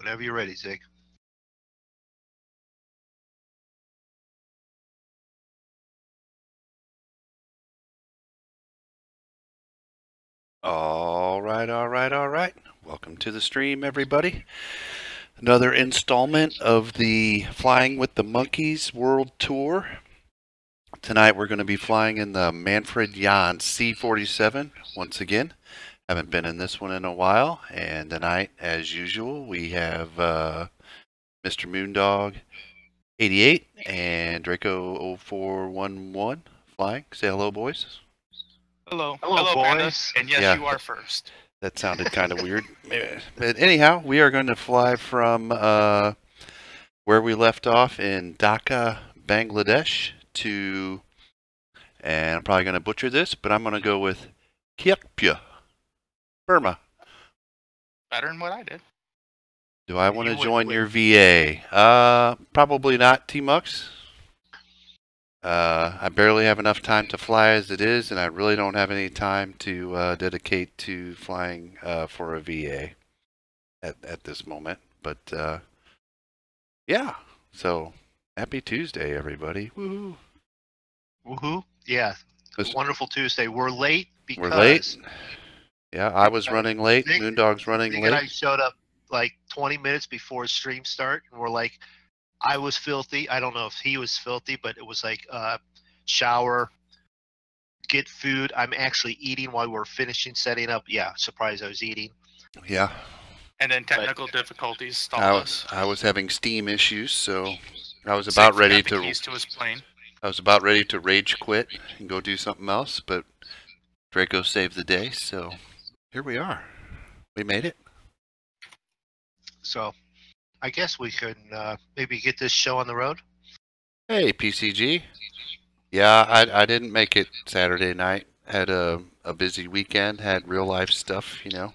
Whenever you're ready, Zig. All right, all right, all right. Welcome to the stream, everybody. Another installment of the Flying with the Monkeys World Tour. Tonight we're going to be flying in the Manfred Jahn C-47 once again. Haven't been in this one in a while. And tonight, as usual, we have Mr. Moondog 88 and Draco 0411 flying. Say hello, boys. Hello. Hello, boys. And yes, Yeah. you are first. That sounded kind of weird. But anyhow, we are going to fly from where we left off in Dhaka, Bangladesh to, and I'm probably going to butcher this, but I'm going to go with Kyaukpyu, Burma. Better than what I did. Do I want to join your VA? Probably not, T-Mux. I barely have enough time to fly as it is, and I really don't have any time to dedicate to flying for a VA at this moment. But yeah, so happy Tuesday, everybody! Woohoo! Woohoo! Yeah, wonderful Tuesday. We're late because we're late. Yeah, I was running late. Moondog's running late. And I showed up like 20 minutes before stream start, and we're like, I was filthy. I don't know if he was filthy, but it was like shower, get food. I'm actually eating while we're finishing setting up. Yeah, surprised I was eating. Yeah. And then technical difficulties stalled us. I was having Steam issues, so I was about ready to. Keys to his plane. I was about ready to rage quit and go do something else, but Draco saved the day, so here we are. We made it. So, I guess we could maybe get this show on the road. Hey, PCG. Yeah, I didn't make it Saturday night. Had a busy weekend. Had real life stuff, you know.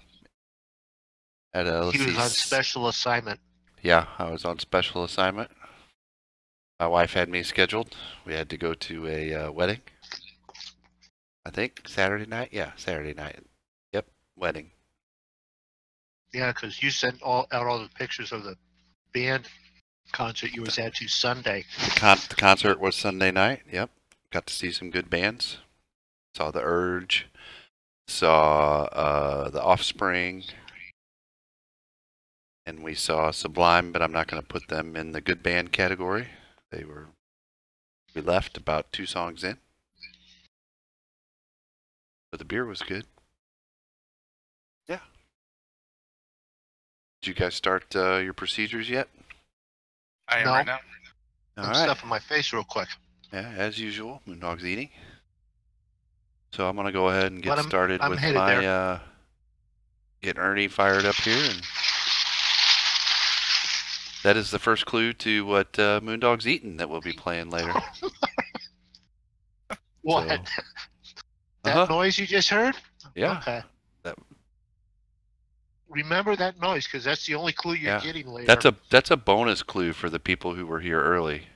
He was on special assignment. Yeah, I was on special assignment. My wife had me scheduled. We had to go to a wedding. I think Saturday night. Yeah, Saturday night. Yep, wedding. Yeah, because you sent out all the pictures of the band concert you was at to Sunday. The concert was Sunday night. Yep, got to see some good bands. Saw the Urge. Saw the Offspring. And we saw Sublime, but I'm not going to put them in the good band category. We left about 2 songs in. But the beer was good. Yeah. Did you guys start your procedures yet? I am right now. I'm stuffing my face real quick. Yeah, as usual. Moondog's eating. So I'm going to go ahead and get started with my get Ernie fired up here. And that is the first clue to what Moondog's eating that we'll be playing later. What? So, that noise you just heard? Yeah. Okay. Remember that noise, because that's the only clue you're getting later. That's a bonus clue for the people who were here early.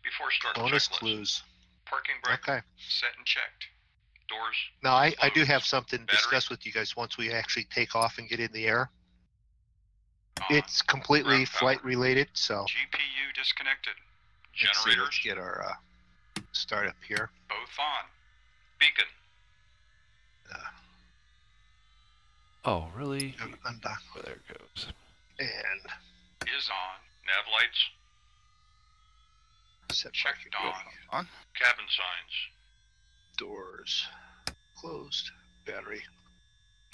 Before start bonus clues. Parking brake set and checked. Doors. Now I do have something to discuss with you guys once we actually take off and get in the air. It's completely flight related, so. GPU disconnected. Generators. Let's get our start up here. Both on. Beacon. Oh, really? Undock. Oh, there it goes. And is on. Nav lights. Checked on. Cabin signs. Doors closed. Battery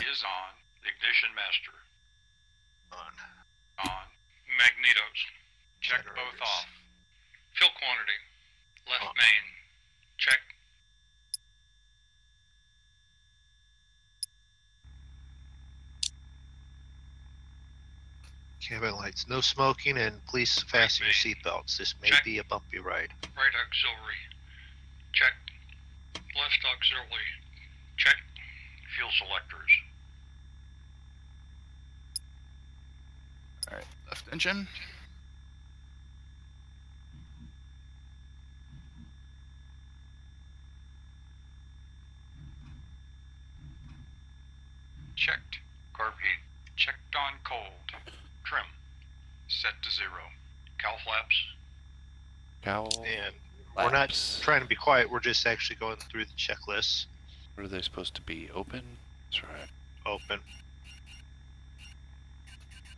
is on. Ignition master. On. Magnetos. Checked both off. Fuel quantity. Left main. Check. Cabin lights. No smoking, and please fasten your seatbelts. This may be a bumpy ride. Right auxiliary. Check. Left auxiliary. Check. Fuel selectors. Alright, left engine. checked. Carb heat checked on cold. Trim set to 0. Cowl flaps. Cowl. And we're not trying to be quiet. We're just actually going through the checklists. What are they supposed to be? Open? That's right. Open.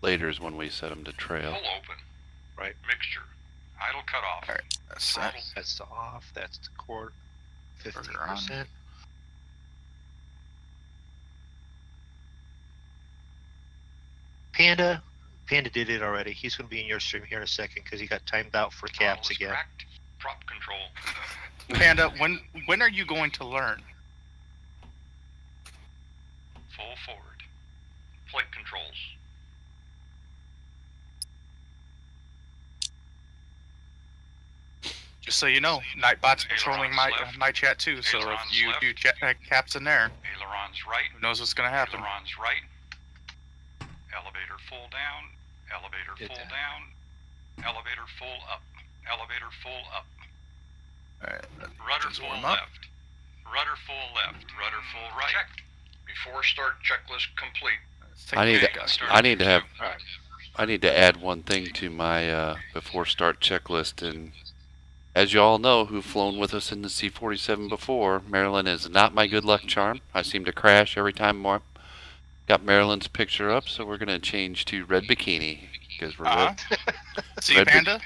Later is when we set them to trail. Full open. Right. Mixture. Idle cutoff. All right. That's Throttle. That's the off. That's the cord. Burger on. 50%. Panda did it already. He's going to be in your stream here in a second because he got timed out for caps Throttle is again. cracked. Prop control. Panda, when are you going to learn? Full forward. Plate controls. Just so you know, Nightbot's patrolling my left. my chat too. So if Ailerons you left. do caps in there, Ailerons right. who knows what's gonna happen? Ailerons right. Elevator full down. Elevator Get full that. down. Elevator full up. Elevator full up. All right. Rudder Just full warm up. left. Rudder full left. Rudder full right. Checked. Before start checklist complete. Let's take I need the to- gas. I need to have. All right. I need to add one thing to my before start checklist, and as you all know who've flown with us in the C-47 before, Marilyn is not my good luck charm. I seem to crash every time more. Got Marilyn's picture up, so we're gonna change to red bikini because we're See, Red Panda,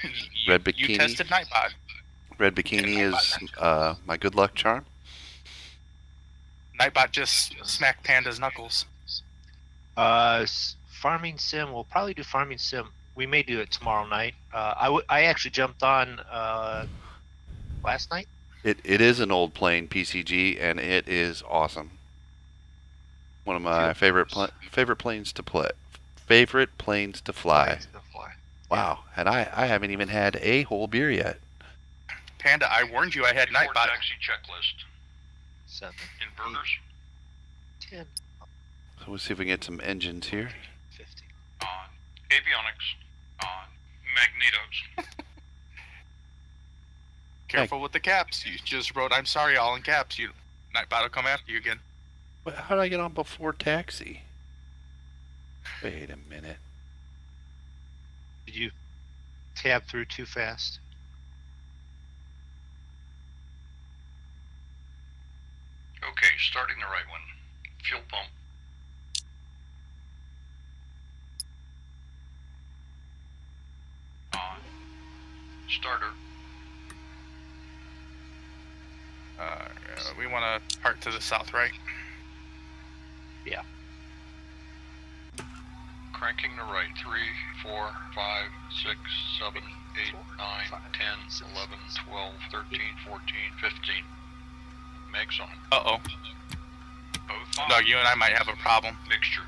red you bikini. tested Nightbot. Red bikini is my good luck charm. Nightbot just smacked Panda's knuckles. Farming sim. We'll probably do farming sim. We may do it tomorrow night. I actually jumped on last night. It is an old plane PCG, and it is awesome. One of my favorite planes to play. Favorite planes to fly. Wow, and I haven't even had a whole beer yet. Panda, I warned you I had Before Nightbot. taxi checklist. 7, Inverters. 10, So we'll see if we can get some engines here. 15. On. Avionics. On. Magnetos. Careful with the caps. You just wrote "I'm sorry" all in caps. Nightbot will come after you again. How did I get on before taxi? Wait a minute. Did you tab through too fast? Okay, starting the right one. Fuel pump. On. Starter. We want to part to the south, right? Yeah. Cranking to right. 3, 4, 5, 6, 7, 8, 9, 10, 11, 12, 13, 14, 15. Mags on. Uh-oh. Both on. No, you and I might have a problem. Mixture.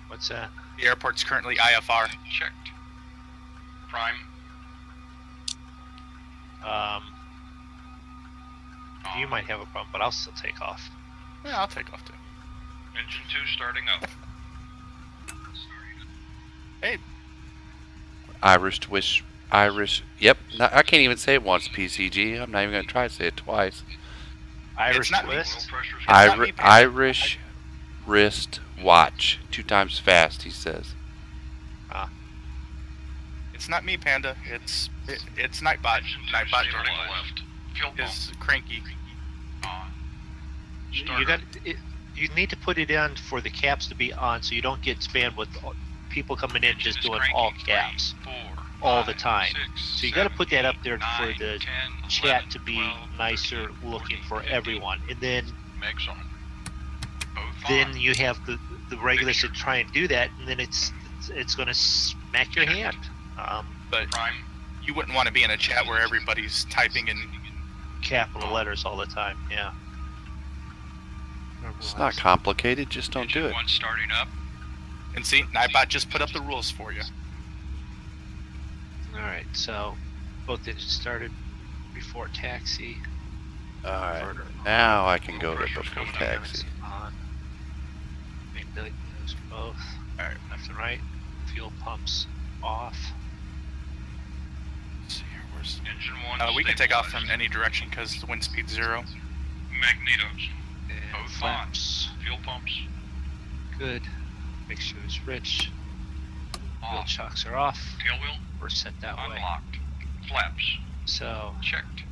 What's that? The airport's currently IFR. Checked. Prime. You might have a problem, but I'll still take off. Yeah, I'll take off too. Engine 2 starting up. Hey, Irish. Yep. I can't even say it once. PCG. I'm not even gonna try to say it twice. Irish not me. twist. Oil pressure's not me, Pat. Irish wrist watch. 2 times fast. He says. it's not me, Panda. It's Nightbot. Engine 2 Nightbot starting left. Fuel pump. is cranky. On. You Starter. got. You need to put it in for the caps to be on, so you don't get spammed with people coming in just Engine is doing cranky. all 3, caps 4, all the 5, time. 6, So you got to 7, put that up there 8, for 9, the 10, chat 11, to be 12, nicer 13, looking 14, for 15. everyone, and then Mags on. Both then on. you have the regulars that try and do that, and then it's going to smack your hand. But Prime. you wouldn't want to be in a chat where everybody's typing in. Capital letters all the time. Yeah. It's not complicated. Just don't do Engine it. 1 starting up. And see, Nightbot just put up the rules for you. All right. So both engines started before taxi. All right. Inverter Now I can go to pressure's before coming taxi. on. Ignite those both. All right. Left and right. Fuel pumps off. Let's see here. Where's... Engine 1 we can take off stabilized. from any direction because the wind speed's 0. Magnetos. And Both on. flaps. Fuel pumps. Good. Make sure it's rich. Wheel Off. chocks are off. Tail wheel. We're set that way. Unlocked. Flaps. So, Checked.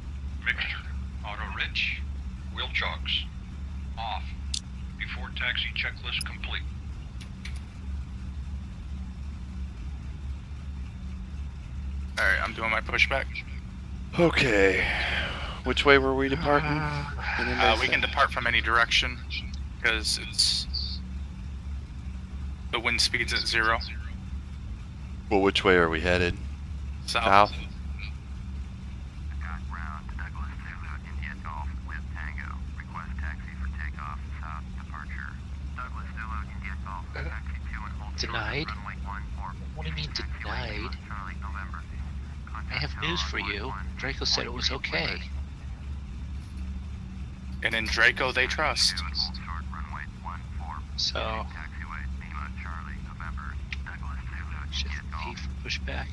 Mixture. Auto rich. Wheel chocks. Off. Before taxi checklist complete. Alright, I'm doing my pushback. Okay. Which way were we departing? We can depart from any direction because it's the wind speed's at 0. Well, which way are we headed? South. denied? What do you mean denied? I have news for you. Draco said it was okay. And in Draco they trust. So, shift P for pushback.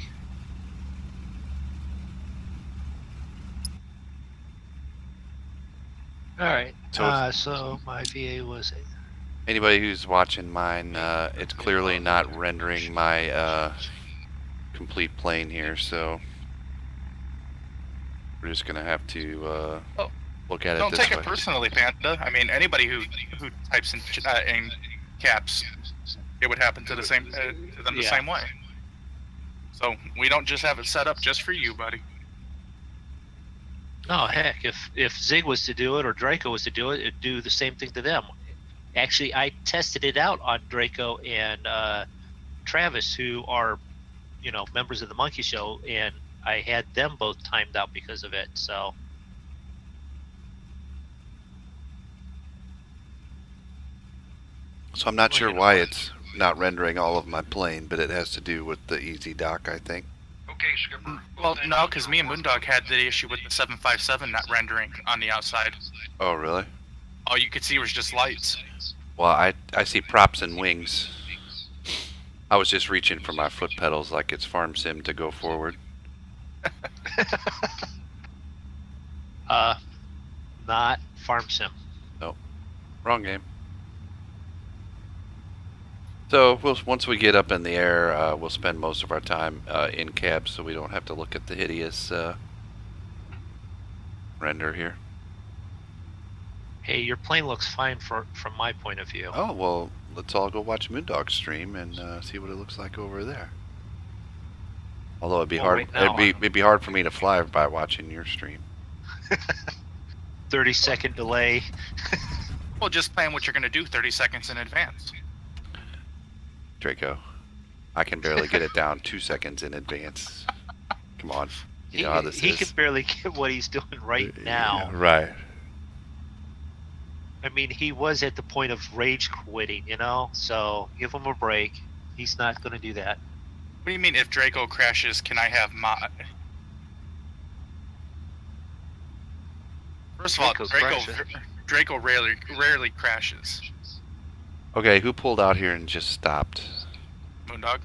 Alright, so my VA was... Anybody who's watching mine, it's clearly not rendering my complete plane here, so we're just gonna have to look at it Don't this take way. it personally, Panda. I mean, anybody who types in caps, it would happen to the same to them the same way. So we don't just have it set up just for you, buddy. No, heck, if Zig was to do it or Draco was to do it, it'd do the same thing to them. Actually, I tested it out on Draco and Travis, who are, you know, members of the Monkey Show, and I had them both timed out because of it. So I'm not sure why it's not rendering all of my plane, but it has to do with the easy dock, I think. Okay, Skipper. Well, no, because me and Moondog had the issue with the 757 not rendering on the outside. Oh, really? All you could see was just lights. Well, I see props and wings. I was just reaching for my foot pedals like it's Farm Sim to go forward. not Farm Sim. Nope. Wrong game. So once we get up in the air, we'll spend most of our time in cab, so we don't have to look at the hideous render here. Hey, your plane looks fine from my point of view. Oh, well, let's all go watch Moondog's stream and see what it looks like over there. Although it'd be hard, right now, it'd be hard for me to fly by watching your stream. 30-second delay. Well, just plan what you're going to do 30 seconds in advance. Draco, I can barely get it down 2 seconds in advance. Come on, you know how this he is. can barely get what he's doing right now. Yeah, right. I mean, he was at the point of rage quitting, you know? So, give him a break. He's not going to do that. What do you mean if Draco crashes, can I have my... First of all, Draco rarely crashes. Okay, who pulled out here and just stopped? Moondog?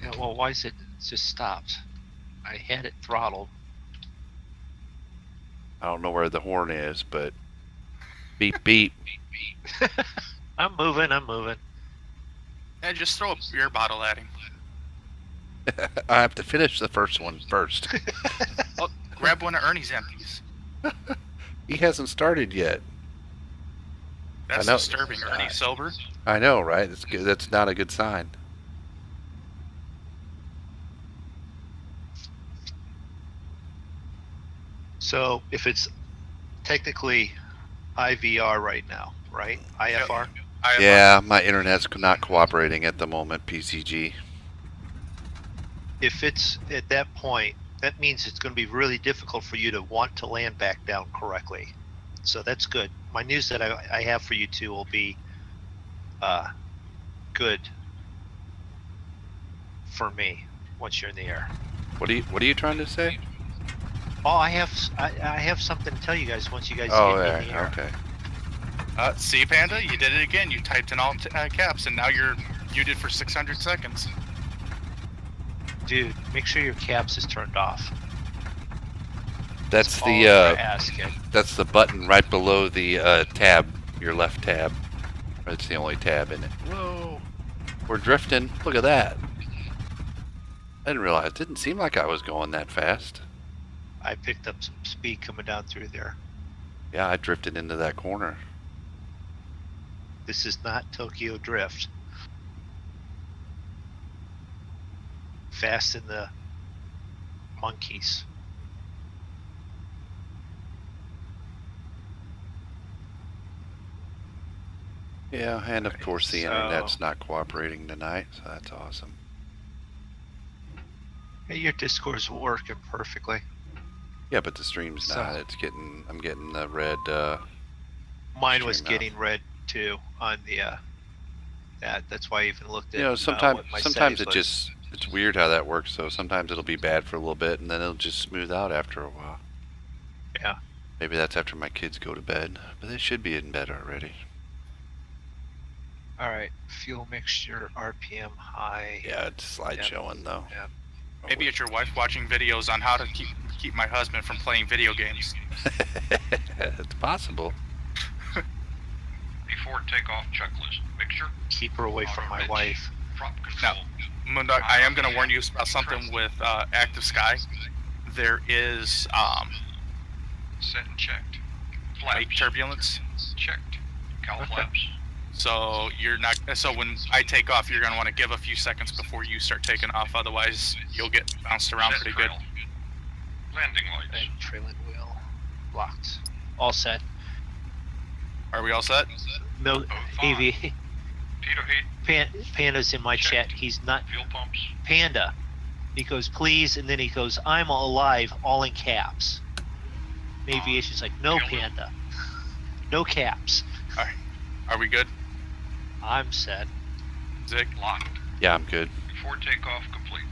Yeah, well, why is it just stopped? I had it throttled. I don't know where the horn is, but beep beep. I'm moving. Yeah, just throw a beer bottle at him. I have to finish the first one first. Well, grab one of Ernie's empties. He hasn't started yet. That's disturbing. Ernie's sober. I know, right? It's good. That's not a good sign. So, if it's technically IVR right now, right? IFR? Yeah, my internet's not cooperating at the moment, PCG. If it's at that point, that means it's going to be really difficult for you to want to land back down correctly. So that's good. My news that I have for you two will be good for me once you're in the air. What are you trying to say? Oh, I have something to tell you guys once you guys Oh, get in the air. okay. See, Panda, you did it again. You typed in all caps, and now you're muted for 600 seconds. Dude, make sure your caps is turned off. That's all I'm asking. that's the button right below the tab your left tab. It's the only tab in it. Whoa! We're drifting. Look at that. I didn't realize. It didn't seem like I was going that fast. I picked up some speed coming down through there. Yeah, I drifted into that corner. This is not Tokyo Drift. Fast in the monkeys. Yeah, and of course the internet's not cooperating tonight, so that's awesome. Hey, your Discord's working perfectly. Yeah, but the stream's not. It's getting. I'm getting the red. Mine was stream getting red too on the. That's why I even looked at. You know, what my sometimes settings was. it's weird how that works. So sometimes it'll be bad for a little bit, and then it'll just smooth out after a while. Yeah. Maybe that's after my kids go to bed, but they should be in bed already. All right, fuel mixture, RPM high. Yeah, it's slide showing though. Yeah. Maybe it's your wife watching videos on how to keep my husband from playing video games. It's possible. Before takeoff checklist. Mixture. Keep her away from my wife. Prop Now, control. Moondog, I am going to warn you about something with Active Sky. There is Set and checked. light Flaps. turbulence. Checked. Cowl flaps. So you're not. So when I take off, you're gonna want to give a few seconds before you start taking off. Otherwise, you'll get bounced around Set pretty trail. good. Landing lights. And trailing wheel. Locked. All set. Are we all set? Mil AV. Pitot heat. Panda's in my chat. He's not. Fuel pumps. Panda. He goes, please, and then he goes, I'm alive, all in caps. Aviation's like, no, Panda. No caps. All right. Are we good? I'm set. Zig? Locked. Yeah, I'm good. Before takeoff complete.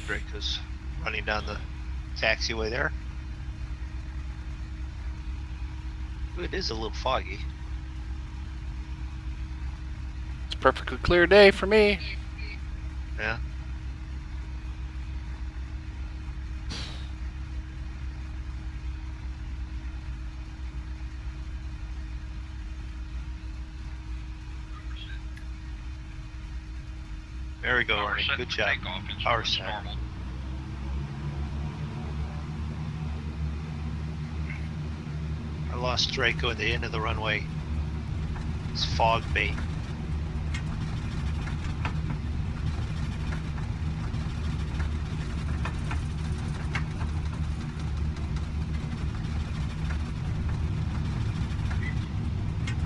Draco's running down the taxiway there. Ooh, it is a little foggy. It's a perfectly clear day for me. Yeah. There we go, Power Arnie. set Good for job. takeoff. Power Instruments set. normal. I lost Draco at the end of the runway. It's fog bait.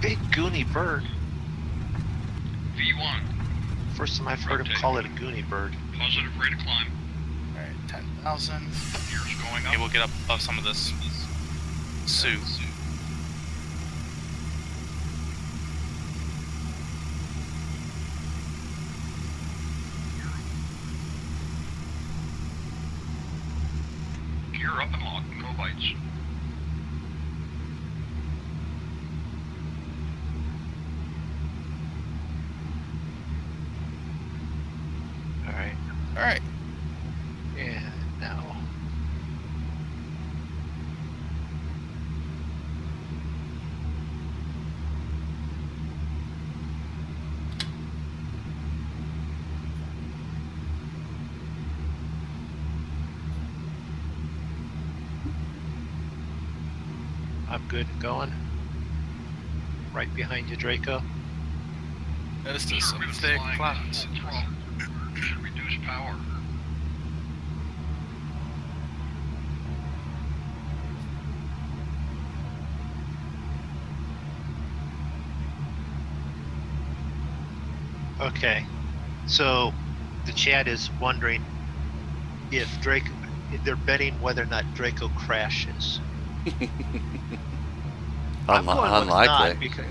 Big goony bird. V1. First time I've heard him call it a goony bird. Positive rate of climb. All right. 10,000. Gears going up. Maybe we'll get up above some of this soup. Gear up and lock. No bites. All right. All right. And now. I'm good and going. Right behind you, Draco. This is some thick clouds. Reduce power. Okay, so the chat is wondering if they're betting whether or not Draco crashes. I'm going with Unlikely. not because,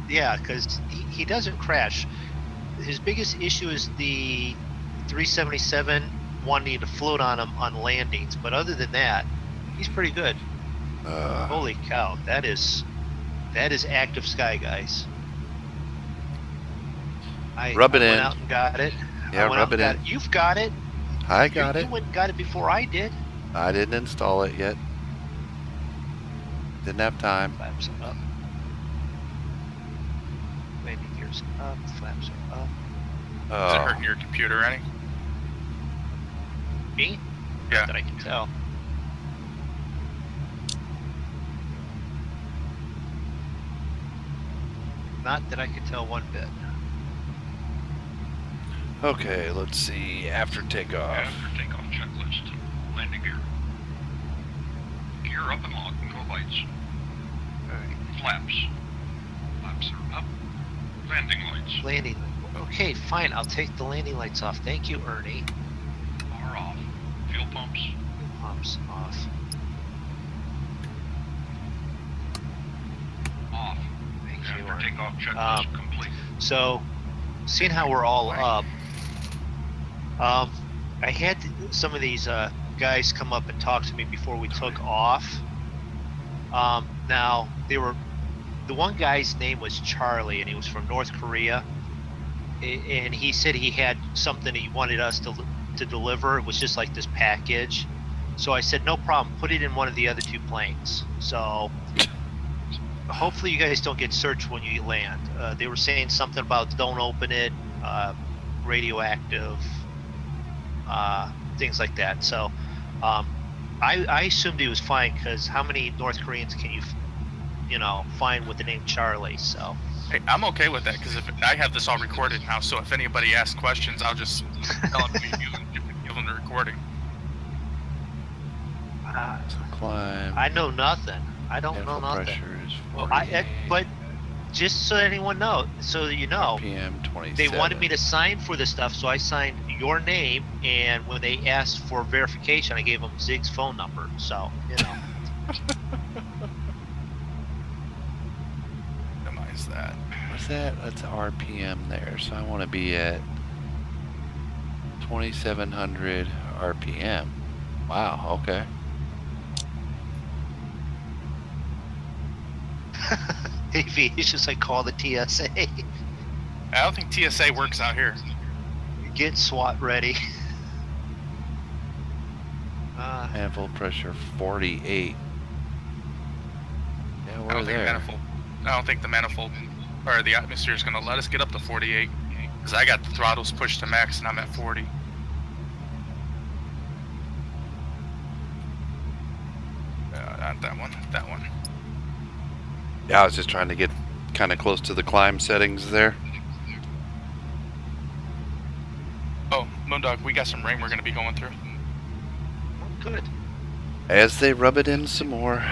yeah, because he doesn't crash. His biggest issue is the 377 wanting to float on him on landings, but other than that, he's pretty good. Holy cow, that is active sky, guys. Rub it I went in. out and got it. Yeah, I went rub out and it got You've got it. I got You it. went and got it before I did. I didn't install it yet. Didn't have time. Flaps are up. Landing gears up. Flaps are up. Is it hurting your computer any? Me? Yeah. Not that I can tell. Not that I can tell one bit. Okay, let's see. After takeoff. After takeoff checklist. Landing gear. Gear up and lock. No lights. Alright. Flaps. Flaps are up. Landing lights. Landing. Okay, fine. I'll take the landing lights off. Thank you, Ernie. Are off. Fuel pumps. Pumps off. Off. Thank you, After Ernie. takeoff checklist complete. So, seeing how we're all up, I had some of these guys come up and talk to me before we took off. Now, the one guy's name was Charlie, and he was from North Korea, and he said he had something he wanted us to deliver. It was just like this package. So I said, no problem, put it in one of the other two planes. So hopefully you guys don't get searched when you land. They were saying something about don't open it, radioactive, things like that. So I assumed he was fine, because how many North Koreans can you know, find with the name Charlie? So Hey, I'm okay with that, because if I have this all recorded now, so if anybody asks questions, I'll just tell them you give them the recording. Climb. I know nothing. I don't know Airflow nothing. pressure is Well, 48. but just so anyone knows, so you know, RPM 27. they wanted me to sign for this stuff, so I signed your name, and when they asked for verification, I gave them Zig's phone number. So, you know. Minimize that. What's that? That's RPM there. So I want to be at 2700 RPM. Wow, okay. AV, it's just like call the TSA. I don't think TSA works out here. Get SWAT ready. Manifold pressure 48. Yeah, I we're don't think there. I don't think the manifold or the atmosphere is going to let us get up to 48, because I got the throttles pushed to max and I'm at 40. Not that one. That one. Yeah, I was just trying to get kind of close to the climb settings there. Oh, Moondog, we got some rain we're going to be going through. Good. As they rub it in some more.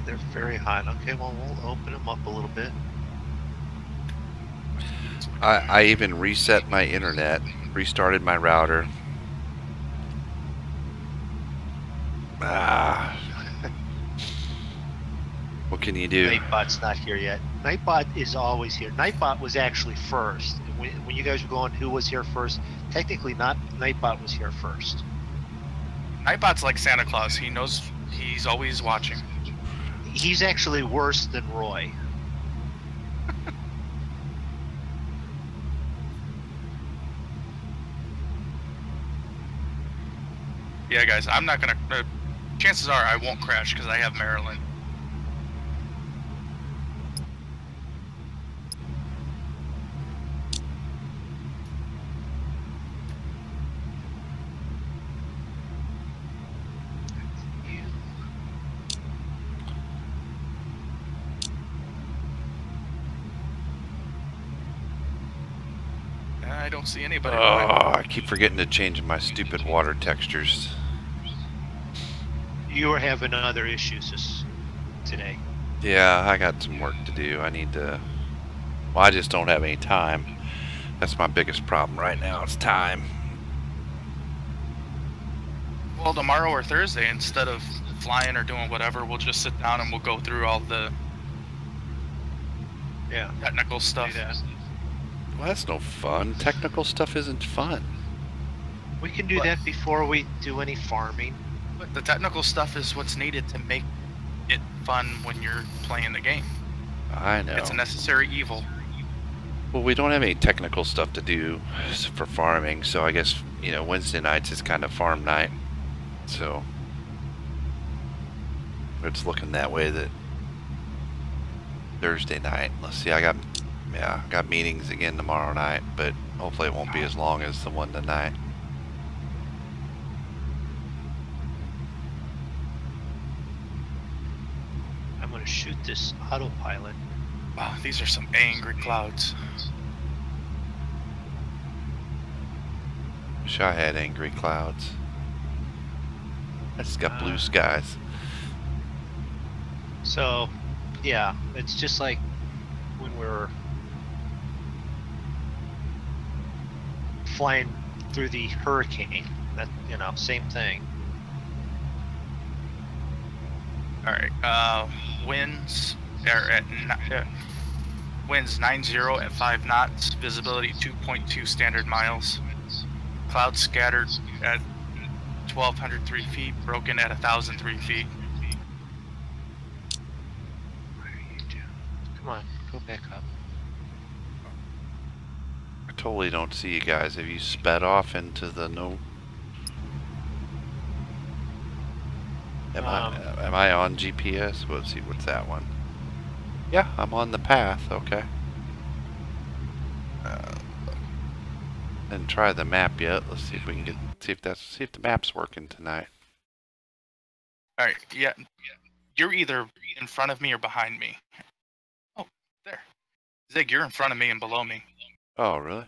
They're very hot. Okay, well, we'll open them up a little bit. I even reset my internet, restarted my router. What can you do? Nightbot's not here yet. Nightbot is always here. Nightbot was actually first. When you guys were going, who was here first? Technically, not Nightbot was here first. Nightbot's like Santa Claus. He knows he's always watching. He's actually worse than Roy. Yeah, guys, I'm not going to... chances are I won't crash because I have Maryland. I don't see anybody. Oh, I keep forgetting to change my stupid water textures. You are having other issues today. Yeah, I got some work to do. I need to... Well, I just don't have any time. That's my biggest problem right now. It's time. Well, tomorrow or Thursday, instead of flying or doing whatever, we'll just sit down and we'll go through all the technical stuff. Well, that's no fun. Technical stuff isn't fun. We can do that before we do any farming. But the technical stuff is what's needed to make it fun when you're playing the game. I know. It's a necessary evil. Well, we don't have any technical stuff to do for farming, so I guess, you know, Wednesday nights is kind of farm night. So it's looking that way that Thursday night. Let's see, I got meetings again tomorrow night, but hopefully it won't be as long as the one tonight. I'm going to shoot this autopilot. Wow, these are some angry clouds. Wish I had angry clouds. I just got blue skies. So, yeah, it's just like when we're flying through the hurricane. That, you know, same thing. All right, winds are at winds 90 at 5 knots, visibility 2.2 standard miles. Clouds scattered at 1,203 feet, broken at 1,003 feet. Come on, go back up. I totally don't see you guys. Have you sped off into the no? Am I on GPS? Let's see, what's that one? Yeah, I'm on the path. Okay. Didn't try the map yet. Let's see if we can see if the map's working tonight. All right, yeah, you're either in front of me or behind me. Oh, there, Zig, you're in front of me and below me. Oh, really?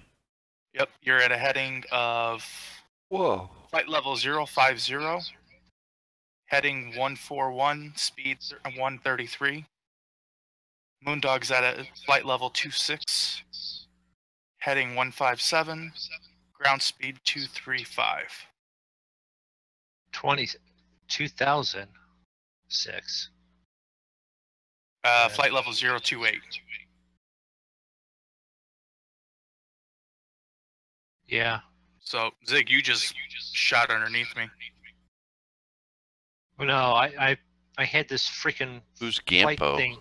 Yep, you're at a heading of Whoa. flight level 050, heading 141, speed 133. Moondog's at a flight level 26, heading 157, ground speed 235. 2006. Flight level 028. Yeah. So, Zig, you just shot underneath me. No, I had this freaking Who's flight Gampo? thing.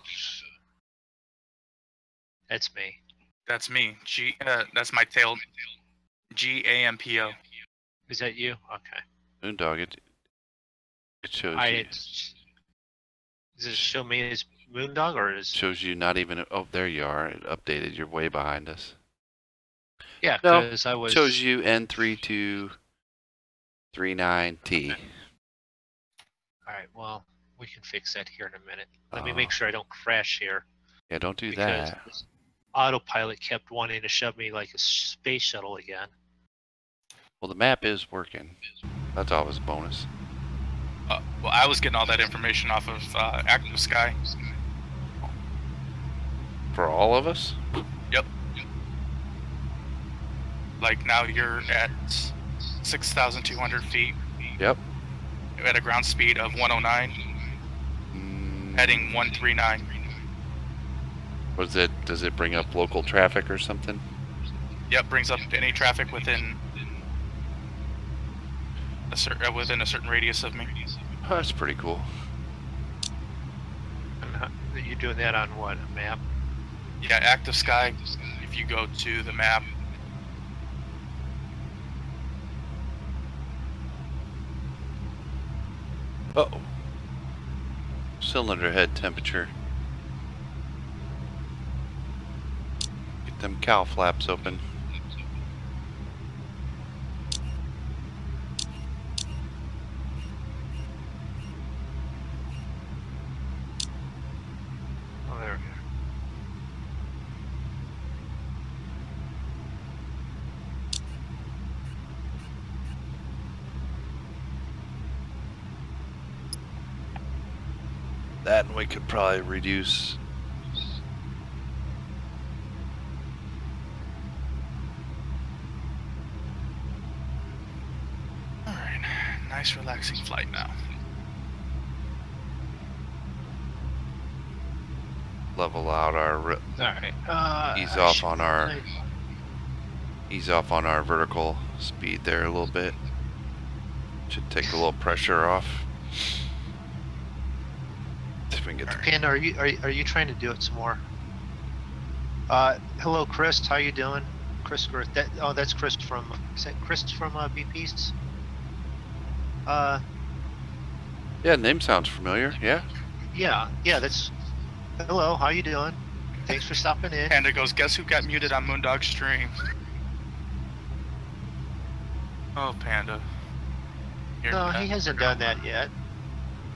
That's me. That's me. That's my tail. GAMPO. Is that you? Okay. Moondog, it shows you. Does it show me as Moondog or is? Shows you not even. Oh, there you are. It updated. You're way behind us. Yeah, No, because I was. Shows you N3239T. All right. Well, we can fix that here in a minute. Let me make sure I don't crash here. Yeah, don't do Because that. this autopilot kept wanting to shove me like a space shuttle again. Well, the map is working. That's always a bonus. Well, I was getting all that information off of Active Sky. For all of us? Yep. Like now you're at 6,200 feet. Yep. At a ground speed of 109, heading 139. Was it? Does it bring up local traffic or something? Yep, brings up any traffic within a certain radius of me. Oh, that's pretty cool. You're doing that on what, a map? Yeah, Active Sky. If you go to the map, Uh-oh. Cylinder head temperature. Get them cow flaps open. Oh, there we go. That, and we could probably reduce. alright, nice relaxing flight now. Level out our. All right. Ease off on our. Ease off on our vertical speed there a little bit. Should take a little pressure off. if we can get the Panda, are you trying to do it some more? Hello, Chris. How you doing? Chris, that's Chris from. Is that Chris from BP's? Yeah, name sounds familiar. Yeah. Yeah. That's. Hello. How you doing? Thanks for stopping in. Panda goes, guess who got muted on Moondog's stream? Oh, Panda. No, he hasn't done that yet.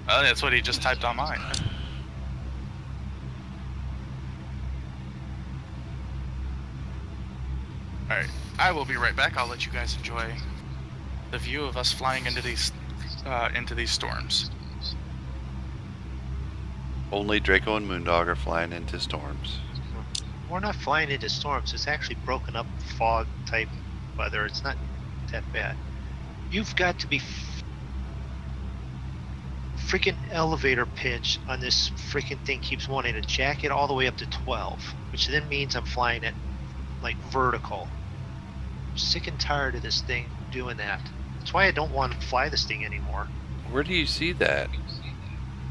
Oh, that's what he just typed on mine. Alright, I will be right back. I'll let you guys enjoy the view of us flying into these storms. Only Draco and Moondog are flying into storms. We're not flying into storms. It's actually broken up fog type weather. It's not that bad. You've got to be freaking elevator pitch on this freaking thing keeps wanting to jack it all the way up to 12, which then means I'm flying it like vertical. I'm sick and tired of this thing doing that. That's why I don't want to fly this thing anymore. Where do you see that?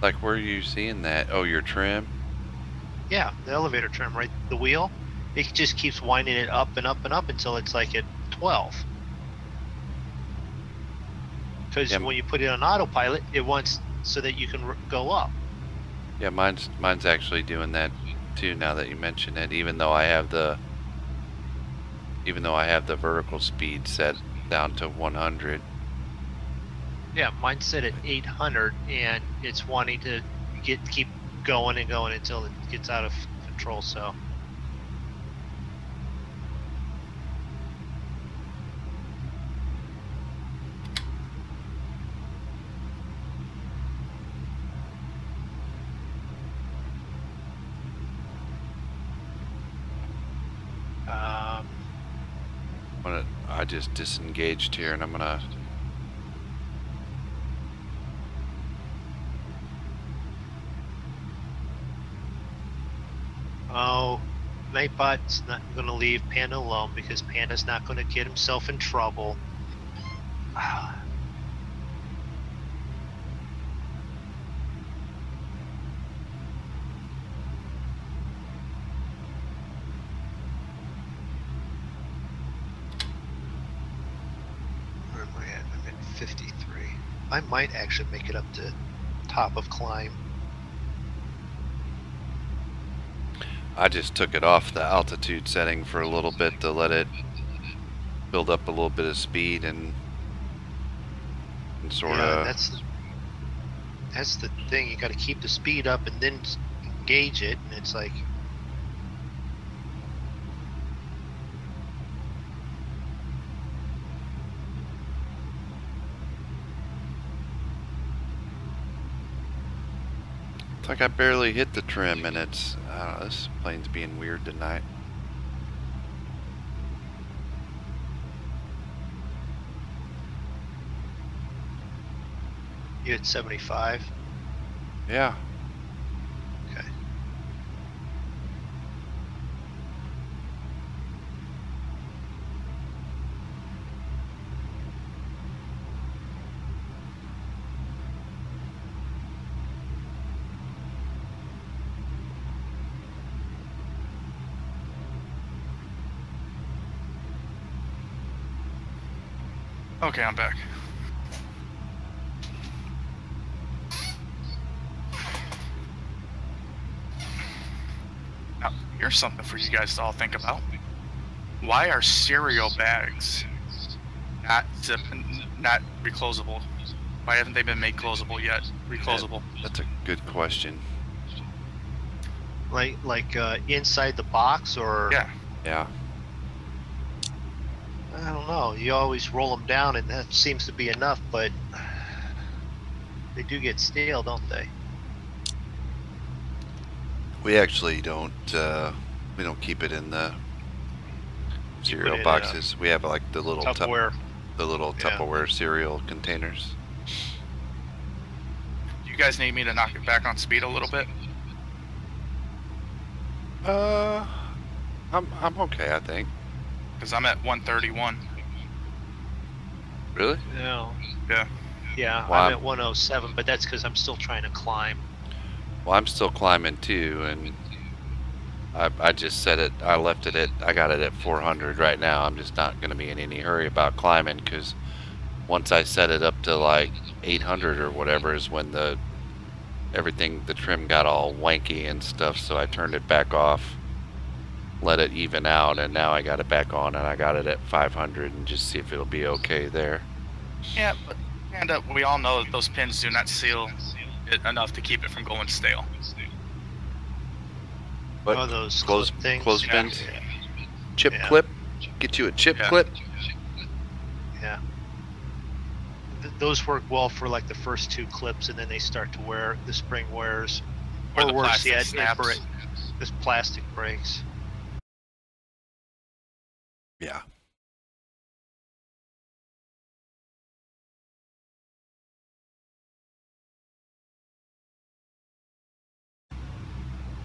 Like, where are you seeing that? Oh, your trim? Yeah, the elevator trim, right? The wheel, it just keeps winding it up and up and up until it's like at 12. Because when you put it on autopilot, it wants so that you can go up. Yeah, mine's actually doing that too. Now that you mention it, even though I have the vertical speed set down to 100. Yeah, mine's set at 800, and it's wanting to keep going and going until it gets out of control. So. I just disengaged here, and I'm gonna. Oh, Nightbot's not going to leave Panda alone because Panda's not going to get himself in trouble. Where am I at? I'm at 53. I might actually make it up to top of climb. I just took it off the altitude setting for a little bit to let it build up a little bit of speed and sort of. Yeah, that's the thing. You got to keep the speed up and then engage it, and it's like. It's like I barely hit the trim, and it's, I don't know, this plane's being weird tonight. You hit 75? Yeah. Okay. Okay, I'm back. Now, here's something for you guys to all think about. Why are cereal bags not reclosable? Why haven't they been made closable yet? Reclosable. That's a good question. Like inside the box, or Yeah. Yeah. I don't know. You always roll them down, and that seems to be enough, but they do get stale, don't they? We actually don't. We don't keep it in the cereal boxes. We have like the little Tupperware. Tupperware cereal containers. Do you guys need me to knock it back on speed a little bit? I'm okay, I think. Because I'm at 131. Really? No. Yeah. Yeah, Wow. I'm at 107, but that's because I'm still trying to climb. Well, I'm still climbing too, and I just set it, I left it at, I got it at 400 right now. I'm just not going to be in any hurry about climbing, because once I set it up to like 800 or whatever is when the trim got all wanky and stuff, so I turned it back off, let it even out, and now I got it back on, and I got it at 500, and just see if it'll be okay there. Yeah, but and we all know that those pins do not seal it enough to keep it from going stale. But Oh, those close clip things? close Yeah. pins, chip Yeah. clip, get you a chip Yeah. clip. Yeah. Those work well for like the first 2 clips, and then they start to wear, the spring wears. Or the worse plastic yet, snaps. this plastic breaks. Yeah.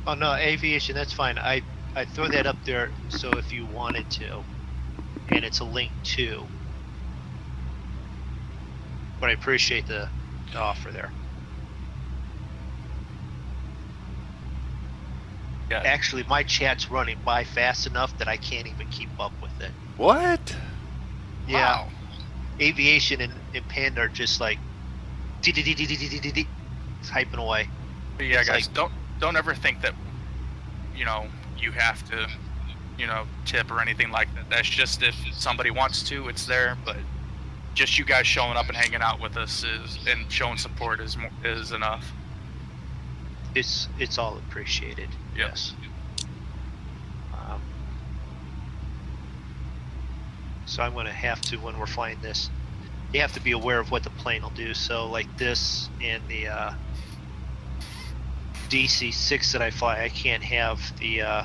Oh no, aviation, that's fine. I throw that up there so if you wanted to, and it's a link too. But I appreciate the offer there. Yeah. Actually, my chat's running by fast enough that I can't even keep up with it. What? Yeah, Wow. aviation and Panda are just like dee-dee-dee-dee-dee-dee-dee-dee, typing away. But yeah, It's guys, like- don't ever think that, you know, you have to, you know, tip or anything like that. That's just if somebody wants to, it's there. But just you guys showing up and hanging out with us and showing support is enough. It's all appreciated. Yep. Yes. So I'm going to have to, when we're flying this, you have to be aware of what the plane will do. So like this and the DC-6 that I fly, I can't have the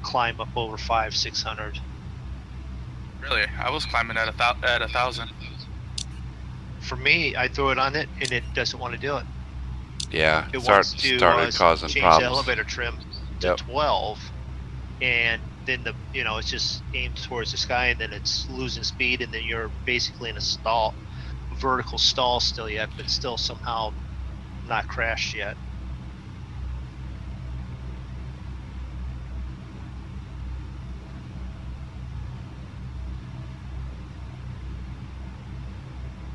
climb up over 500-600. Really, I was climbing at 1,000. For me, I throw it on it and it doesn't want to do it. Yeah. It Started wants to causing change problems. the elevator trim to Yep. 12, and then it's just aimed towards the sky, and then it's losing speed, and then you're basically in a stall, vertical stall still yet, but still somehow not crashed yet.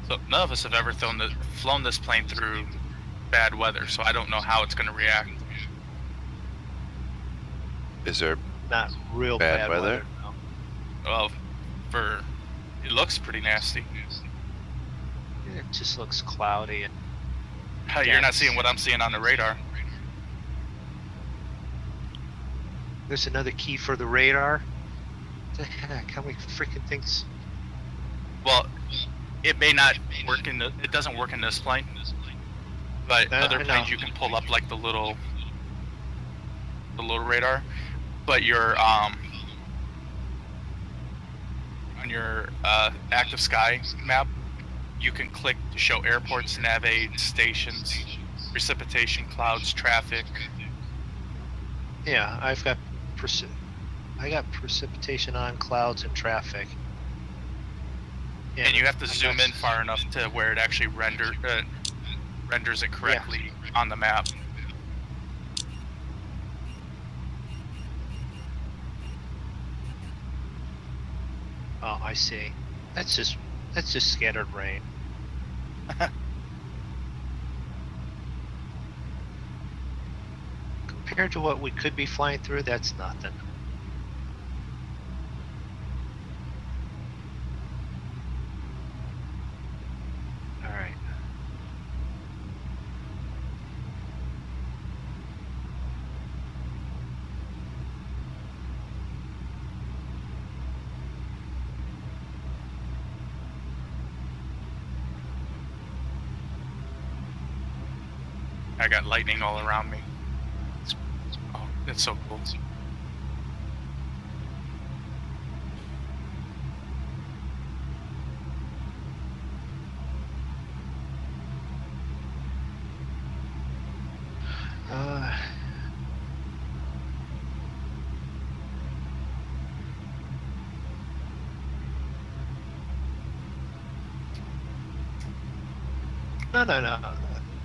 So none of us have ever flown this plane through bad weather, so I don't know how it's going to react. Is there? Not real Bad bad, weather? No. Well, it looks pretty nasty. It just looks cloudy and You're not seeing what I'm seeing on the radar. there's another key for the radar. What the heck? How many freaking things? Well, it may not work it doesn't work in this plane, but other I know. planes you can pull up like the little radar, but your on your active sky map, you can click to show airports, nav aids, stations, precipitation, clouds, traffic. Yeah, I've got precipitation on, clouds, and traffic. And you have to zoom in far enough to where it actually renders it correctly on the map. Oh, I see. That's just scattered rain. Compared to what we could be flying through, that's nothing. All right. I got lightning all around me. Oh, it's so cool. No.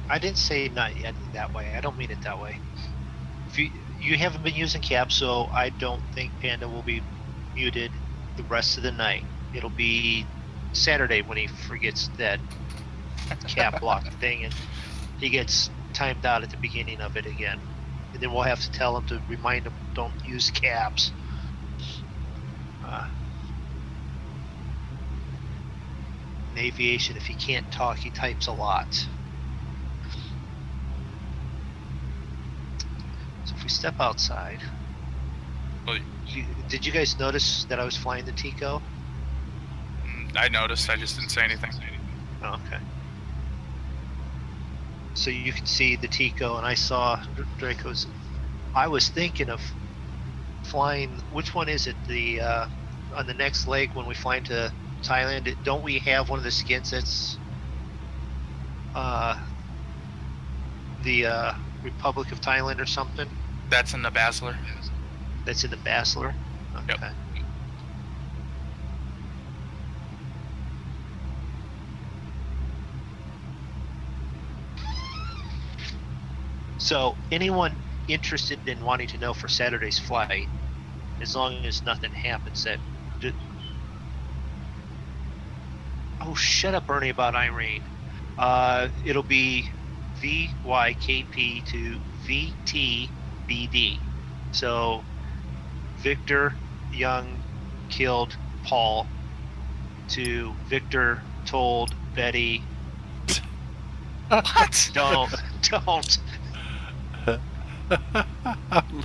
I didn't say not yet that way. I don't mean it that way. If you haven't been using cap, so I don't think Panda will be muted the rest of the night. It'll be Saturday when he forgets that cap block thing, and he gets timed out at the beginning of it again. And then we'll have to tell him to remind him, don't use caps. In aviation, if he can't talk, he types a lot. So if we step outside, did you guys notice that I was flying the Tico? I noticed. I just didn't say anything. Oh, okay. So you can see the Tico, and I saw Draco's. I was thinking of flying. Which one is it? The on the next leg when we fly into Thailand. Don't we have one of the skins that's the Republic of Thailand or something? That's in the Basler. That's in the Basler. Okay. Yep. So anyone interested in wanting to know for Saturday's flight, as long as nothing happens that... Oh, shut up, Ernie, about Irene. It'll be VYKP to VTBD. So Victor Young killed Paul to Victor told Betty... What? Don't.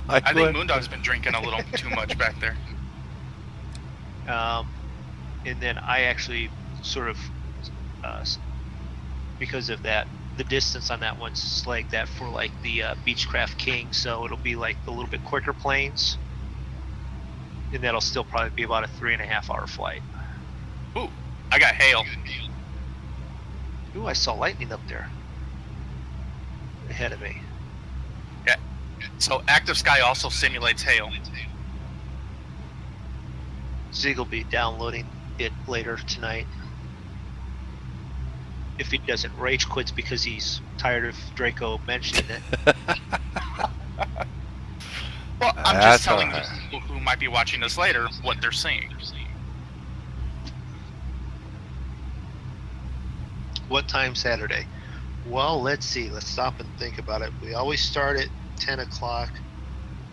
I think Moondog's been drinking a little too much back there. And then I actually sort of, because of that, the distance on that one's slagged that for like the Beechcraft King, so it'll be like a little bit quicker planes. And that'll still probably be about a 3.5 hour flight. Ooh, I got hail. Ooh, I saw lightning up there ahead of me. Yeah. So active sky also simulates hail. Zig will be downloading it later tonight. If he doesn't rage quits because he's tired of Draco mentioning it. Well, I'm just telling people who might be watching this later what they're seeing. What time Saturday? Well, let's see. Let's stop and think about it. We always start at 10 o'clock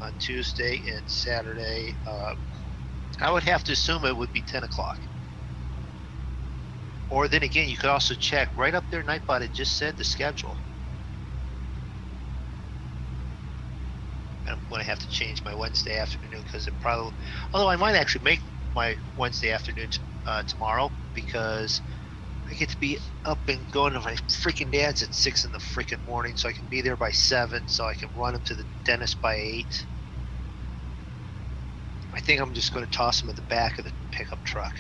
on Tuesday and Saturday. I would have to assume it would be 10 o'clock. Or then again, you could also check right up there. Nightbot had just said the schedule. I'm going to have to change my Wednesday afternoon because it probably. Although I might actually make my Wednesday afternoon tomorrow because I get to be up and going to my freaking dad's at 6 in the freaking morning, so I can be there by 7, so I can run him to the dentist by 8. I think I'm just going to toss him at the back of the pickup truck.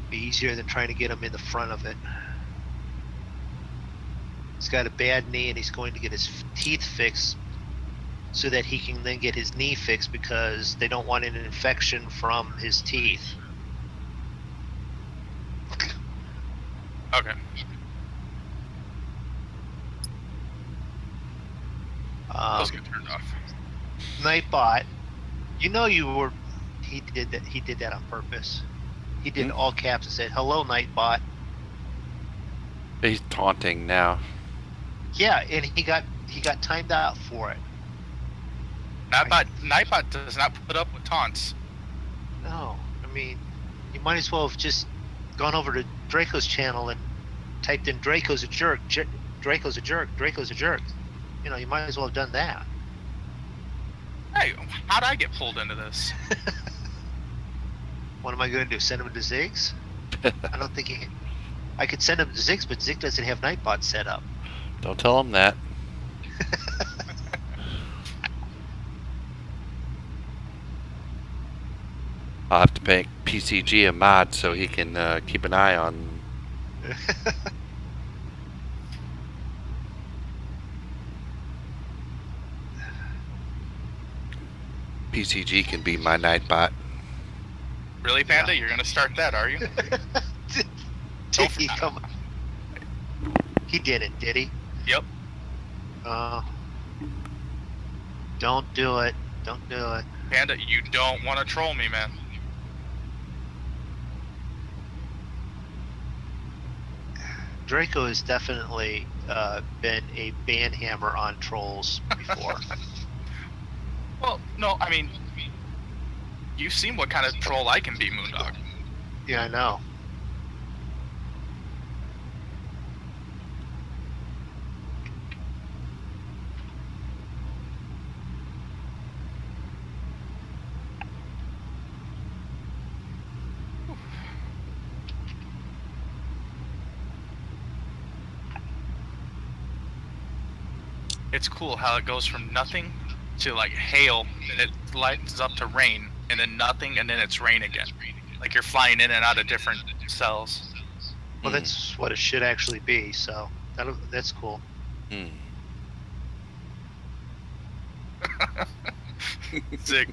Be easier than trying to get him in the front of it. He's got a bad knee and he's going to get his teeth fixed so that he can then get his knee fixed because they don't want an infection from his teeth. Okay. Let's get turned off. Nightbot, you know you were. He did that. He did that on purpose. He did all caps and said, "Hello, Nightbot." He's taunting now. Yeah, and he got timed out for it. Nightbot does not put up with taunts. No, I mean, you might as well have just gone over to Draco's channel and typed in "Draco's a jerk," "Draco's a jerk," "Draco's a jerk." You know, you might as well have done that. Hey, how'd I get pulled into this? What am I going to do? Send him to Ziggs? I don't think he. I could send him to Ziggs, but Zig doesn't have Nightbot set up. Don't tell him that. I'll have to make PCG a mod so he can keep an eye on. PCG can be my Nightbot. Really, Panda? Yeah. You're gonna start that, are you? He didn't, did he? Yep. Don't do it. Don't do it. Panda, you don't want to troll me, man. Draco has definitely been a banhammer on trolls before. Well, no, I mean, you've seen what kind of troll I can be, Moondog. Yeah, I know. It's cool how it goes from nothing to like hail, and it lightens up to rain, and then nothing, and then it's rain again. Like you're flying in and out of different cells. Well, that's what it should actually be, so that's cool. Zig.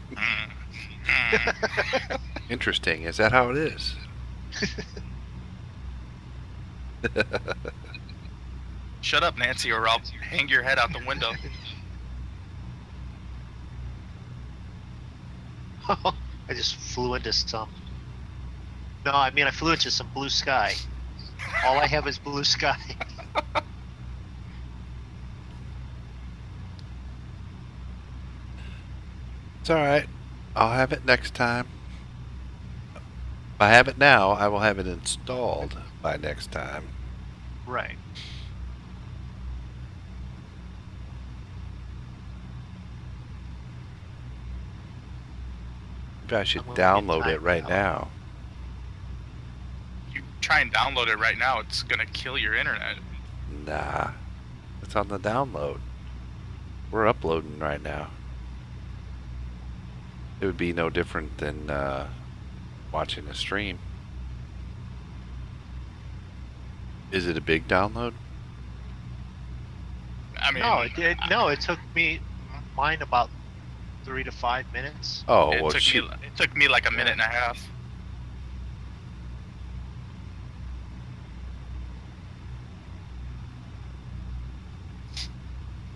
Interesting. Is that how it is? Shut up, Nancy, or I'll hang your head out the window. I just flew into some. No, I mean I flew into some blue sky. All I have is blue sky. It's alright. I'll have it next time. If I have it now, I will have it installed by next time. Right. Maybe I should I'm gonna download get it right time now. You try and download it right now, it's gonna kill your internet. Nah. It's on the download. We're uploading right now. It would be no different than watching a stream. Is it a big download? I mean, No, it did. No, it took mine about 3 to 5 minutes. Oh, it well, took me like a minute and a half.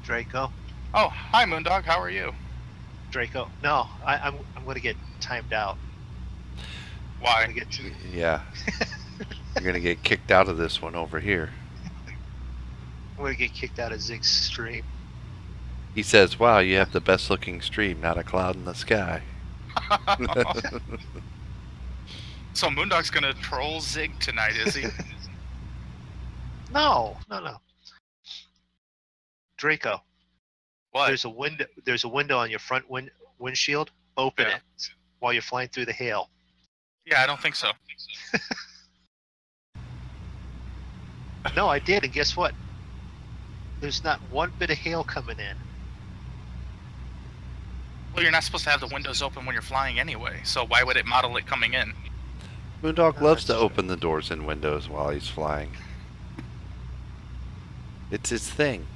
Draco. Oh, hi Moondog, how are you? Draco. No, I'm gonna get timed out. I'm Why? gonna get to, yeah. You're gonna get kicked out of this one over here. I'm gonna get kicked out of Zig's stream. He says, wow, you have the best looking stream, not a cloud in the sky. So Moondog's gonna troll Zig tonight, is he? No. Draco. What? There's a window on your front windshield. Open Yeah. it while you're flying through the hail. Yeah, I don't think so. No, I did, and guess what? There's not one bit of hail coming in. Well, you're not supposed to have the windows open when you're flying anyway, so why would it model it coming in? Moondog Oh, loves to that's true. open the doors and windows while he's flying. It's his thing.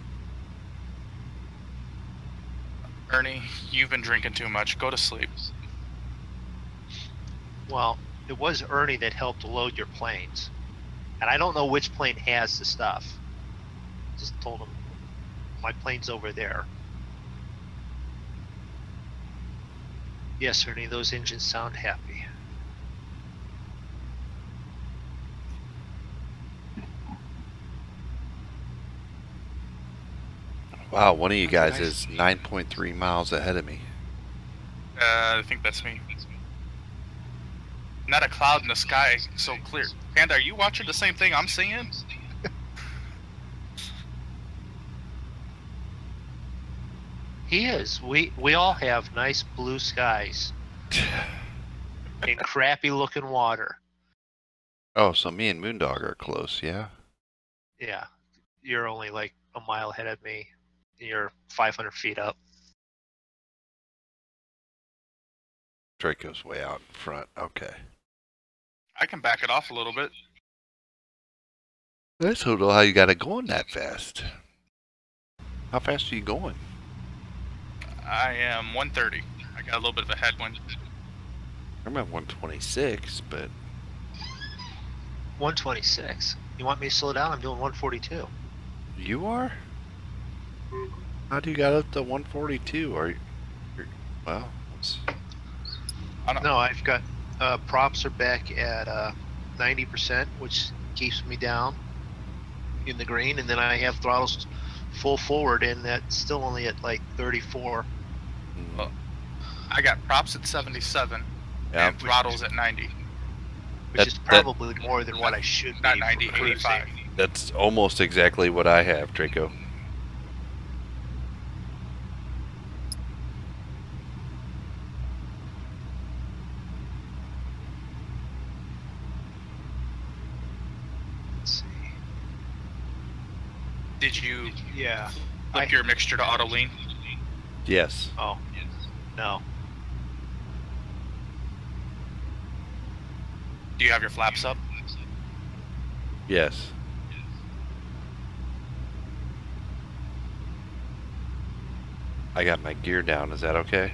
Ernie, you've been drinking too much. Go to sleep. Well, it was Ernie that helped load your planes. And I don't know which plane has the stuff. Just told him, my plane's over there. Yes, Ernie, those engines sound happy. Wow, one of you guys That's is 9.3 miles ahead of me. I think that's me. Not a cloud in the sky, so clear. Panda, are you watching the same thing I'm seeing? He is. We all have nice blue skies and crappy looking water. Oh, so me and Moondog are close, yeah? Yeah, you're only like a mile ahead of me. You're 500 feet up. Draco's way out in front. Okay. I can back it off a little bit. I just don't know how you got it going that fast. How fast are you going? I am 130. I got a little bit of a headwind. I'm at 126, but 126. You want me to slow down? I'm doing 142. You are? How do you got up to 142? Well, No, I've got props are back at 90%, which keeps me down in the green, and then I have throttles full forward, and that's still only at like 34. Well, I got props at 77 Yeah. and throttles at 90. Which is probably more than what I should Not be. 90, for cruising. 85. That's almost exactly what I have, Draco. Let's see. Did you Yeah. flip your mixture to auto lean? Yes. Oh. No. Do you have your flaps up? Yes. I got my gear down. Is that okay?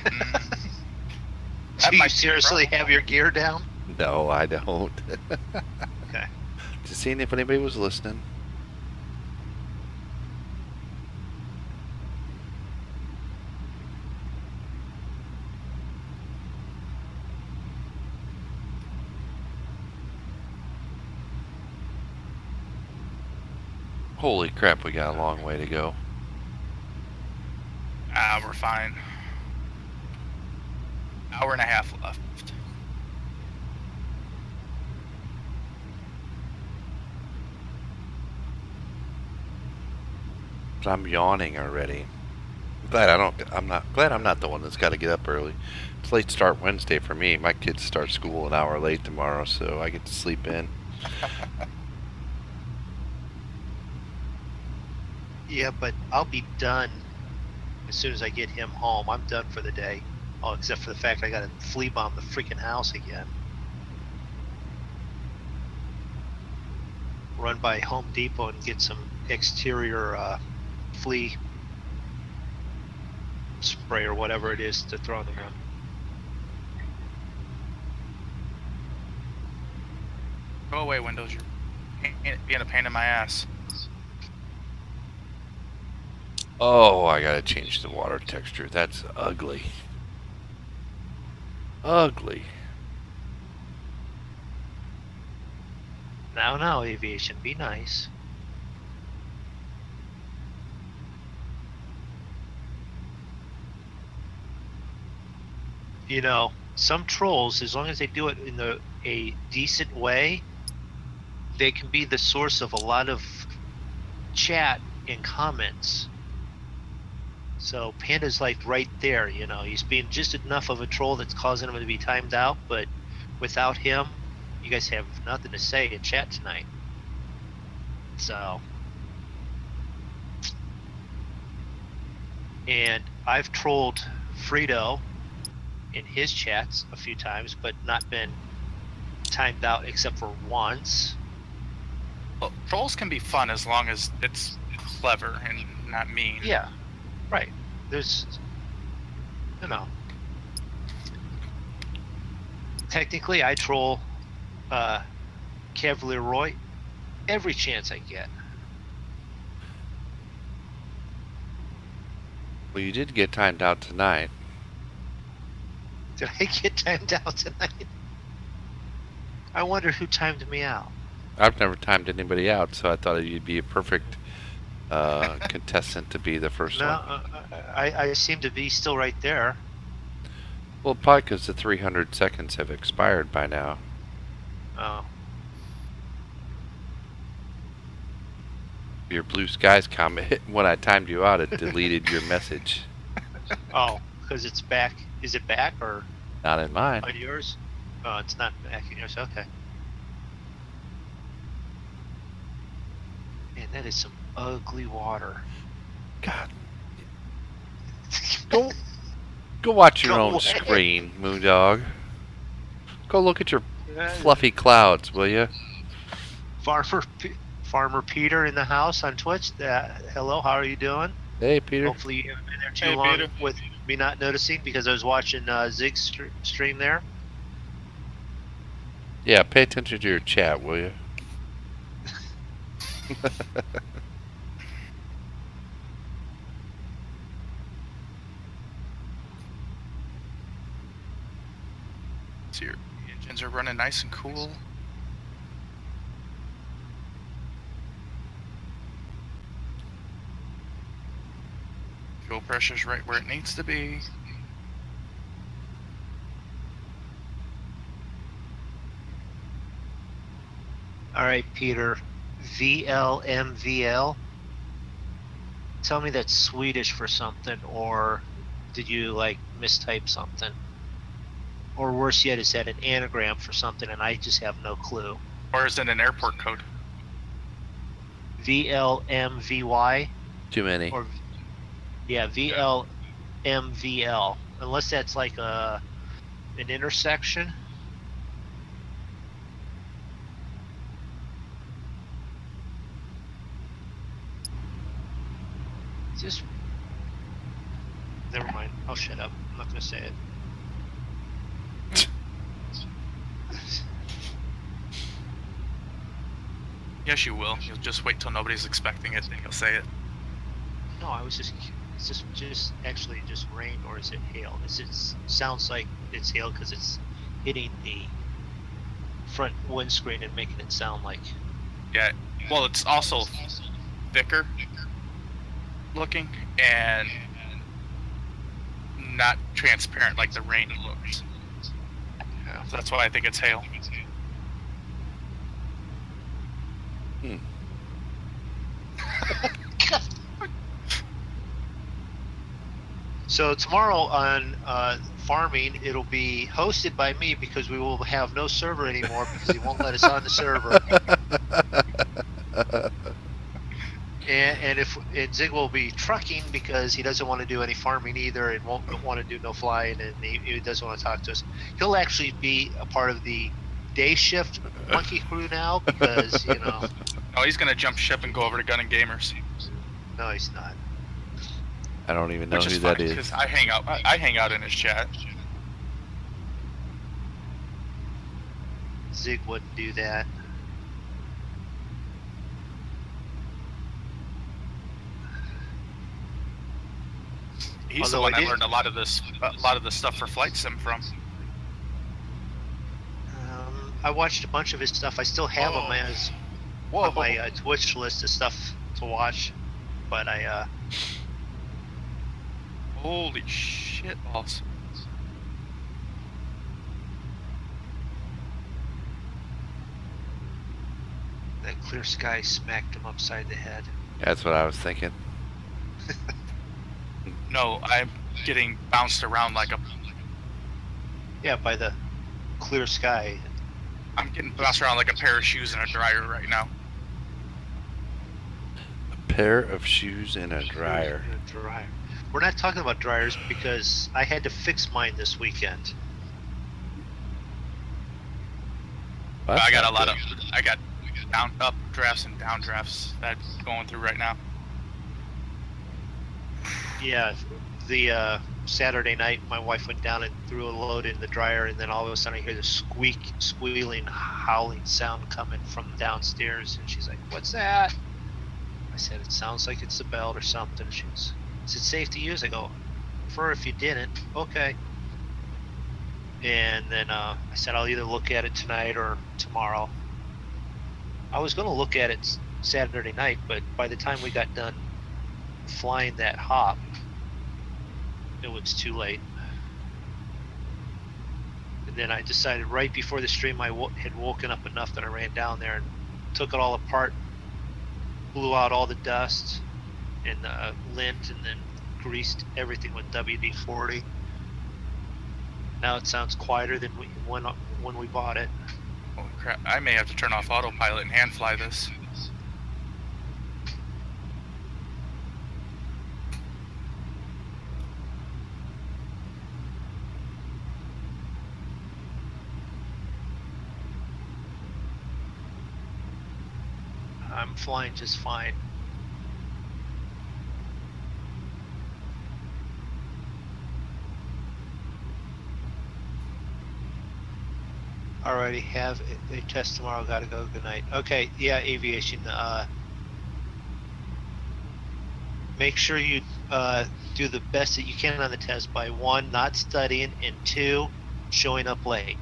That Do you might be seriously a problem. have your gear down? No, I don't. Okay. Just seeing if anybody was listening. Holy crap, we got a long way to go. We're fine. Hour and a half left. But I'm yawning already. I'm not the one that's got to get up early. It's late start Wednesday for me. My kids start school an hour late tomorrow, so I get to sleep in. Yeah, but I'll be done as soon as I get him home. I'm done for the day. Oh, except for the fact I gotta flea bomb the freaking house again. Run by Home Depot and get some exterior flea spray or whatever it is to throw on the ground. Go away, Windows. You're being a pain in my ass. Oh, I gotta change the water texture. That's ugly. Ugly. Now, aviation, be nice. You know, some trolls, as long as they do it in a decent way, they can be the source of a lot of chat and comments. So Panda's like right there, you know, he's being just enough of a troll that's causing him to be timed out, but without him, you guys have nothing to say in chat tonight. So, and I've trolled Frito in his chats a few times, but not been timed out except for once. Well, trolls can be fun as long as it's clever and not mean. Yeah, right. There's, you know, technically I troll Cavalier Roy every chance I get. Well, you did get timed out tonight. Did I get timed out tonight? I wonder who timed me out. I've never timed anybody out, so I thought you'd be a perfect contestant to be the first No, one. I seem to be still right there. Well, probably because the 300 seconds have expired by now. Oh. Your Blue Skies comment, when I timed you out, it deleted your message. Oh, because it's back. Is it back or Not in mine. on yours? Oh, it's not back in yours. Okay. Man, that is some ugly water. God. Go watch your Go own away. screen, Moondog. Go look at your fluffy clouds, will you? Farmer Peter in the house on Twitch. Hello, how are you doing? Hey, Peter. Hopefully you haven't been there too Hey, long Peter. with me not noticing because I was watching Zig's stream there. Yeah, pay attention to your chat, will you? So your engines are running nice and cool. Fuel pressure's right where it needs to be. All right, Peter. VLMVL. Tell me that's Swedish for something, or did you like mistype something? Or worse yet, is that an anagram for something and I just have no clue? Or is it an airport code? VLMVY? Too many. Or yeah, VLMVL. Unless that's like an intersection. Just never mind. I'll shut up. I'm not gonna say it. Yes, you will. You'll just wait till nobody's expecting it, and you'll say it. No, I was just. It's just actually just rain, or is it hail? It sounds like it's hail because it's hitting the front windscreen and making it sound like. Yeah. Well, it's also thicker looking and not transparent like the rain looks. Yeah. So that's why I think it's hail. So tomorrow on farming, it'll be hosted by me because we will have no server anymore because he won't let us on the server. And Zig will be trucking because he doesn't want to do any farming either and won't want to do no flying, and he doesn't want to talk to us. He'll actually be a part of the day shift monkey crew now because, you know. Oh, he's gonna jump ship and go over to Gun and Gamers. No, he's not. I don't even know Which who is that fine, is. because I hang out in his chat. Zig wouldn't do that. He's the Although one I I did- learned a lot of this stuff for Flight Sim from. I watched a bunch of his stuff. I still have him as on my Twitch list of stuff to watch, but I Holy shit balls. that clear sky smacked him upside the head. That's what I was thinking. No, I'm getting bounced around like a. Yeah, by the clear sky. I'm getting bounced around like a pair of shoes in a dryer right now. A pair of shoes in a dryer. In a dryer. We're not talking about dryers because I had to fix mine this weekend. Well, I got that's a lot not of. I got down up drafts and down drafts that I'm going through right now. Yeah, the Saturday night, my wife went down and threw a load in the dryer, and then all of a sudden I hear the squealing, howling sound coming from downstairs, and she's like, "What's that?" I said, "It sounds like it's the belt or something." She goes, "Is it safe to use?" I go, "For if you didn't, okay." And then I said, "I'll either look at it tonight or tomorrow." I was going to look at it Saturday night, but by the time we got done flying that hop, it was too late. And then I decided right before the stream I had woken up enough that I ran down there and took it all apart, blew out all the dust and the lint, and then greased everything with WD-40. Now it sounds quieter than when we bought it. Holy crap! I may have to turn off autopilot and hand fly this. I'm flying just fine. Alrighty, have a test tomorrow. Gotta go. Good night. Okay, yeah, aviation. make sure you do the best that you can on the test by 1, not studying, and 2, showing up late.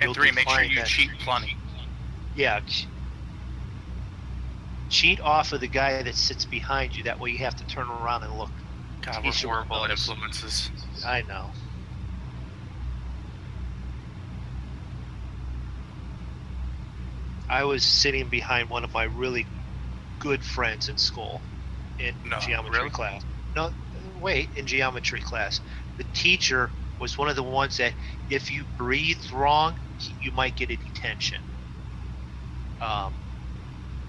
And 3, make sure you cheat plenty. Yeah. Cheat off of the guy that sits behind you. That way you have to turn around and look. God, we're horrible influences. I know. I was sitting behind one of my really good friends in school in geometry class. No, wait, in geometry class. The teacher was one of the ones that if you breathed wrong, you might get a detention.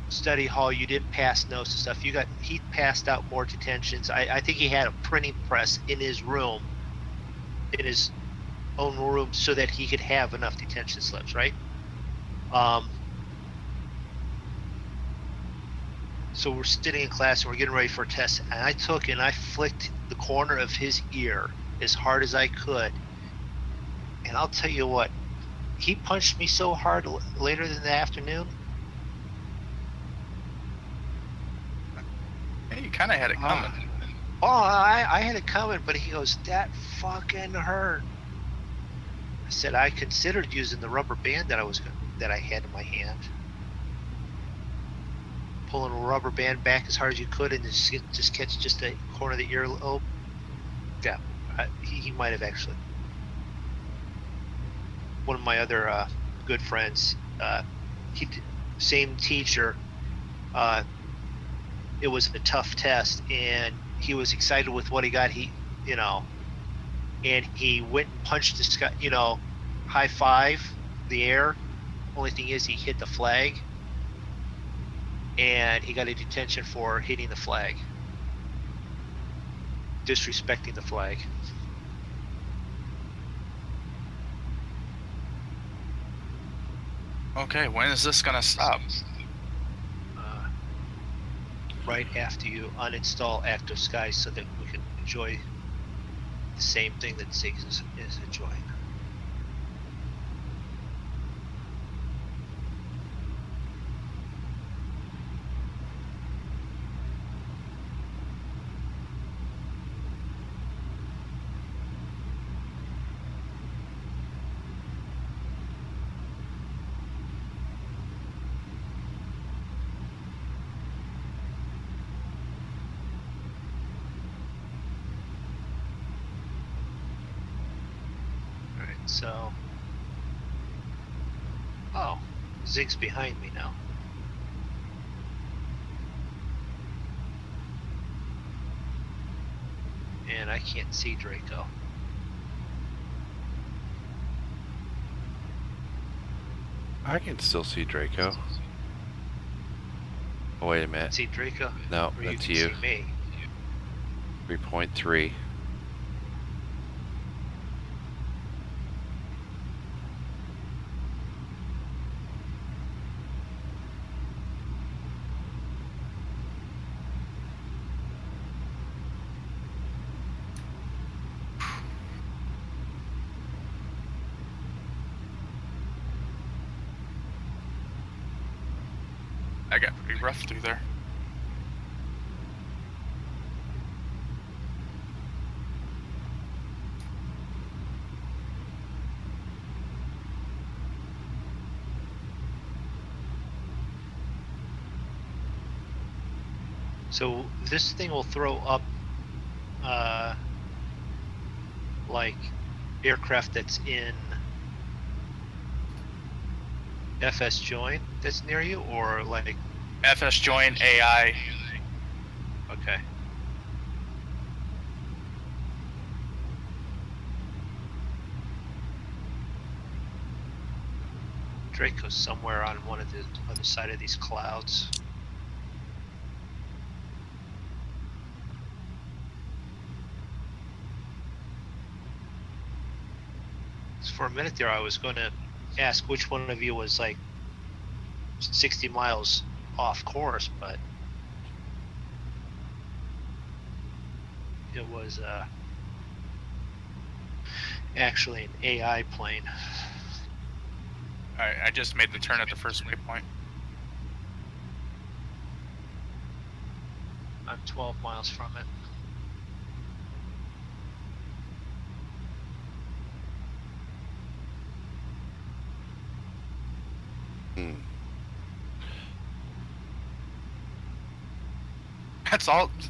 Study hall, you didn't pass notes and stuff. He passed out more detentions. I think he had a printing press in his room, in his own room, so that he could have enough detention slips, right? So we're sitting in class and we're getting ready for a test, and I flicked the corner of his ear as hard as I could, and I'll tell you what, he punched me so hard later in the afternoon. Hey, you kind of had it coming. I had it coming, but he goes, that fucking hurt. I said I considered using the rubber band that I had in my hand, pulling a rubber band back as hard as you could, and just catch just the corner of the earlobe. Yeah, he might have actually. One of my other good friends, same teacher. It was a tough test, and he was excited with what he got. And he went and punched this guy, high five the air. Only thing is, he hit the flag, and he got a detention for hitting the flag, disrespecting the flag. Okay, when is this gonna stop? Right after you uninstall Active Sky, so that we can enjoy the same thing that Ziggs is enjoying. So, Zig's behind me now. And I can't see Draco. I can still see Draco. Oh, wait a minute. See Draco? No, or that's you. you. Can see me. 3.3. I got pretty rough through there. So this thing will throw up like aircraft that's in FS join that's near you, or like FS join AI. Okay. Draco's somewhere on one of the other side of these clouds. For a minute there, I was going to ask which one of you was like 60 miles off course, but it was actually an AI plane. Alright, I just made the turn at the first waypoint. I'm 12 miles from it.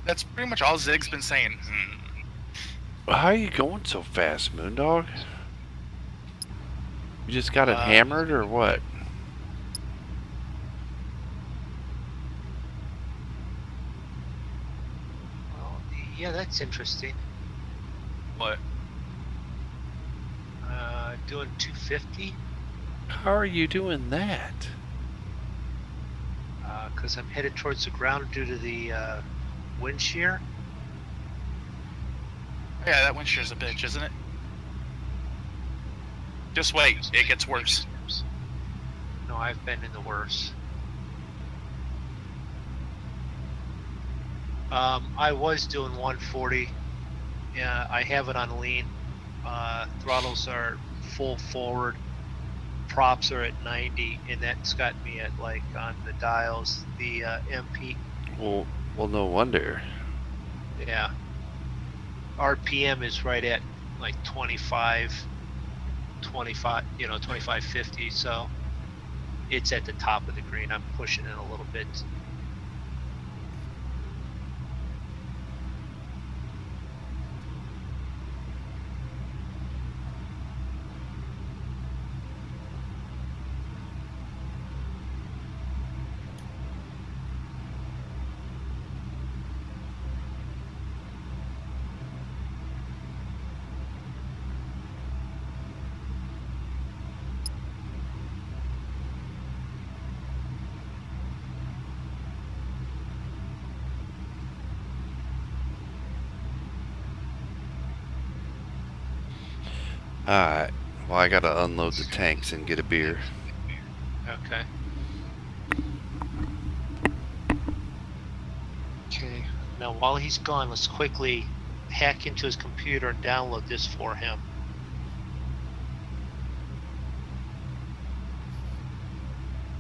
That's pretty much all Zig's been saying. How are you going so fast, Moondog? You just got it hammered or what? Well, yeah, that's interesting. What? Doing 250. How are you doing that? Because I'm headed towards the ground due to the wind shear. Yeah, that wind shear's a bitch, isn't it? Just wait, it gets worse. No, I've been in the worst. I was doing 140. Yeah, I have it on lean. Throttles are full forward. Props are at 90, and that's got me at, like, on the dials, the MP. Well, no wonder. Yeah. RPM is right at like 25, you know, 2550. So it's at the top of the green. I'm pushing it a little bit. Alright. Well, I gotta unload the tanks and get a beer. Okay. Okay. Now, while he's gone, let's quickly hack into his computer and download this for him.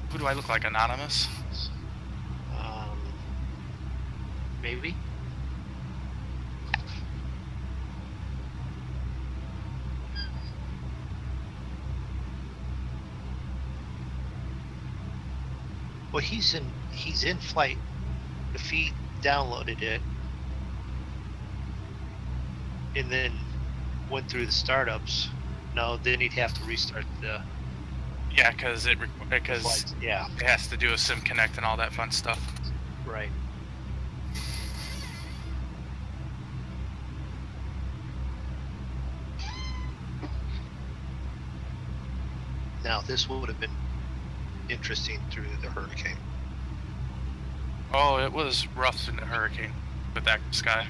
Who do I look like, Anonymous? Maybe. Well, he's in flight. If he downloaded it and then went through the startups, no, then he'd have to restart the. Yeah, because yeah, it has to do a sim connect and all that fun stuff. Right. Now this would have been interesting through the hurricane. Oh, it was rough in the hurricane with that sky.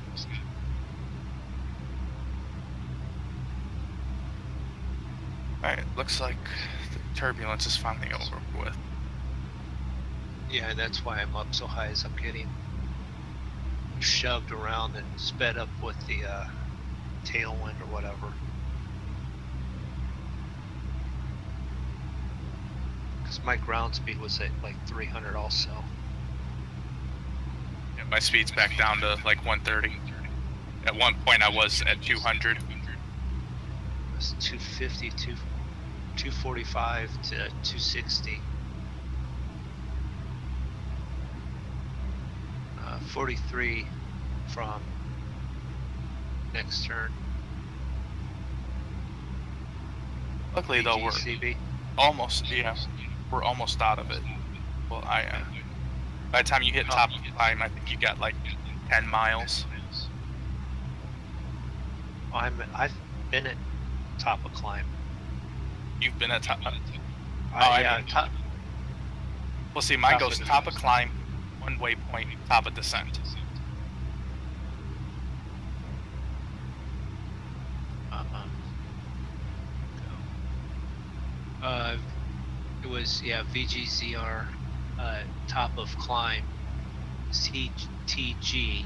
Alright, looks like the turbulence is finally over with. Yeah, that's why I'm up so high, as I'm getting shoved around and sped up with the tailwind or whatever. Because my ground speed was at like 300 also. Yeah, my speed's back down to like 130. At one point I was at 200. It was 250, 245 to 260. 43 from next turn. Luckily though, we're VGCB. almost, yeah, we're almost out of it. Well, I am. By the time you hit top of the climb, I think you got like 10 miles. I've been at top of climb. You've been at top. Yeah, top. Well, see, mine Top goes of top of climb, one waypoint, top of descent. It was, yeah, VGZR, top of climb, CTG,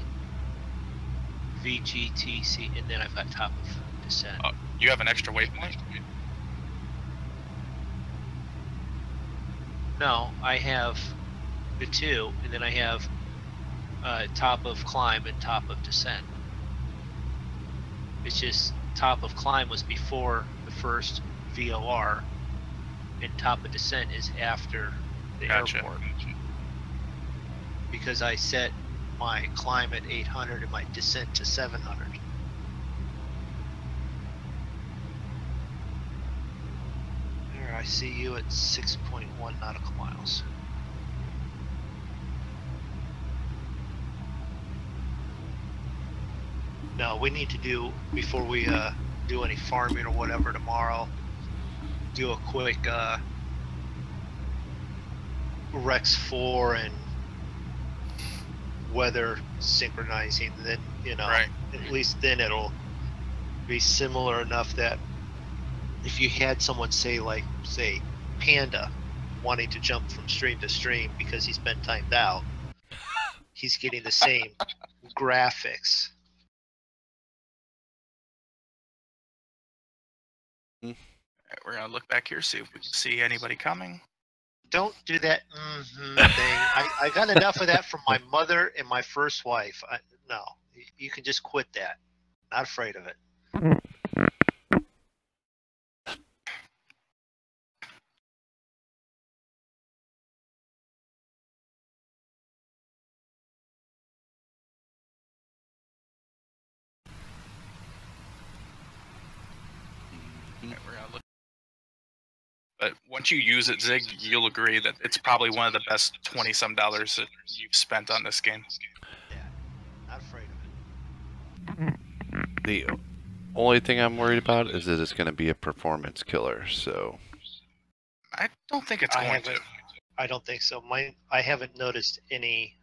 VGTC, and then I've got top of descent. You have an extra waypoint? No, I have the two, and then I have top of climb and top of descent. It's just top of climb was before the first VOR, and top of descent is after the airport. Because I set my climb at 800 and my descent to 700. There, I see you at 6.1 nautical miles. No, we need to do, before we do any farming or whatever tomorrow, do a quick Rex 4 and weather synchronizing. Then, you know, Right. at least then it'll be similar enough that if you had someone say, like, say, Panda wanting to jump from stream to stream because he's been timed out, he's getting the same graphics. Alright, we're gonna look back here, see if we can see anybody coming. Don't do that thing. I got enough of that from my mother and my first wife. No, you can just quit that. Not afraid of it. Alright, we're gonna look. But once you use it, Zig, you'll agree that it's probably one of the best $20-some that you've spent on this game. Yeah, not afraid of it. The only thing I'm worried about is that it's going to be a performance killer. So I don't think it's going to. I don't think so. I haven't noticed any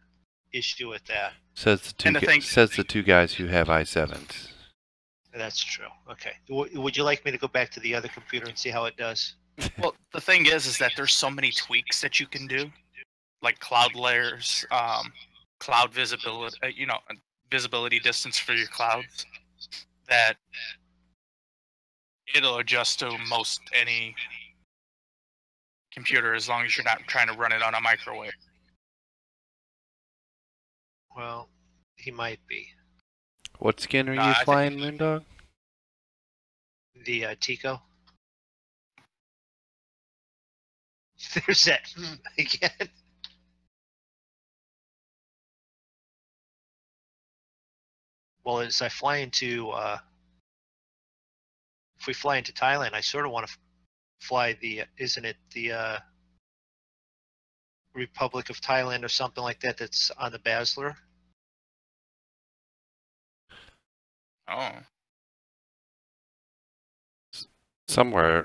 issue with that. says the two guys who have i7s. That's true. Okay. Would you like me to go back to the other computer and see how it does? Well, the thing is that there's so many tweaks that you can do, like cloud layers, cloud visibility, visibility distance for your clouds, that it'll adjust to most any computer as long as you're not trying to run it on a microwave. Well, he might be. What skin are you flying, Moondog? The Tico. There's that again. Well, as I fly into, if we fly into Thailand, I sort of want to fly the, isn't it the Republic of Thailand or something like that that's on the Basler? Oh. Somewhere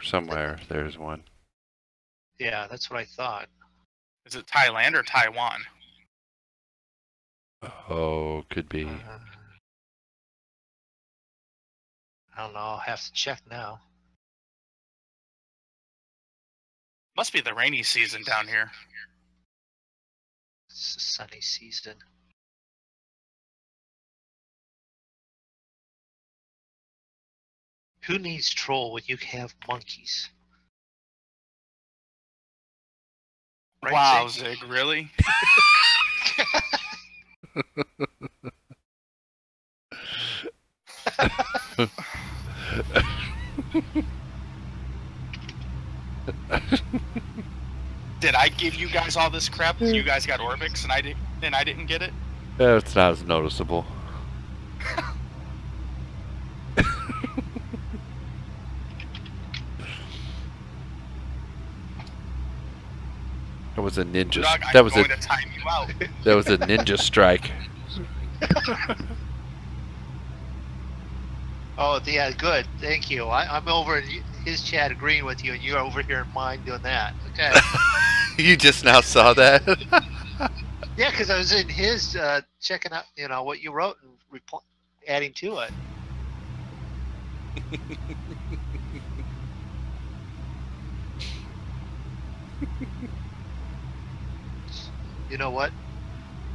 there's one. Yeah, that's what I thought. Is it Thailand or Taiwan? Oh, could be. I don't know. I'll have to check now. Must be the rainy season down here. It's a sunny season. Who needs troll when you have monkeys? Right, Wow, Zig? Zig, really? Did I give you guys all this crap? You guys got Orbix and I didn't get it? Yeah, it's not as noticeable. That was a ninja. Doug, that was going to time you out. That was a ninja strike. Oh, yeah, good. Thank you. I'm over in his chat agreeing with you, and you're over here in mine doing that. Okay. You just now saw that? Yeah, because I was in his checking out, what you wrote and adding to it. You know what?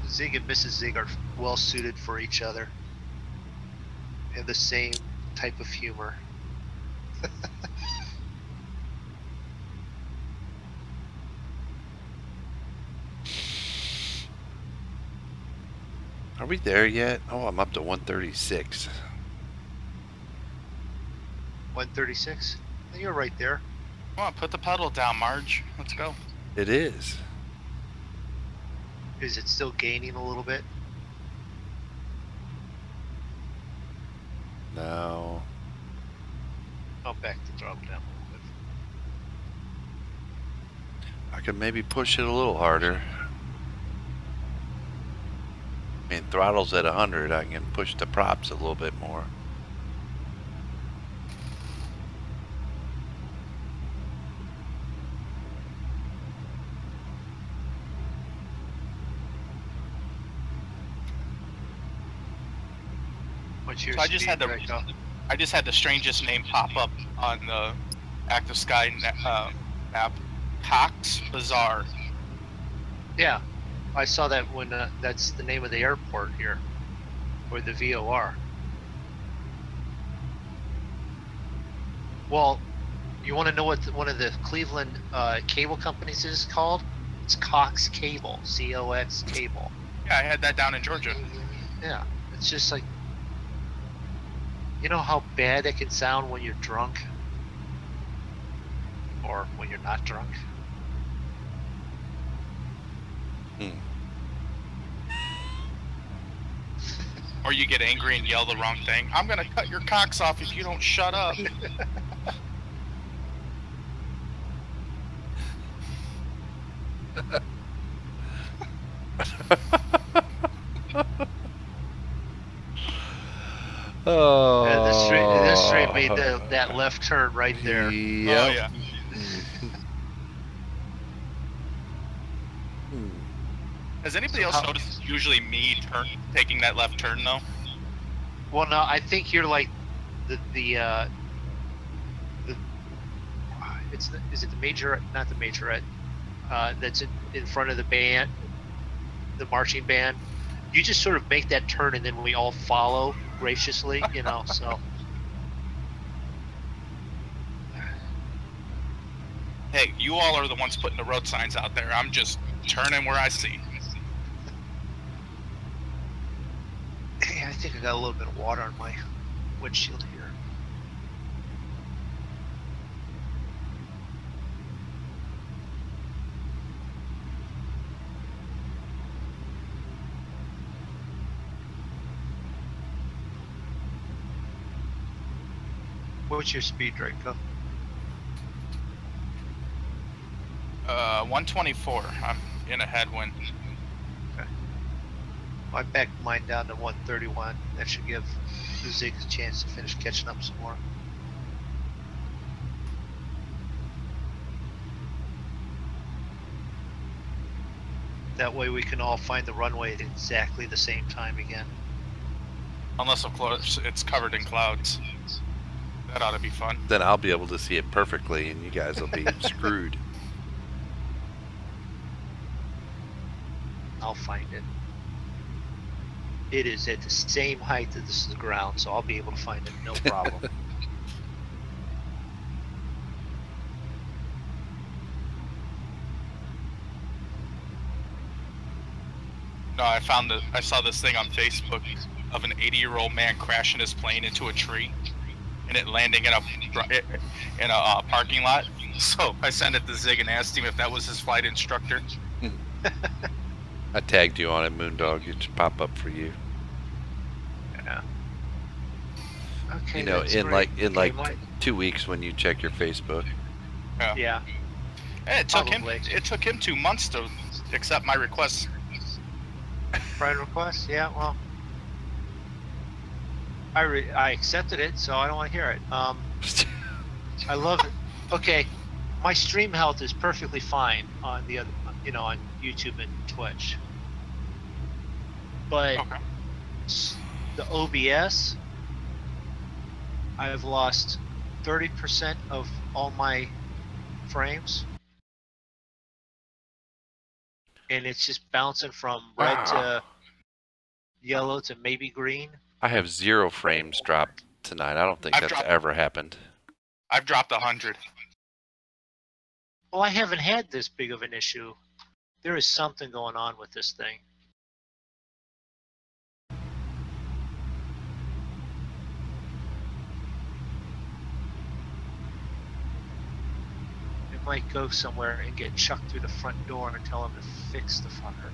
Zig and Mrs. Zig are well suited for each other. They have the same type of humor. Are we there yet? Oh, I'm up to 136. 136? You're right there. Come on, put the pedal down, Marge. Let's go. It is. Is it still gaining a little bit? No. Oh, back to drop down a little bit. I could maybe push it a little harder. I mean, throttle's at 100. I can push the props a little bit more. What's your So I just speed had right now? I just had the strangest name pop up on the Active Sky map. Cox Bazaar. Yeah, I saw that when that's the name of the airport here, or the VOR. Well, you want to know what one of the Cleveland cable companies is called? It's Cox Cable, COX Cable. Yeah, I had that down in Georgia. Yeah, it's just like, you know how bad it can sound when you're drunk? Or when you're not drunk? Or you get angry and yell the wrong thing. I'm gonna cut your cocks off if you don't shut up. Oh. And this street made that left turn right there. Yep. Oh yeah. Has anybody else noticed it's usually me taking that left turn though? Well, no, I think you're like is it the major? Not the majorette. That's in front of the band, the marching band. You just sort of make that turn, and then we all follow graciously, you know. So. Hey, you all are the ones putting the road signs out there. I'm just turning where I see. Hey, I think I got a little bit of water on my windshield here. What's your speed, Draco? 124. I'm in a headwind. Okay. I backed mine down to 131. That should give the Zig a chance to finish catching up some more. That way we can all find the runway at exactly the same time again. Unless, of course, it's covered in clouds. That ought to be fun. Then I'll be able to see it perfectly, and you guys will be screwed. I'll find it. It is at the same height that this is the ground, so I'll be able to find it, no problem. No, I saw this thing on Facebook of an 80-year-old man crashing his plane into a tree, and it landing in a parking lot. So I sent it to Zig and asked him if that was his flight instructor. I tagged you on it, Moondog. It should pop up for you. Yeah. Okay. You know, that's in great. like Okay, 2 weeks when you check your Facebook. yeah. And it took Probably. him 2 months to accept my request. Friend request? Yeah. Well, I accepted it, so I don't want to hear it. I love it. Okay, my stream health is perfectly fine on the other, on YouTube and Twitch. But Okay. the OBS, I've lost 30% of all my frames. And it's just bouncing from red to yellow to maybe green. I have 0 frames dropped tonight. I don't think that's ever happened. I've dropped 100. Well, I haven't had this big of an issue. There is something going on with this thing. might go somewhere and get chucked through the front door and tell them to fix the fucker.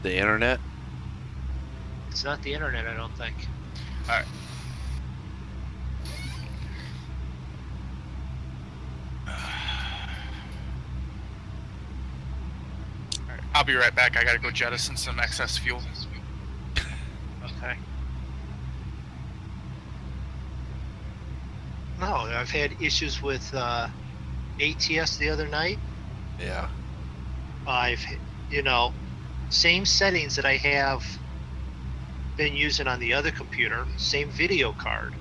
The internet? It's not the internet, I don't think. Alright. Alright, I'll be right back. I gotta go jettison some excess fuel. Okay. No, I've had issues with ATS the other night. Yeah. I've, you know, same settings that I have been using on the other computer, same video card.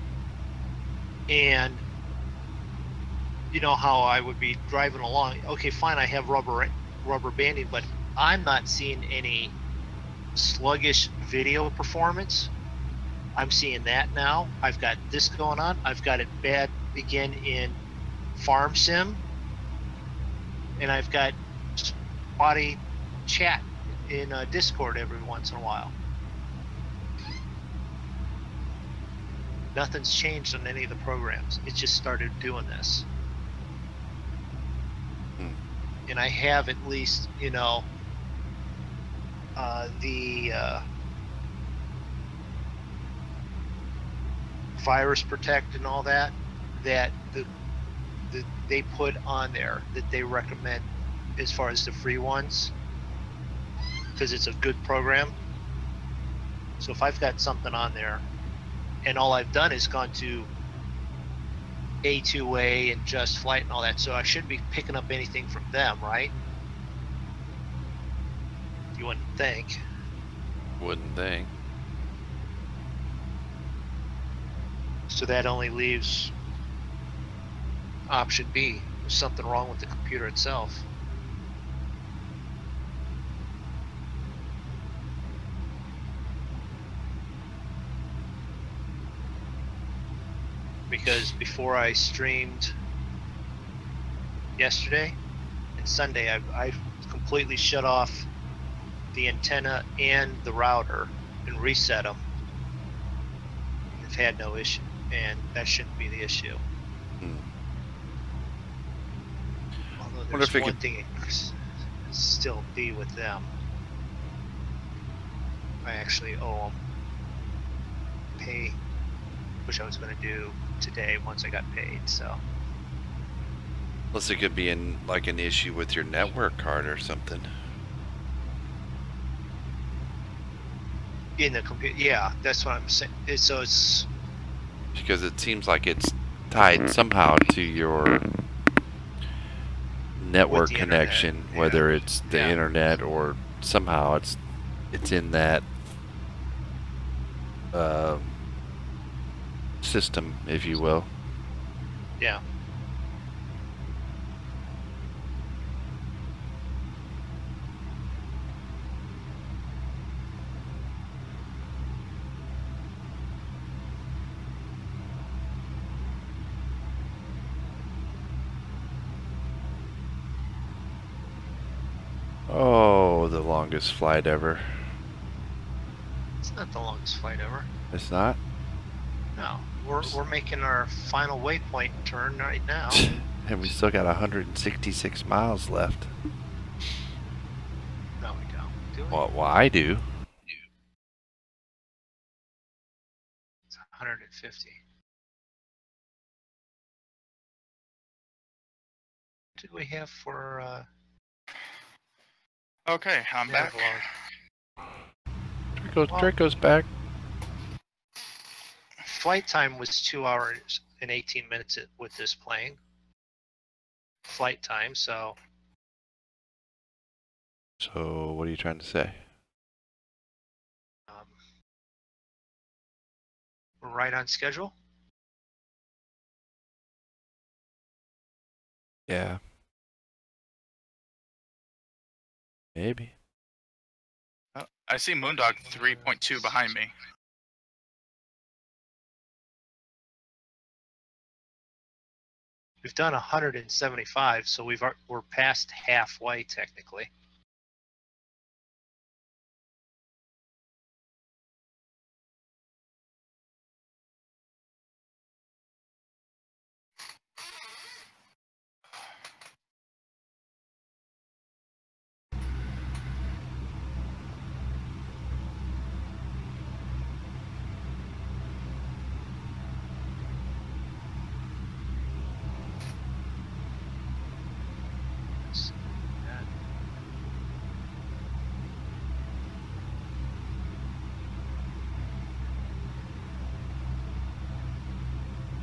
And you know how I would be driving along. Okay, fine, I have rubber banding, but I'm not seeing any sluggish video performance. I'm seeing that now. I've got this going on. I've got it bad again in Farm Sim, and I've got spotty chat in Discord every once in a while. Nothing's changed on any of the programs. It just started doing this. And I have at least, you know, the virus protect and all that they put on there that they recommend as far as the free ones, because it's a good program. So if I've got something on there and all I've done is gone to A2A and Just Flight and all that, so I shouldn't be picking up anything from them, right? You wouldn't think. Wouldn't think. So that only leaves option B. There's something wrong with the computer itself. Because before I streamed yesterday and Sunday, I completely shut off the antenna and the router and reset them. I've had no issue, and that shouldn't be the issue. Although there's one thing it could still be with them. I actually owe them pay, which I was going to do today once I got paid. So Unless it could be like an issue with your network card or something. in the computer, yeah, that's what I'm saying. So it's because it seems like it's tied somehow to your network connection, internet. whether it's the internet or somehow it's in that system, if you will. Yeah. Oh, the longest flight ever. It's not the longest flight ever. It's not? No. We're making our final waypoint turn right now. And we still got 166 miles left. No, we don't. Do we? Well, I do. It's 150. What did we have for Okay, I'm back. Draco's back. Flight time was 2 hours and 18 minutes with this plane. Flight time, so. So, what are you trying to say? We're right on schedule. Yeah. Maybe. Oh, I see Moondog 3.2 behind me. We've done 175, so we're past halfway technically.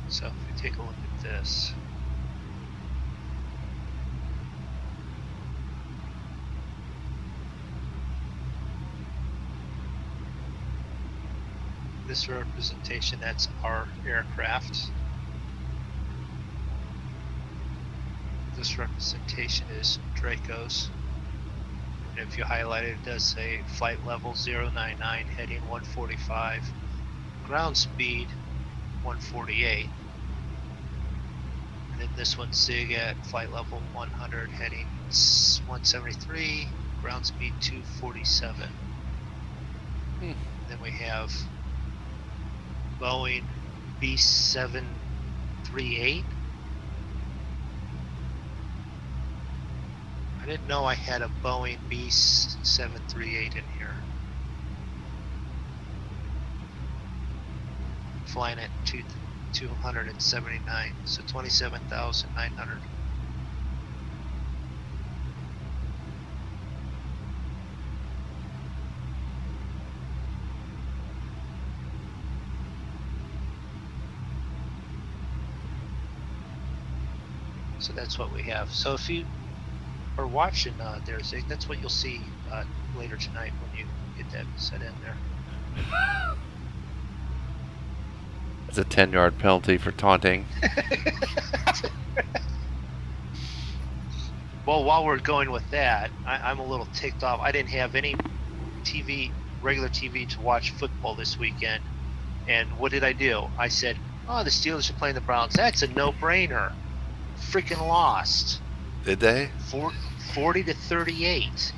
So if we take a look at this. This representation, that's our aircraft. This representation is Draco's. And if you highlight it, it does say flight level 099, heading 145, ground speed 148. And then this one's SIG at flight level 100, heading 173, ground speed 247. Then we have Boeing B738. I didn't know I had a Boeing B738 in here. Flying at 279, so 27,900. So that's what we have. So if you are watching there, Zig, that's what you'll see later tonight when you get that set in there. It's a 10-yard penalty for taunting. Well, while we're going with that, I'm a little ticked off. I didn't have any regular TV to watch football this weekend. And what did I do? I said, oh, the Steelers are playing the Browns. That's a no-brainer. Freaking lost. Did they? 40-38.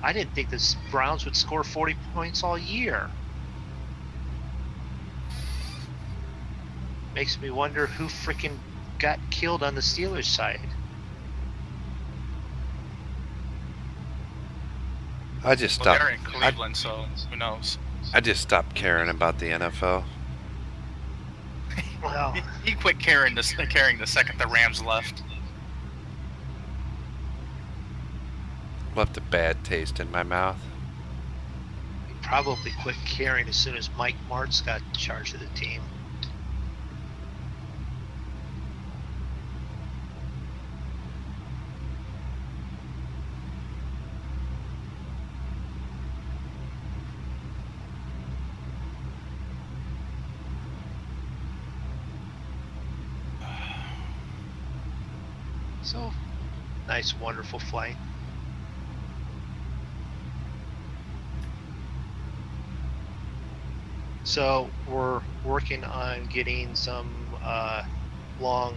I didn't think the Browns would score 40 points all year. Makes me wonder who freaking got killed on the Steelers side. I just Well, stopped. they're in Cleveland, so who knows? I just stopped caring about the NFL. Well, He quit caring the second the Rams left. Left a bad taste in my mouth. he probably quit caring as soon as Mike Martz got in charge of the team. So, nice, wonderful flight. So, we're working on getting some long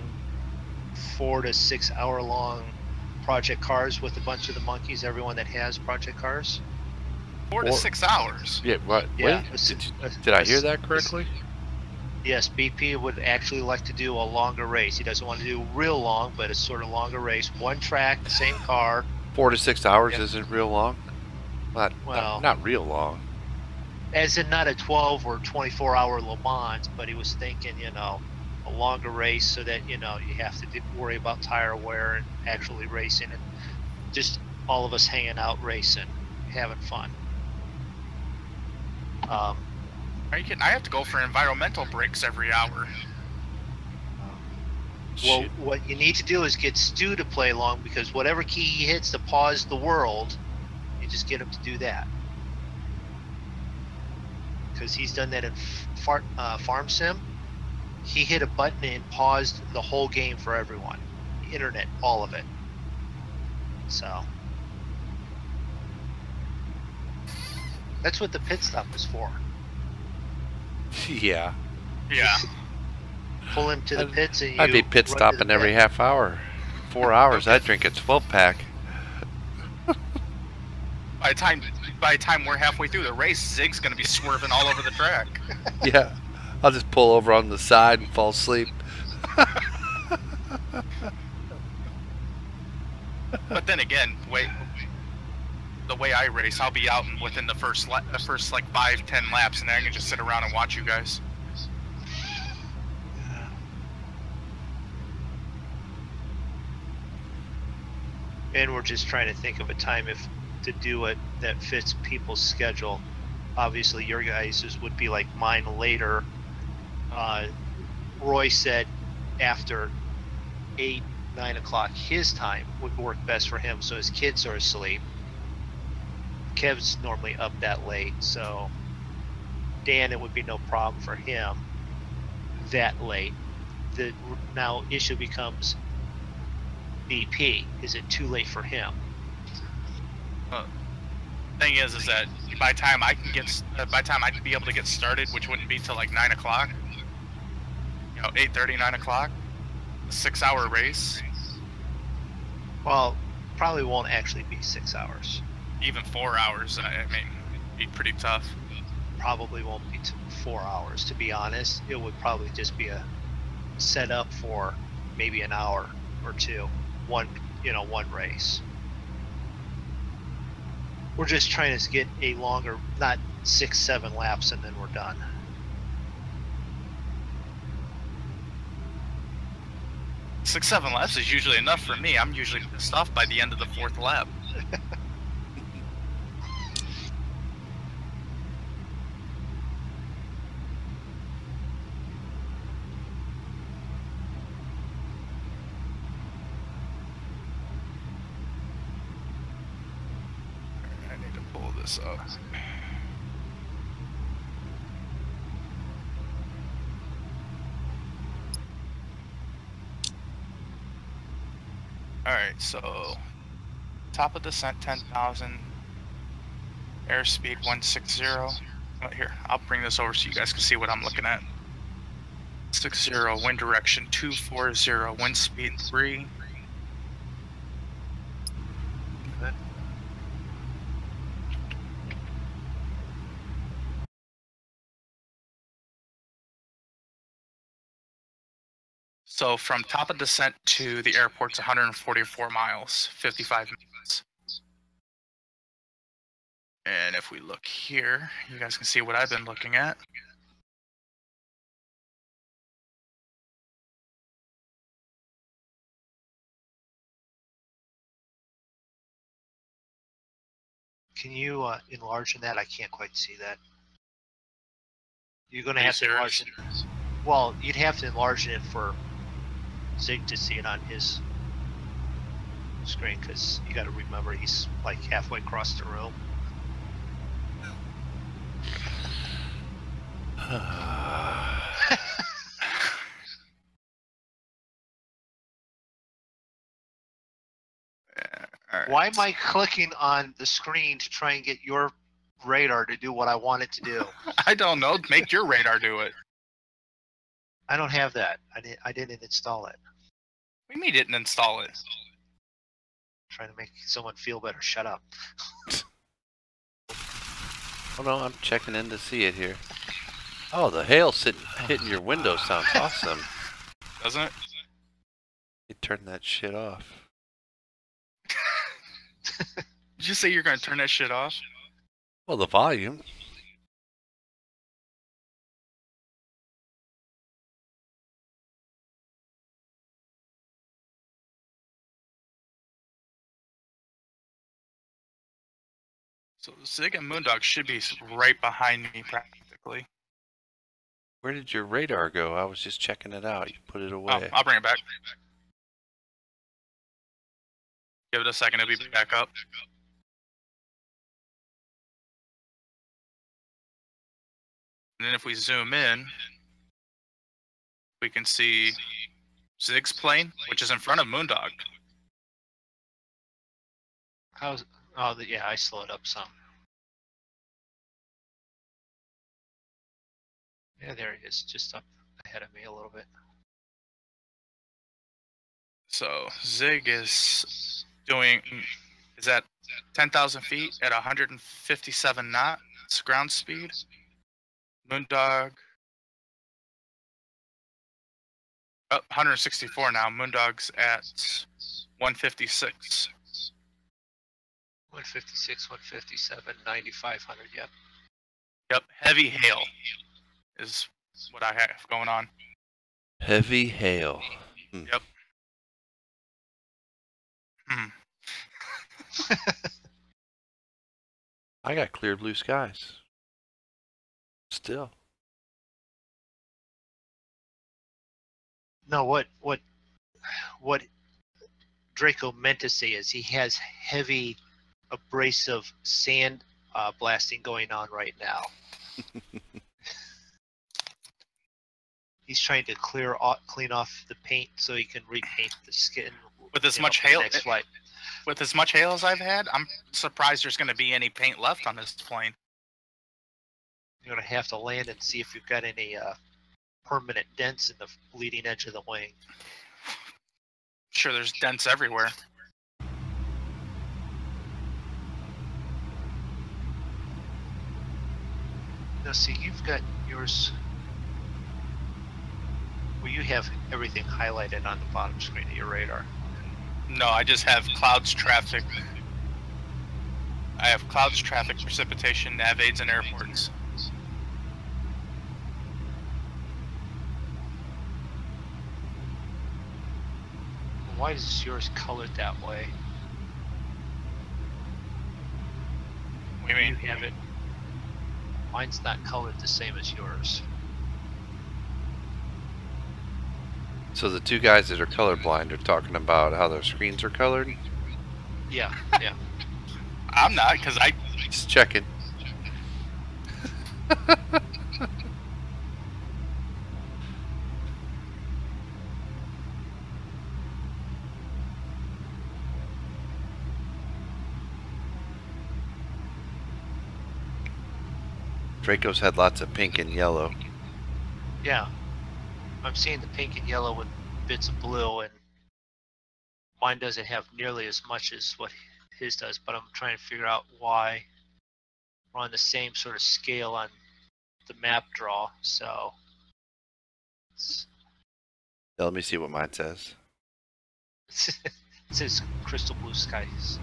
4 to 6 hour long project cars with a bunch of the monkeys, everyone that has project cars. 4 to 6 hours. Yeah, what? Yeah, Wait, did I hear that correctly? Yes, BP would actually like to do a longer race. He doesn't want to do real long, but a sort of longer race. One track, the same car. 4 to 6 hours Yep. isn't real long. Not real long. As in not a 12 or 24 hour Le Mans, but he was thinking, you know, a longer race so that, you know, you have to worry about tire wear and actually racing and just all of us hanging out racing, having fun. Are you kidding? I have to go for environmental breaks every hour. Well, Shit. what you need to do is get Stu to play along, because whatever key he hits to pause the world, you just get him to do that. Because he's done that in Farm Sim. He hit a button and paused the whole game for everyone. The internet, all of it. So. That's what the pit stop is for. Yeah. Yeah. Pull him to the pits and you I'd be pit run to stopping the every pit. half hour. 4 hours, I'd drink a 12-pack. By the time we're halfway through the race, Zig's gonna be swerving all over the track. Yeah. I'll just pull over on the side and fall asleep. But then again, the way I race, I'll be out within the first like 5-10 laps, and then I can just sit around and watch you guys. And we're just trying to think of a time to do it that fits people's schedule. Obviously, your guys' would be like mine later. Roy said after 8, 9 o'clock his time would work best for him, so his kids are asleep. Kev's normally up that late, so Dan, it would be no problem for him that late. The now issue becomes BP. Is it too late for him? Thing is that by the time I can be able to get started, which wouldn't be till like 9 o'clock, 8:30, 9 o'clock, a 6-hour race. Well, probably won't actually be 6 hours. Even 4 hours, I mean, be pretty tough. Probably won't be 4 hours, to be honest. It would probably just be a setup for maybe an hour or two, one race. We're just trying to get a longer, not 6, 7 laps, and then we're done. Six, 7 laps is usually enough for me. I'm usually pissed off by the end of the 4th lap. I need to pull this up. Alright, so top of descent 10,000, airspeed 160. Here, I'll bring this over so you guys can see what I'm looking at. 60, wind direction 240, wind speed 3. Okay. So from top of descent to the airport's 144 miles, 55 minutes. And if we look here, you guys can see what I've been looking at. Can you enlarge in that? I can't quite see that. You're going to have to enlarge it. Well, you'd have to enlarge it for Zig to see it on his screen, because you got to remember he's like halfway across the room. Right. Why am I clicking on the screen to try and get your radar to do what I want it to do? I don't know. Make your radar do it. I don't have that. I didn't install it. We mean didn't install it. Trying to make someone feel better. Shut up. Oh no, I'm checking in to see it here. Oh, the hail hitting your window sounds awesome. Doesn't it? You turn that shit off. Did you say you're going to turn that shit off? Well, the volume. So Zig and Moondog should be right behind me practically. Where did your radar go? I was just checking it out. You put it away. Oh, I'll bring it back. Give it a second, it'll be back up. And then if we zoom in, we can see Zig's plane, which is in front of Moondog. How's? Oh, yeah, I slowed up some. Yeah, there he is, just up ahead of me a little bit. So Zig is at 10,000 feet at 157 knots ground speed. Moondog, 164 now. Moondog's at 156. 156, 157, 9,500, yep. Yep, heavy hail is what I have going on. Heavy hail. Yep. I got clear blue skies. Still. No, what Draco meant to say is he has heavy abrasive sand blasting going on right now. He's trying to clean off the paint so he can repaint the skin. With as much hail, with as much hail as I've had, I'm surprised there's going to be any paint left on this plane. You're going to have to land and see if you've got any permanent dents in the leading edge of the wing. Sure, there's dents everywhere. Now, see, you've got yours. Well, you have everything highlighted on the bottom screen of your radar. No, I just have clouds, traffic. I have clouds, traffic, precipitation, nav aids, and airports. Why is yours colored that way? What do you mean? You have it. Mine's not colored the same as yours. So the two guys that are colorblind are talking about how their screens are colored? Yeah, yeah. I'm not, because I... Just checking. Draco's had lots of pink and yellow. Yeah. I'm seeing the pink and yellow with bits of blue, and mine doesn't have nearly as much as what his does, but I'm trying to figure out why we're on the same sort of scale on the map draw, so... Now let me see what mine says. It says crystal blue skies.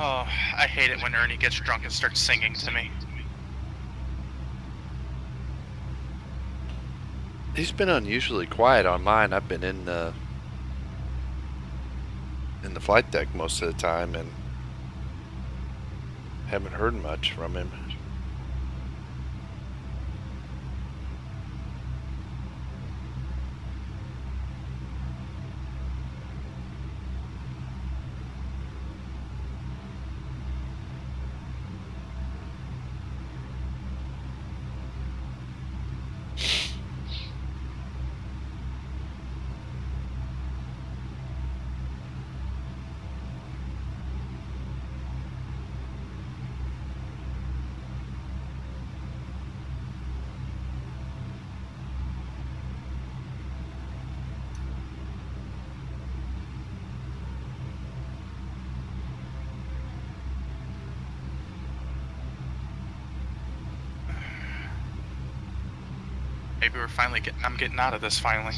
Oh, I hate it when Ernie gets drunk and starts singing to me. He's been unusually quiet on mine. I've been in the flight deck most of the time and haven't heard much from him. Maybe we're finally I'm getting out of this finally.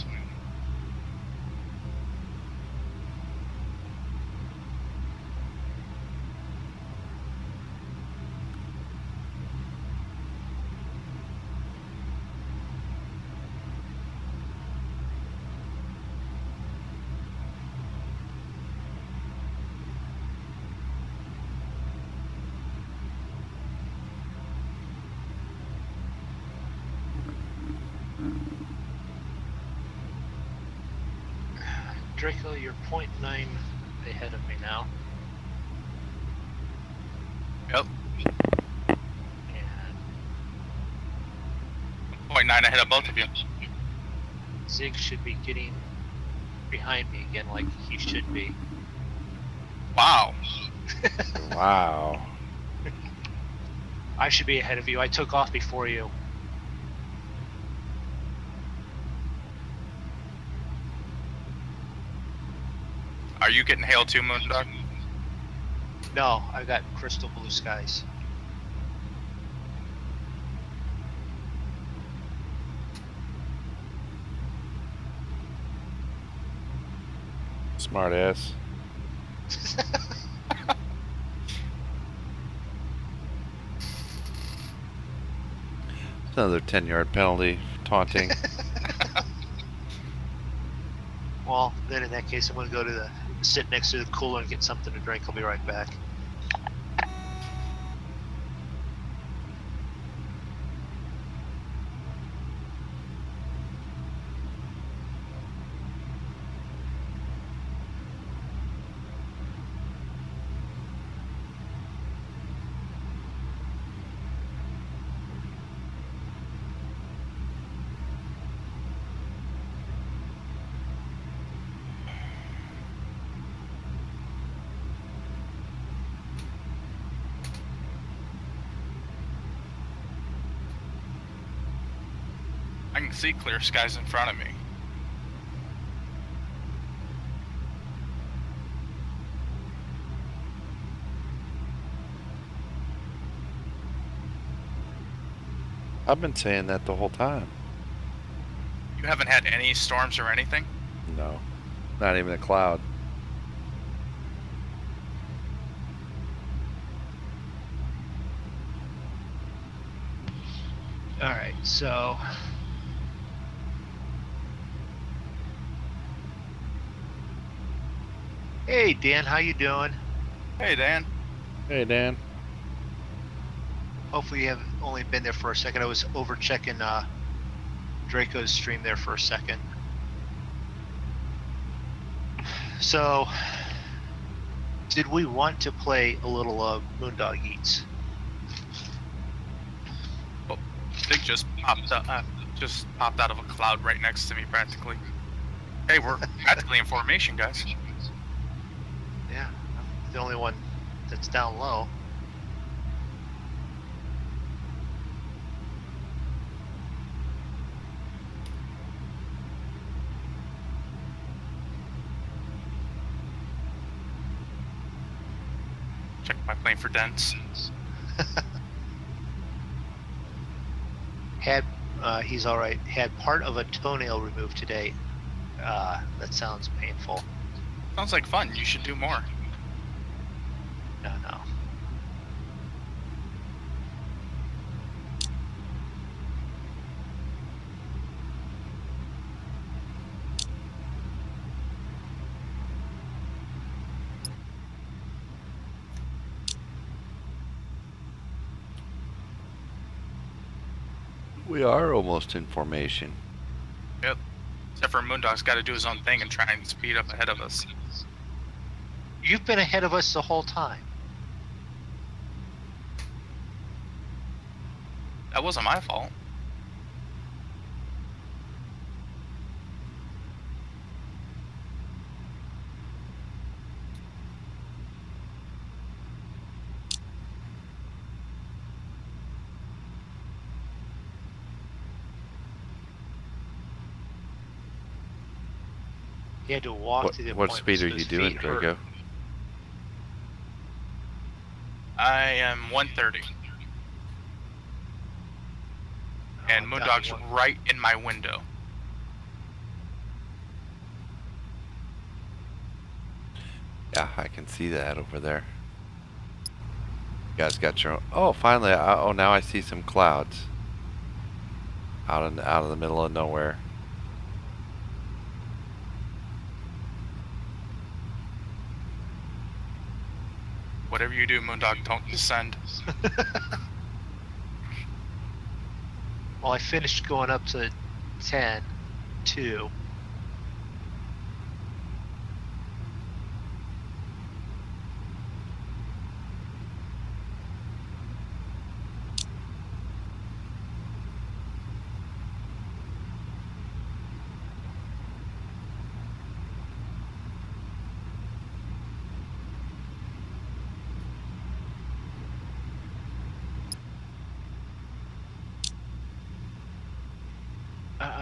Draco, you're 0.9 ahead of me now. Yep. And 0.9 ahead of both of you. Zig should be getting behind me again like he should be. Wow. Wow. I should be ahead of you. I took off before you. Are you getting hail too, Moondog? No, I got crystal blue skies. Smart ass. Another 10-yard penalty for taunting. Well, then in that case, I'm going to go to the sit next to the cooler and get something to drink. I'll be right back. I can see clear skies in front of me. I've been saying that the whole time. You haven't had any storms or anything? No, not even a cloud. All right, so hey Dan, how you doing? Hey, Dan. Hey, Dan. Hopefully you haven't only been there for a second. I was over checking Draco's stream there for a second. So, did we want to play a little Moondog Eats? Oh, Big just popped out of a cloud right next to me, practically. Hey, we're practically in formation, guys. Yeah, I'm the only one that's down low. Check my plane for dents. He's all right. Had part of a toenail removed today. That sounds painful. Sounds like fun. You should do more. No. We are almost in formation. Yep. Except for Moondog's got to do his own thing and try and speed up ahead of us. You've been ahead of us the whole time. That wasn't my fault. He had to walk to the What appointment, speed are so you his doing, feet hurt. Draco? I am 130. And I'm down Moondog's to one. right in my window. Yeah, I can see that over there. You guys got your own. Oh, finally! Oh, now I see some clouds out of the middle of nowhere. Whatever you do, Moondog, don't descend. Well, I finished going up to 10, 2.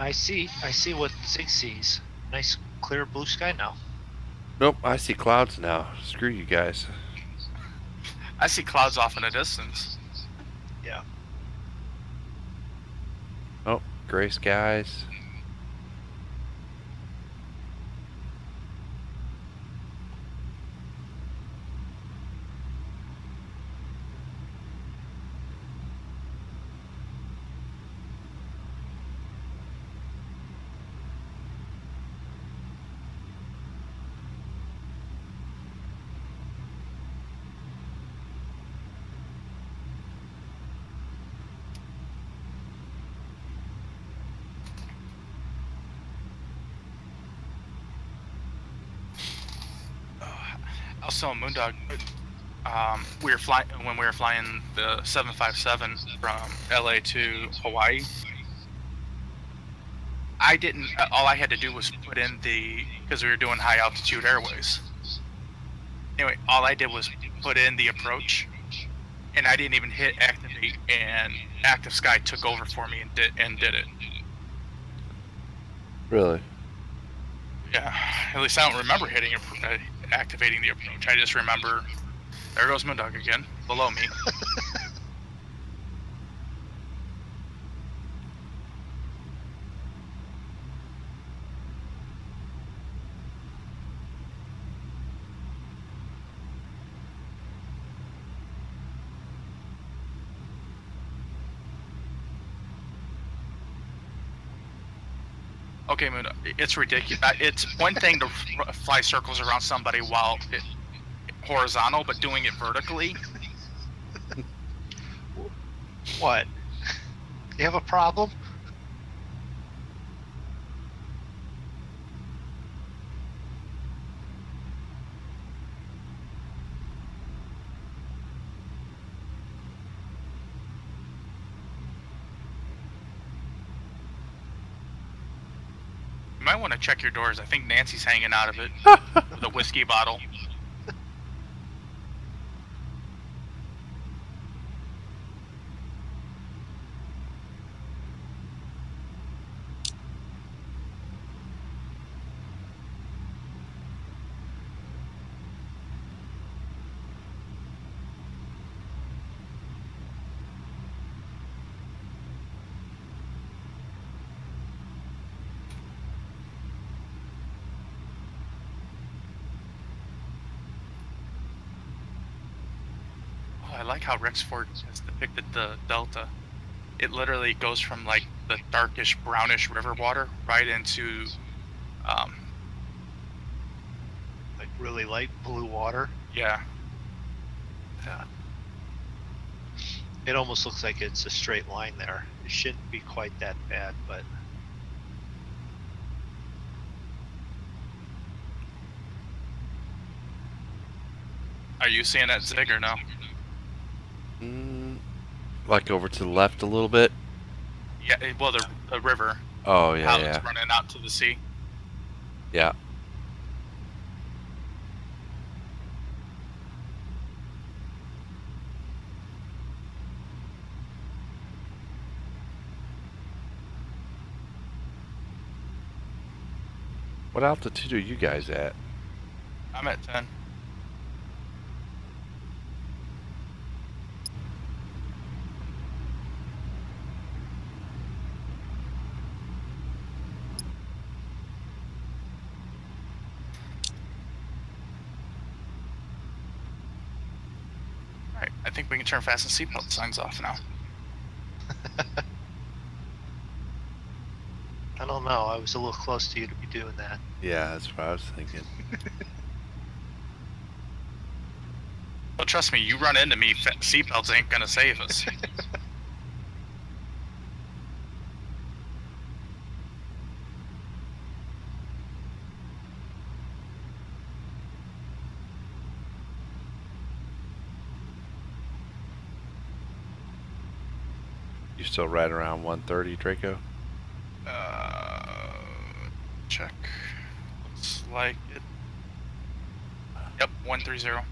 I see what Zig sees. Nice clear blue sky now. Nope, I see clouds now. Screw you guys. I see clouds off in the distance. Yeah. Oh, gray skies. Also, Moondog, we were flying when we were flying the 757 from LA to Hawaii. I didn't. All I had to do was put in because we were doing high altitude airways. Anyway, all I did was put in the approach, and I didn't even hit activate, and Active Sky took over for me and did it. Really? Yeah. At least I don't remember activating the approach. I just remember, there goes Moondog again, below me. Okay, Moondog, it's ridiculous. It's one thing to fly circles around somebody while horizontal, but doing it vertically. What? You have a problem? You might want to check your doors. I think Nancy's hanging out of it with a whiskey bottle. I like how Rexford has depicted the delta. It literally goes from like the darkish brownish river water right into Like really light blue water. yeah. It almost looks like it's a straight line there. It shouldn't be quite that bad, but Are you seeing that zig or no? Like over to the left a little bit? Yeah, well, the river. Oh, yeah, How yeah. it's running out to the sea. Yeah. What altitude are you guys at? I'm at 10. Alright, I think we can turn fasten seatbelt signs off now. I don't know. I was a little close to you to be doing that. Yeah, that's what I was thinking. Well, trust me, you run into me, seatbelts ain't gonna save us. You still right around 130, Draco? Check. Looks like it. Yep, 130.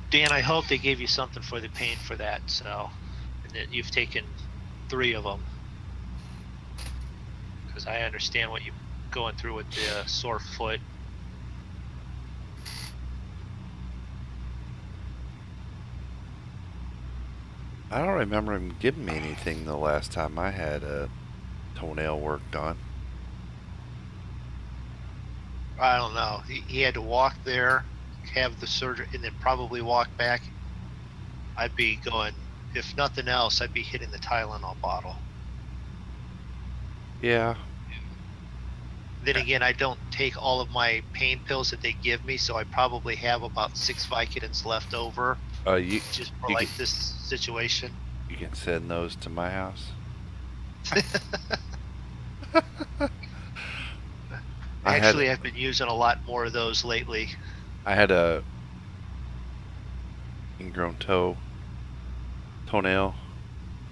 Dan, I hope they gave you something for the pain for that. So, and that you've taken 3 of them, because I understand what you're going through with the sore foot. I don't remember him giving me anything the last time I had a toenail work done. I don't know. He had to walk there, have the surgery, and then probably walk back. I'd be going, if nothing else, I'd be hitting the Tylenol bottle. Yeah. Then again, I don't take all of my pain pills that they give me, so I probably have about 6 Vicodins left over, just for like this situation. You can send those to my house. Actually, I've been using a lot more of those lately. I had a ingrown toenail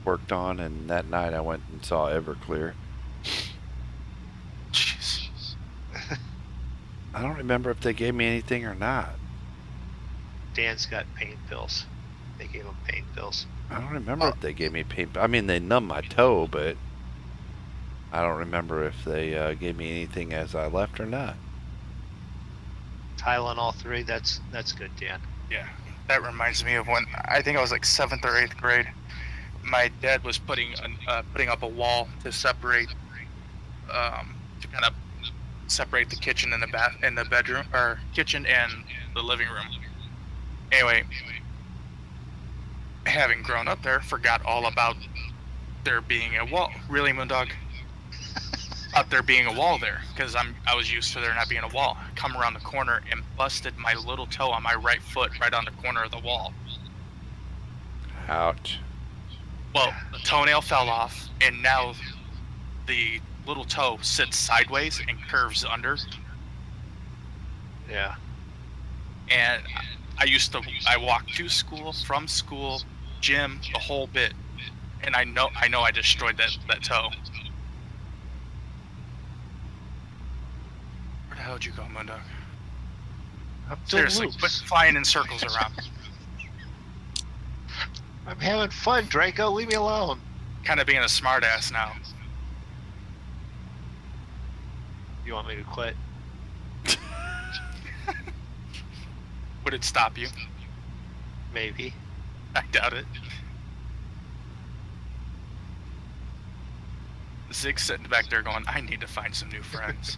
worked on, and that night I went and saw Everclear. Jeez. I don't remember if they gave me anything or not. Dan's got pain pills. They gave him pain pills. I don't remember if they gave me pain. I mean, they numbed my toe, but I don't remember if they gave me anything as I left or not. Tylenol 3. That's good, Dan. Yeah, that reminds me of when I think I was like 7th or 8th grade. My dad was putting up a wall to separate, to kind of separate the kitchen and the bedroom, or kitchen and the living room. Anyway, having grown up there, forgot all about there being a wall. Really, Moondog? About there being a wall there, because I was used to there not being a wall. Come around the corner and busted my little toe on my right foot right on the corner of the wall. Ouch. Well, the toenail fell off, and now the little toe sits sideways and curves under. Yeah. And I walked to school, from school, gym, the whole bit, and I know I destroyed that toe. Where the hell did you go, Moondog? Seriously, quit flying in circles around. I'm having fun, Draco. Leave me alone. Kind of being a smartass now. You want me to quit? Would it stop you? Maybe. I doubt it. Zig's sitting back there going, I need to find some new friends.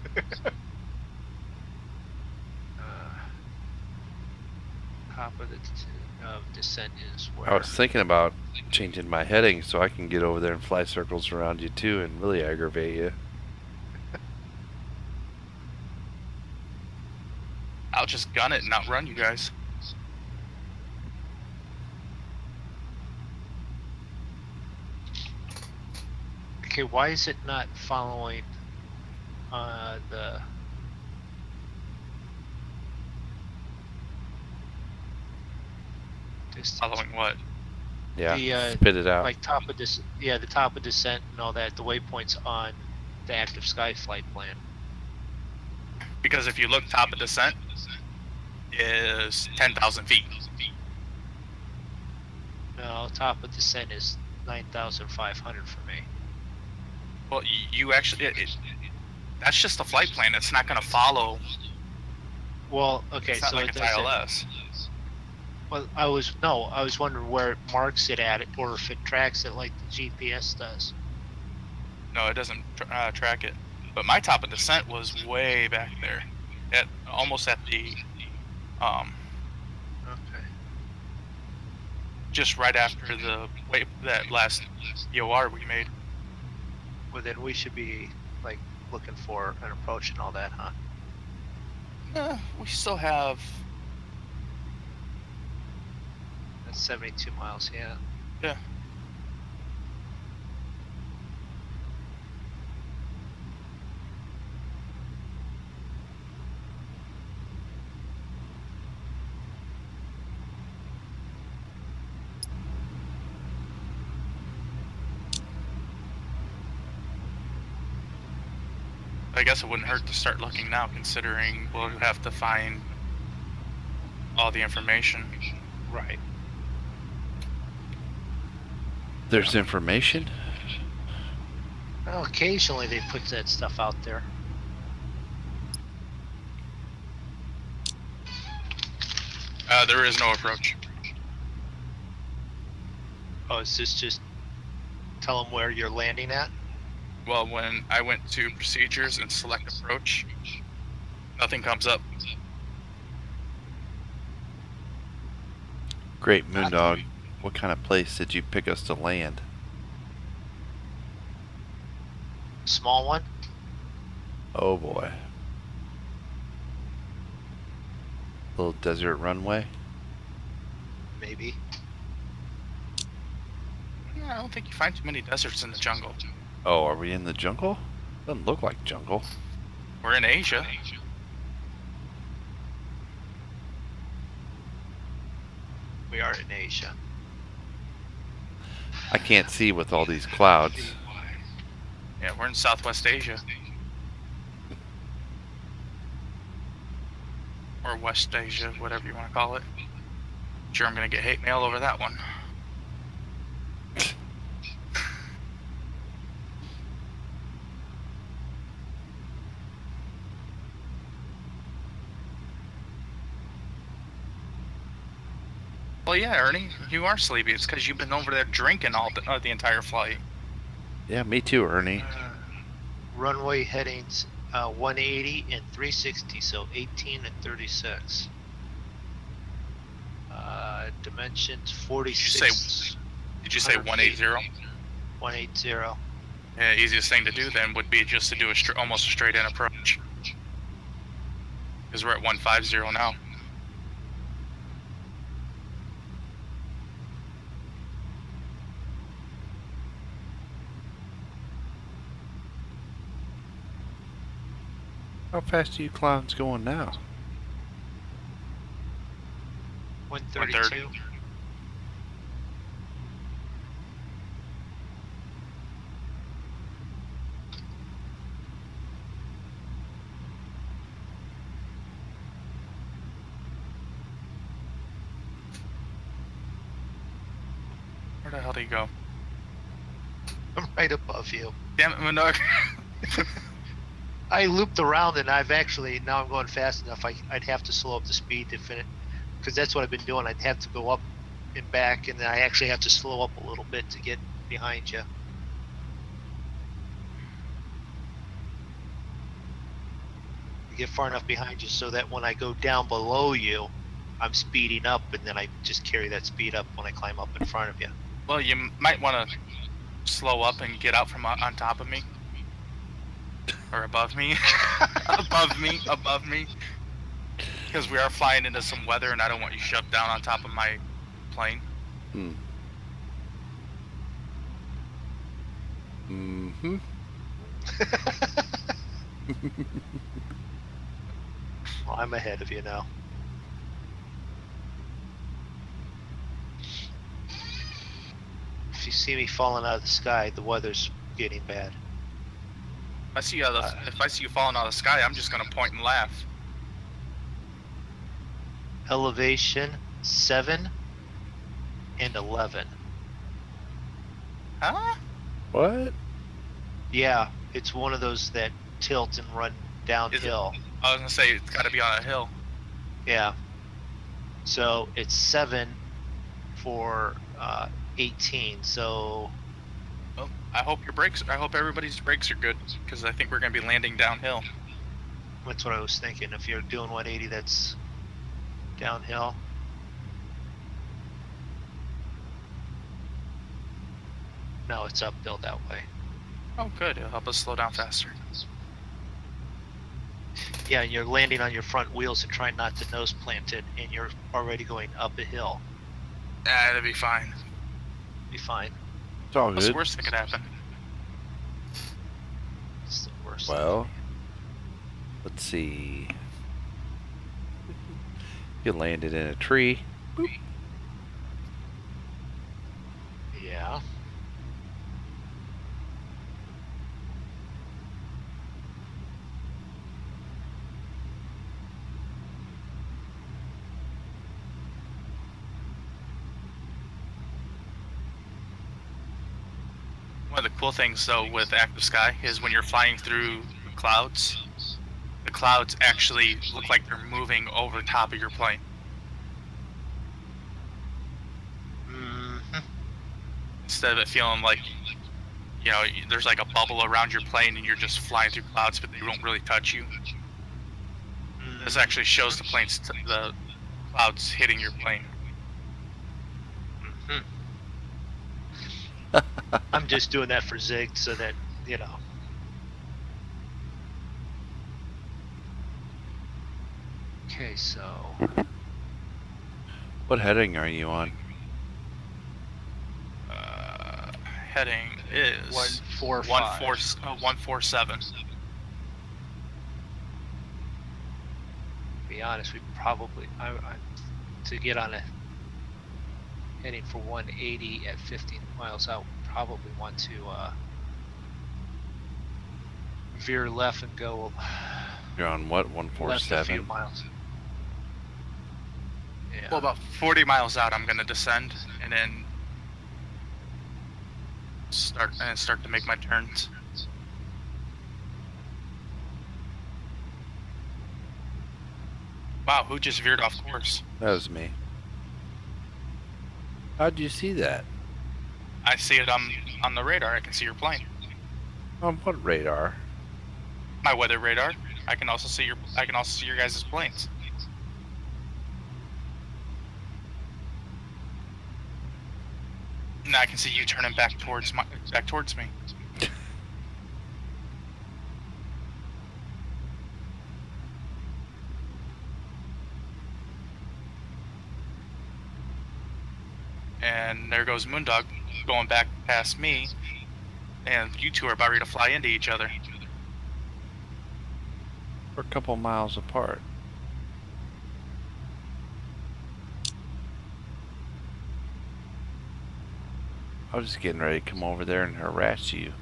Top of the descent is where? I was thinking about changing my heading so I can get over there and fly circles around you too and really aggravate you. I'll just gun it and outrun you guys. Okay, why is it not following the... Following what? Yeah, the, spit it out. Like top of this, yeah, the top of descent and all that. The waypoints on the active sky flight plan. Because if you look, top of descent is 10,000 feet. No, top of descent is 9,500 for me. Well, you actually, that's just a flight plan. It's not going to follow. Well, okay, It's not so like it's ILS. Well, I was wondering where it marks it at, or if it tracks it like the GPS does. No, it doesn't track it. But my top of descent was way back there, almost at the, Okay. just right after that last EOR we made. Well, then we should be like looking for an approach and all that, huh? We still have. That's 72 miles, yeah. Yeah. I guess it wouldn't hurt to start looking now, considering we'll have to find all the information. Right. There's information? Well, occasionally they put that stuff out there. There is no approach. Oh, is this just tell them where you're landing at? Well, when I went to procedures and select approach, nothing comes up. Great, Moondog. What kind of place did you pick us to land? Small one? Oh boy. Little desert runway? Maybe. Yeah, I don't think you find too many deserts in the jungle. Oh, are we in the jungle? Doesn't look like jungle. We're in Asia. We are in Asia. I can't see with all these clouds. Yeah, we're in Southwest Asia. Or West Asia, whatever you want to call it. Sure, I'm going to get hate mail over that one. Well, yeah, Ernie, you are sleepy. It's because you've been over there drinking all the entire flight. Yeah, me too, Ernie. Runway headings 180 and 360, so 18 and 36. Dimensions 46. Did you say 180? 180. Yeah, easiest thing to do then would be just to do almost a straight in approach. Because we're at 150 now. How fast are you clowns going now? 132. Where the hell did he go? I'm right above you. Damn it, Minogue. I looped around and I've actually, now I'm going fast enough, I'd have to slow up the speed to finish, because that's what I've been doing. I'd have to go up and back, and then I actually have to slow up a little bit to get behind you. Get far enough behind you so that when I go down below you, I'm speeding up, and then I just carry that speed up when I climb up in front of you. Well, you might want to slow up and get out from on top of me. Or above me. above me. Because we are flying into some weather and I don't want you shoved down on top of my plane. Mm-hmm. Well, I'm ahead of you now. If you see me falling out of the sky, the weather's getting bad. If I see you falling out of the sky, I'm just gonna point and laugh. Elevation 7 and 11. Huh? What? Yeah, it's one of those that tilt and run downhill. I was gonna say it's got to be on a hill. Yeah. So it's 7 for 18. So. Well, I hope everybody's brakes are good, because I think we're gonna be landing downhill. That's what I was thinking. If you're doing 180, that's downhill. No, it's uphill that way. Oh, good. It'll help us slow down faster. Yeah, and you're landing on your front wheels and trying not to nose plant it, and you're already going up a hill. It'll be fine. Be fine. It's all What's good. the worst that could happen? It's the worst. Well, let's see. You landed in a tree. Boop. Yeah. One of the cool things, though, with active sky is when you're flying through clouds, the clouds actually look like they're moving over top of your plane. Mm-hmm. Instead of it feeling like, you know, there's like a bubble around your plane and you're just flying through clouds, but they don't really touch you. This actually shows the the clouds hitting your plane. Mm-hmm. I'm just doing that for Zig so that, you know. Okay, so. What heading are you on? Heading is 145. 147. be honest, we probably to get on a heading for 180 at 15 miles out, we probably want to veer left and go. You're on what, left a few 147? miles. Yeah. Well, about 40 miles out, I'm gonna descend and then start to make my turns. Wow, who just veered off course? That was me. How'd you see that? I see it on the radar. I can see your plane. On what radar? My weather radar. I can also see your guys' planes. Now I can see you turning back towards me. And there goes Moondog going back past me, and you two are about ready to fly into each other. We're a couple miles apart. I was just getting ready to come over there and harass you.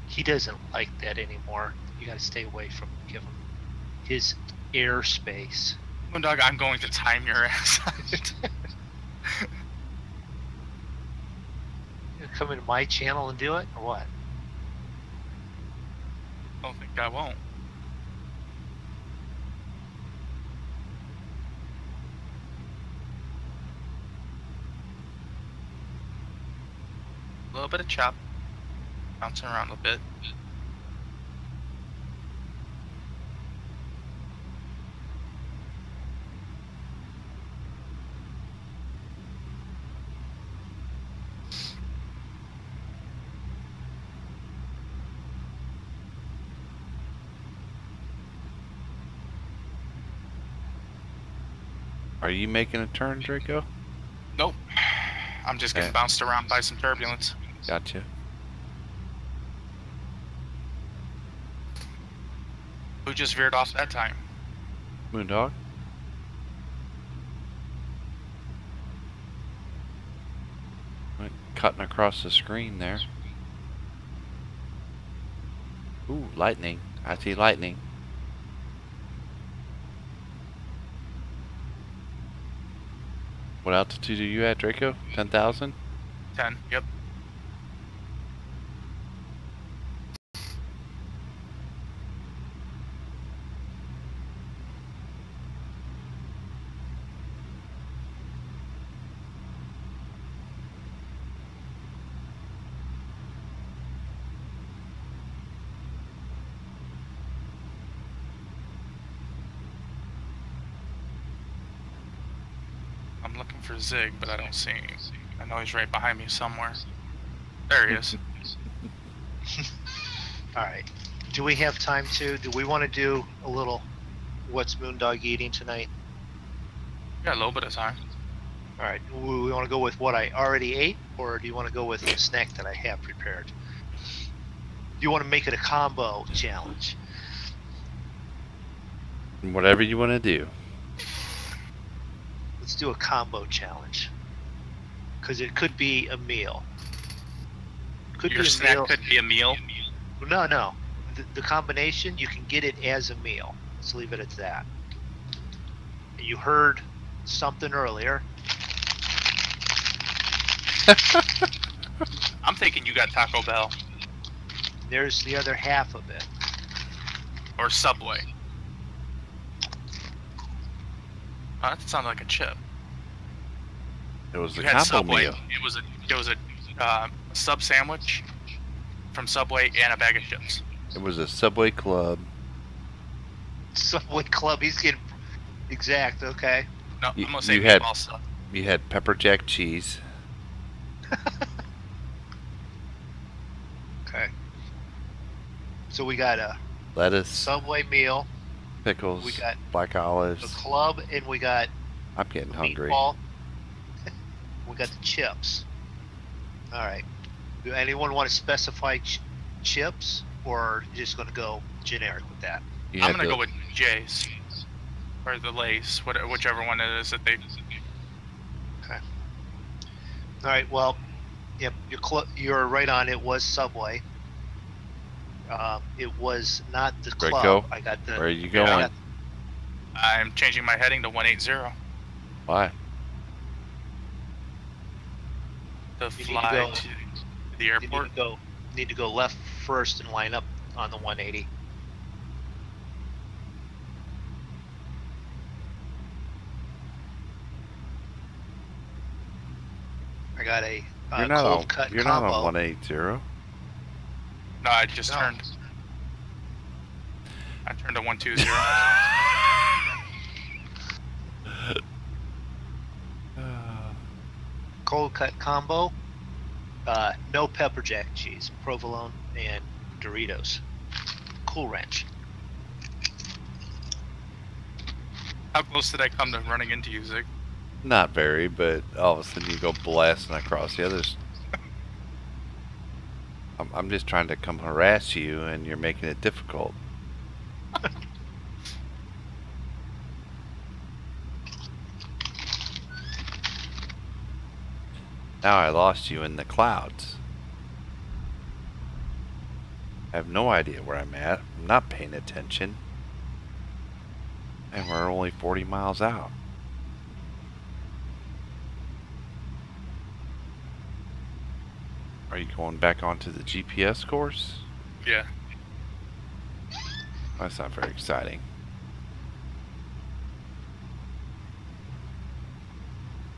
He doesn't like that anymore. You got to stay away from him. Give him his airspace. Moondog, I'm going to time your ass. You come into my channel and do it, or what? I don't think I won't. A little bit of chop, bouncing around a bit. Are you making a turn, Draco? Nope. I'm just getting bounced around by some turbulence. Gotcha. Who just veered off that time? Moondog? Went cutting across the screen there. Ooh, lightning. I see lightning. What altitude are you at, Draco? 10,000? 10, yep. I'm looking for Zig, but I don't see him. I know he's right behind me somewhere. There he is. Alright. Do we have time do we want to do a little what's Moondog eating tonight? Got a little bit of time. Alright. We want to go with what I already ate, or do you want to go with the snack that I have prepared? Do you want to make it a combo challenge? Whatever you want to do. Let's do a combo challenge. Because it could be a meal. Your snack could be a meal? No. The combination, you can get it as a meal. Let's leave it at that. You heard something earlier. I'm thinking you got Taco Bell. There's the other half of it. Or Subway. Oh, that sounded like a chip. It was a You had combo Subway. meal. It was a sub sandwich from Subway and a bag of chips. It was a Subway Club. Subway Club, he's getting exact, okay. No, You- I'm gonna say you had- meatball sub. You had pepper jack cheese. Okay. So we got a Lettuce, Subway meal, pickles, we got black the olives. club, and we got I'm getting hungry. meatball. We got the chips. Alright. Do anyone want to specify chips, or are you just going to go generic with that? You I'm had gonna to- go with J's or the Lays, whichever one it is that they. All right. Well, yep. You're right on. It was Subway. It was not the club. Rico, I got the. where are you Yeah. going? I'm changing my heading to 180 Why? to You need to fly go- to the You airport. need to go left first and line up on the 180. I got a You're not cold on. cut You're combo. not on 180. No, I just No. turned. I turned to 120. Cold cut combo. No pepper jack cheese, provolone, and Doritos. Cool Ranch. How close did I come to running into you, Zig? Not very, but all of a sudden you go blasting across the others. I'm just trying to come harass you, and you're making it difficult. Now I lost you in the clouds. I have no idea where I'm at. I'm not paying attention. And we're only 40 miles out. Are you going back onto the GPS course? Yeah. That's not very exciting.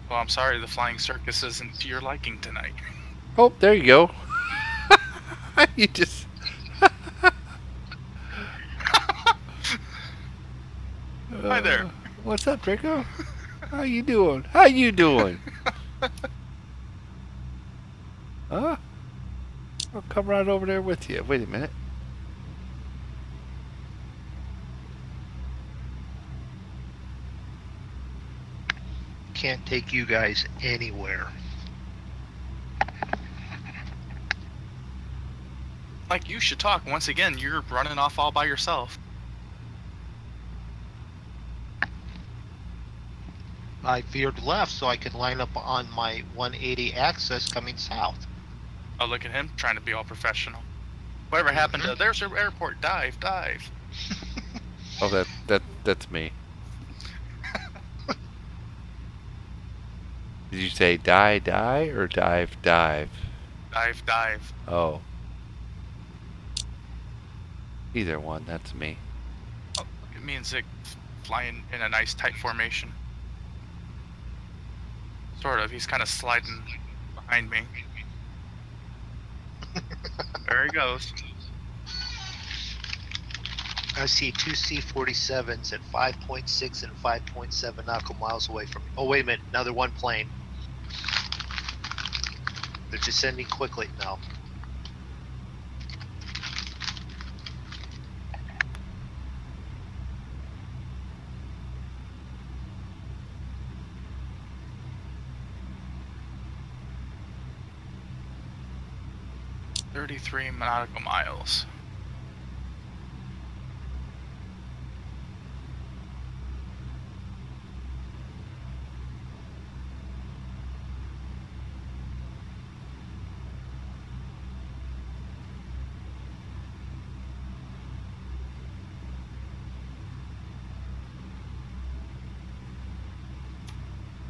Well, I'm sorry, the flying circus isn't to your liking tonight. Oh, there you go. You just... Hi there. What's up, Draco? How you doing? How you doing? Huh? I'll come right over there with you. Wait a minute. Can't take you guys anywhere. Like, you should talk. Once again, you're running off all by yourself. I veered left so I could line up on my 180 axis coming south. Oh, look at him trying to be all professional. Whatever happened to, there's your airport, dive. Oh, that's me. Did you say die or dive? Dive. Oh. Either one, that's me. Oh, look at me and Zig flying in a nice tight formation. Sort of. He's kind of sliding behind me. There he goes. I see two C-47s at 5.6 and 5.7 nautical miles away from me. Oh, wait a minute. Another one plane. They're descending quickly now. .33 nautical miles.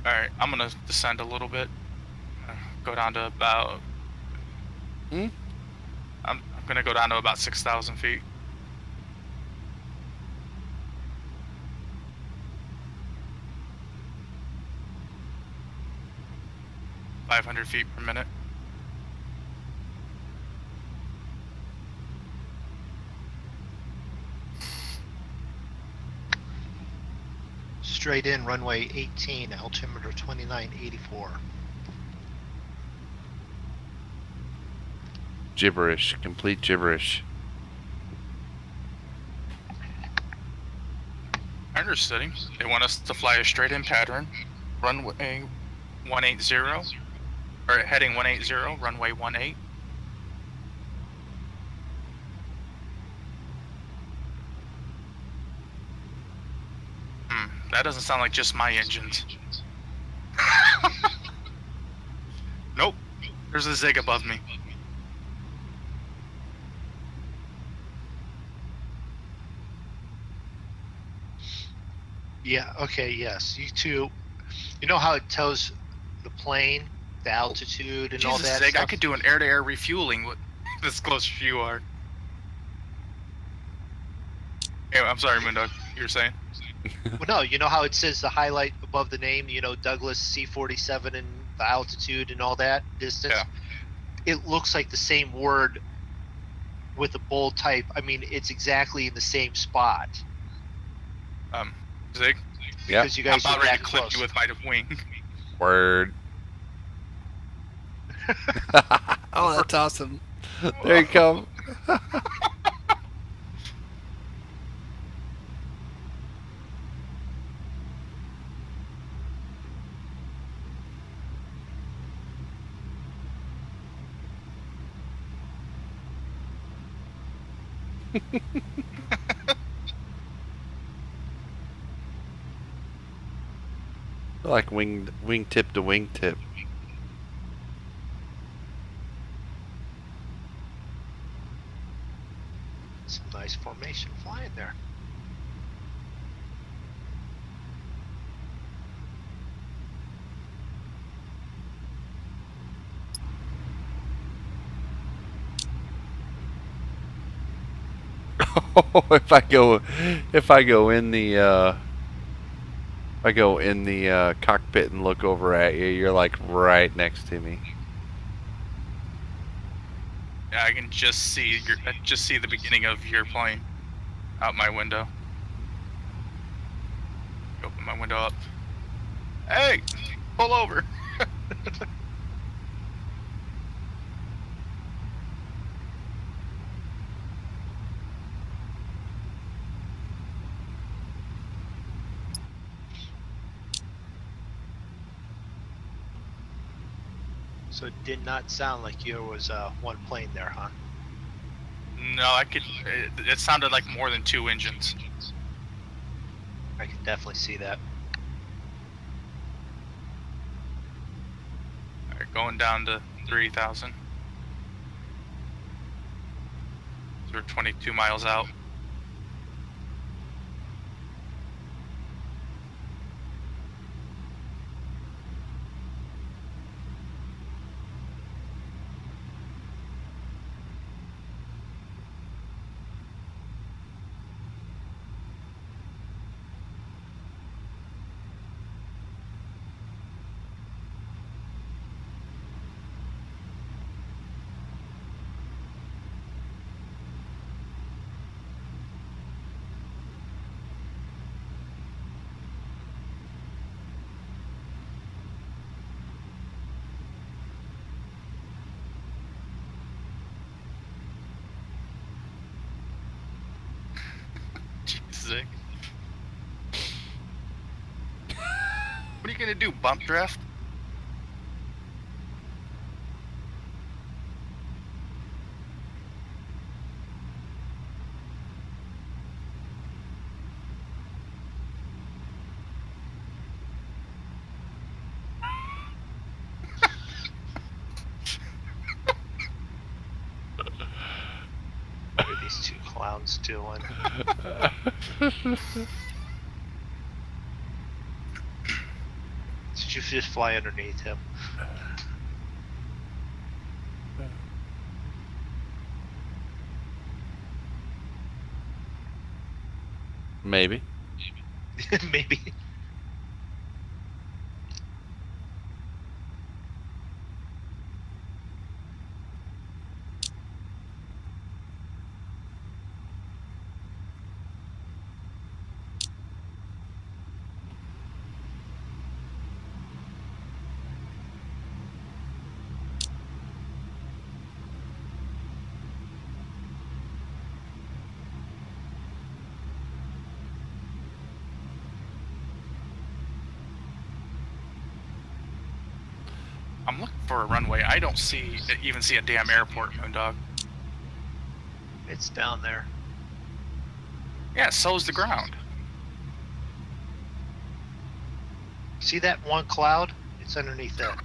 Alright, I'm gonna descend a little bit. Go down to about... I'm gonna go down to about 6,000 feet. .500 feet per minute. Straight in, runway 18, altimeter 2984. Gibberish. Complete gibberish. Understood. They want us to fly a straight in pattern. Runway 180. Or heading 180, runway 18. that doesn't sound like just my engines. Nope. There's a zig above me. Yeah, okay, yes. You two, you know how it tells the plane, the altitude and all Jesus, that Zig, stuff? I could do an air-to-air refueling with this close as you are. Anyway, I'm sorry, Moondog. You were saying? Well, no, you know how it says the highlight above the name, you know, Douglas C-47 and the altitude and all that distance? Yeah. It looks like the same word with a bold type. I mean, it's exactly in the same spot. Zig, Yeah. Because you I'm guys are about ready that to clip close. you with my wing. Word. Oh, that's awesome. There you come. Like wingtip to wingtip. Some nice formation flying there. if I go in the cockpit and look over at you, you're like right next to me. Yeah, I can just see the beginning of your plane out my window. Open my window up. Hey, pull over. So it did not sound like there was one plane there, huh? No, I could. It sounded like more than 2 engines. I can definitely see that. All right, going down to 3,000. So we're 22 miles out. Sick. What are you gonna do? Bump draft? What are these two clowns doing? Did you just fly underneath him? Maybe. Maybe. I'm looking for a runway. I don't even see a damn airport, Moondog. It's down there. Yeah, so's the ground. See that one cloud? It's underneath that.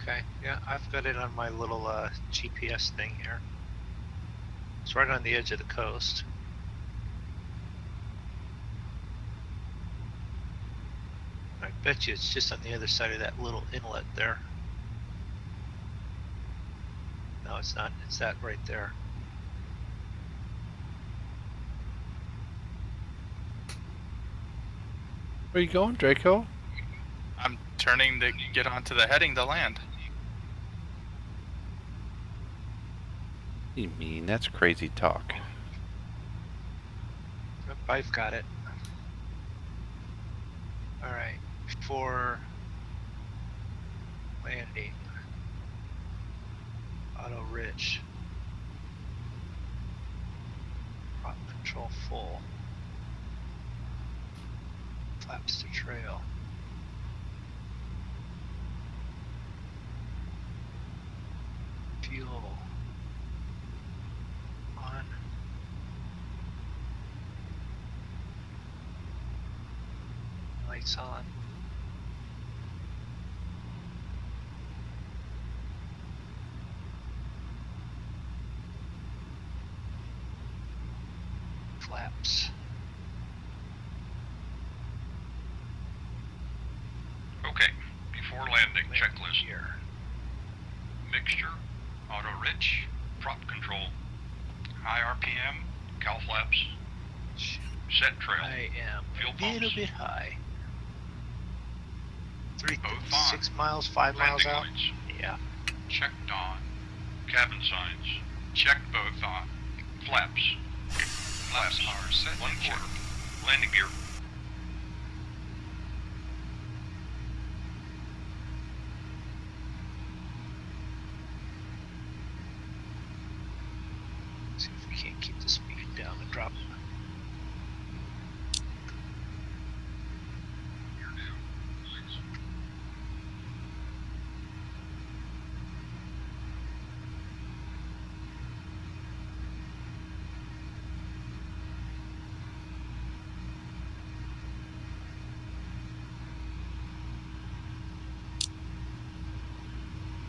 Okay, yeah, I've got it on my little GPS thing here. It's right on the edge of the coast. I bet you it's just on the other side of that little inlet there. No, it's not. It's that right there. Where you going, Draco? I'm turning to get onto the heading to land. What do you mean? That's crazy talk. Yep, I've got it. Alright, before landing, auto rich, prop control full, flaps to trail. Fuel on. Lights on. Flaps. Okay, before landing, checklist here. Mixture, auto rich, prop control, high RPM, cow flaps, set trail, I am fuel a little pumps, bit high. both on, 6 miles, 5 miles landing out. lights, Yeah. checked on, cabin signs, checked both on, flaps are set, 1/4, landing gear. See if we can't keep the speed down and drop. Gear down, lights.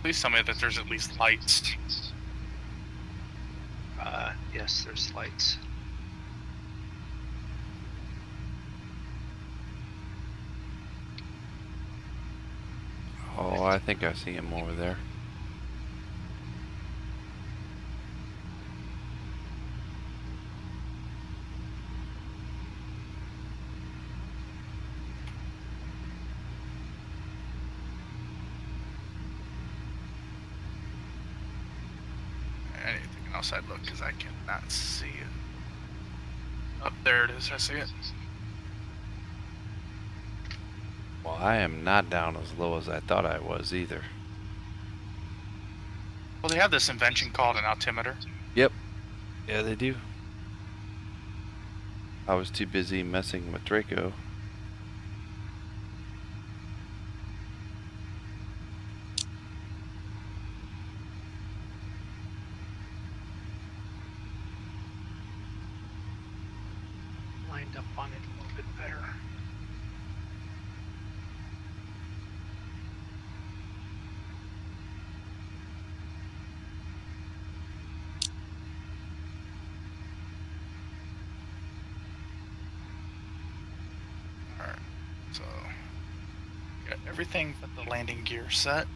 Please tell me that there's at least lights. Yes, there's lights. Oh, I think I see him over there. Anything else I'd look because I cannot see it. Up there it is, I see it. Well, I am not down as low as I thought I was either. Well, they have this invention called an altimeter. Yep. Yeah, they do. I was too busy messing with Draco. Lined up on it a little bit better. Alright, so got everything but the landing gear set.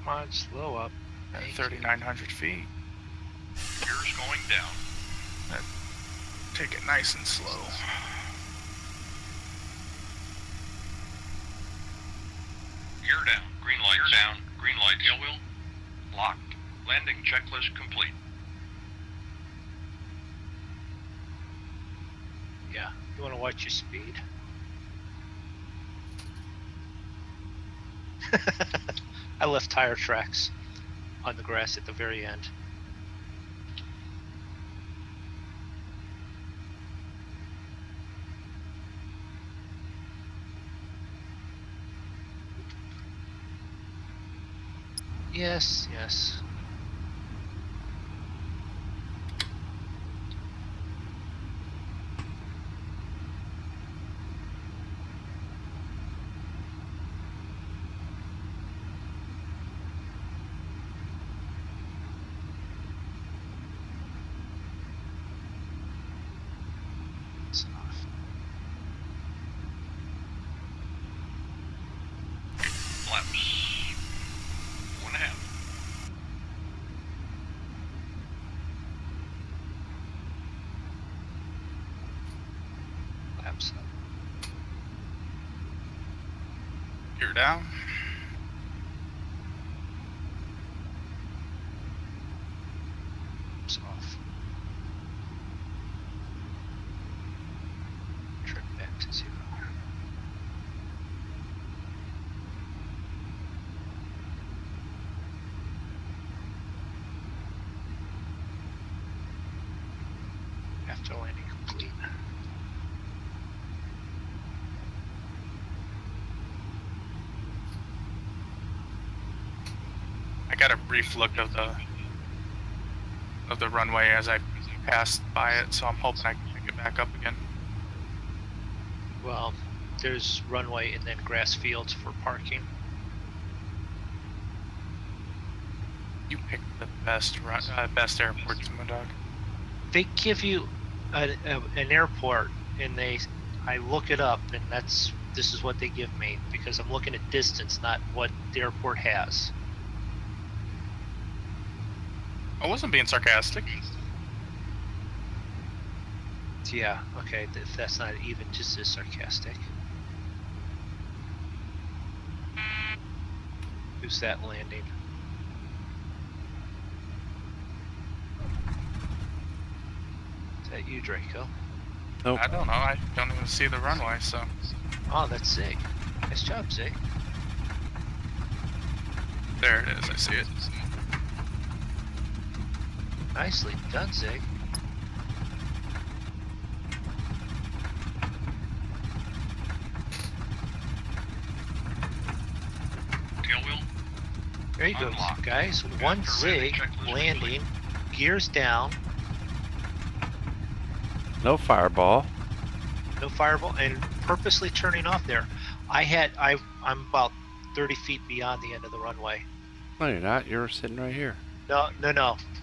Come on, slow up. At 3,900 feet. Gears going down. Take it nice and slow. You're down. Green light. You're down. Green light. Tail wheel. Locked. Landing checklist complete. Yeah, you want to watch your speed. I left tire tracks on the grass at the very end. Yes, yes. It's off. Flaps. 1.5. Laps up. You're down. It's off. Trim back to 0. After landing complete. I got a brief look of the runway as I passed by it, so I'm hoping I can pick it back up again. Well, there's runway and then grass fields for parking. You picked the best best airports, Moondog. They give you an airport, and I look it up, and this is what they give me because I'm looking at distance, not what the airport has. I wasn't being sarcastic. Yeah, okay, if that's not even just as sarcastic. Who's that landing? Is that you, Draco? Nope. I don't know. I don't even see the runway, so. Oh, that's Zig. Nice job, Zig. There it is. I see it. Nicely done, Zig. Tail wheel. There you go, Unlock. guys. One After Zig checklist landing, gears down, No fireball. no fireball, and purposely turning off there. I'm about 30 feet beyond the end of the runway. No, you're not. You're sitting right here. No.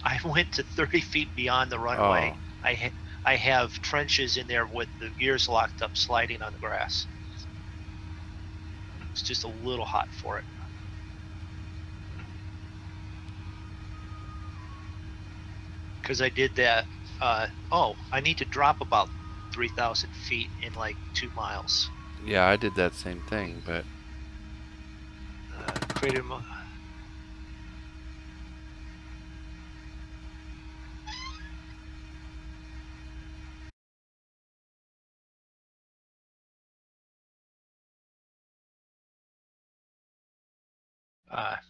I went to 30 feet beyond the runway. Oh. I have trenches in there with the gears locked up, sliding on the grass. It's just a little hot for it. Because I did that. I need to drop about 3,000 feet in like 2 miles. Yeah, I did that same thing, but Created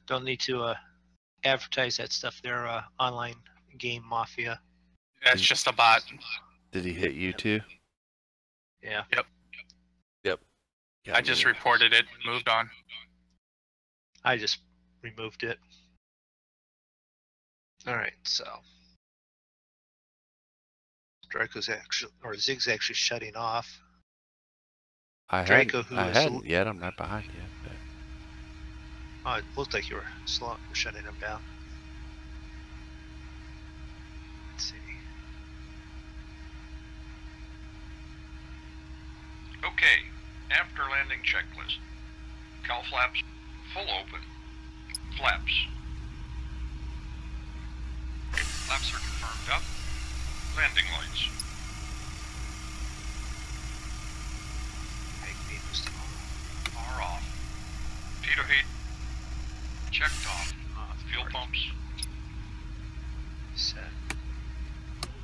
don't need to advertise that stuff. They're online game mafia. That's just a bot. did he hit you too? Yeah. Yep. Yeah, I just reported it and moved on. I just removed it. All right, so Draco's actually, or Zig's actually shutting off. I Draco, who is hadn't yet. I'm right behind you. But... Oh, it looked like you were shutting him down. Let's see. Okay, after landing checklist. Cowl flaps full open. Flaps. Flaps are confirmed up. Landing lights. Make me was Are off. Pitot heat off. Fuel pumps. Set.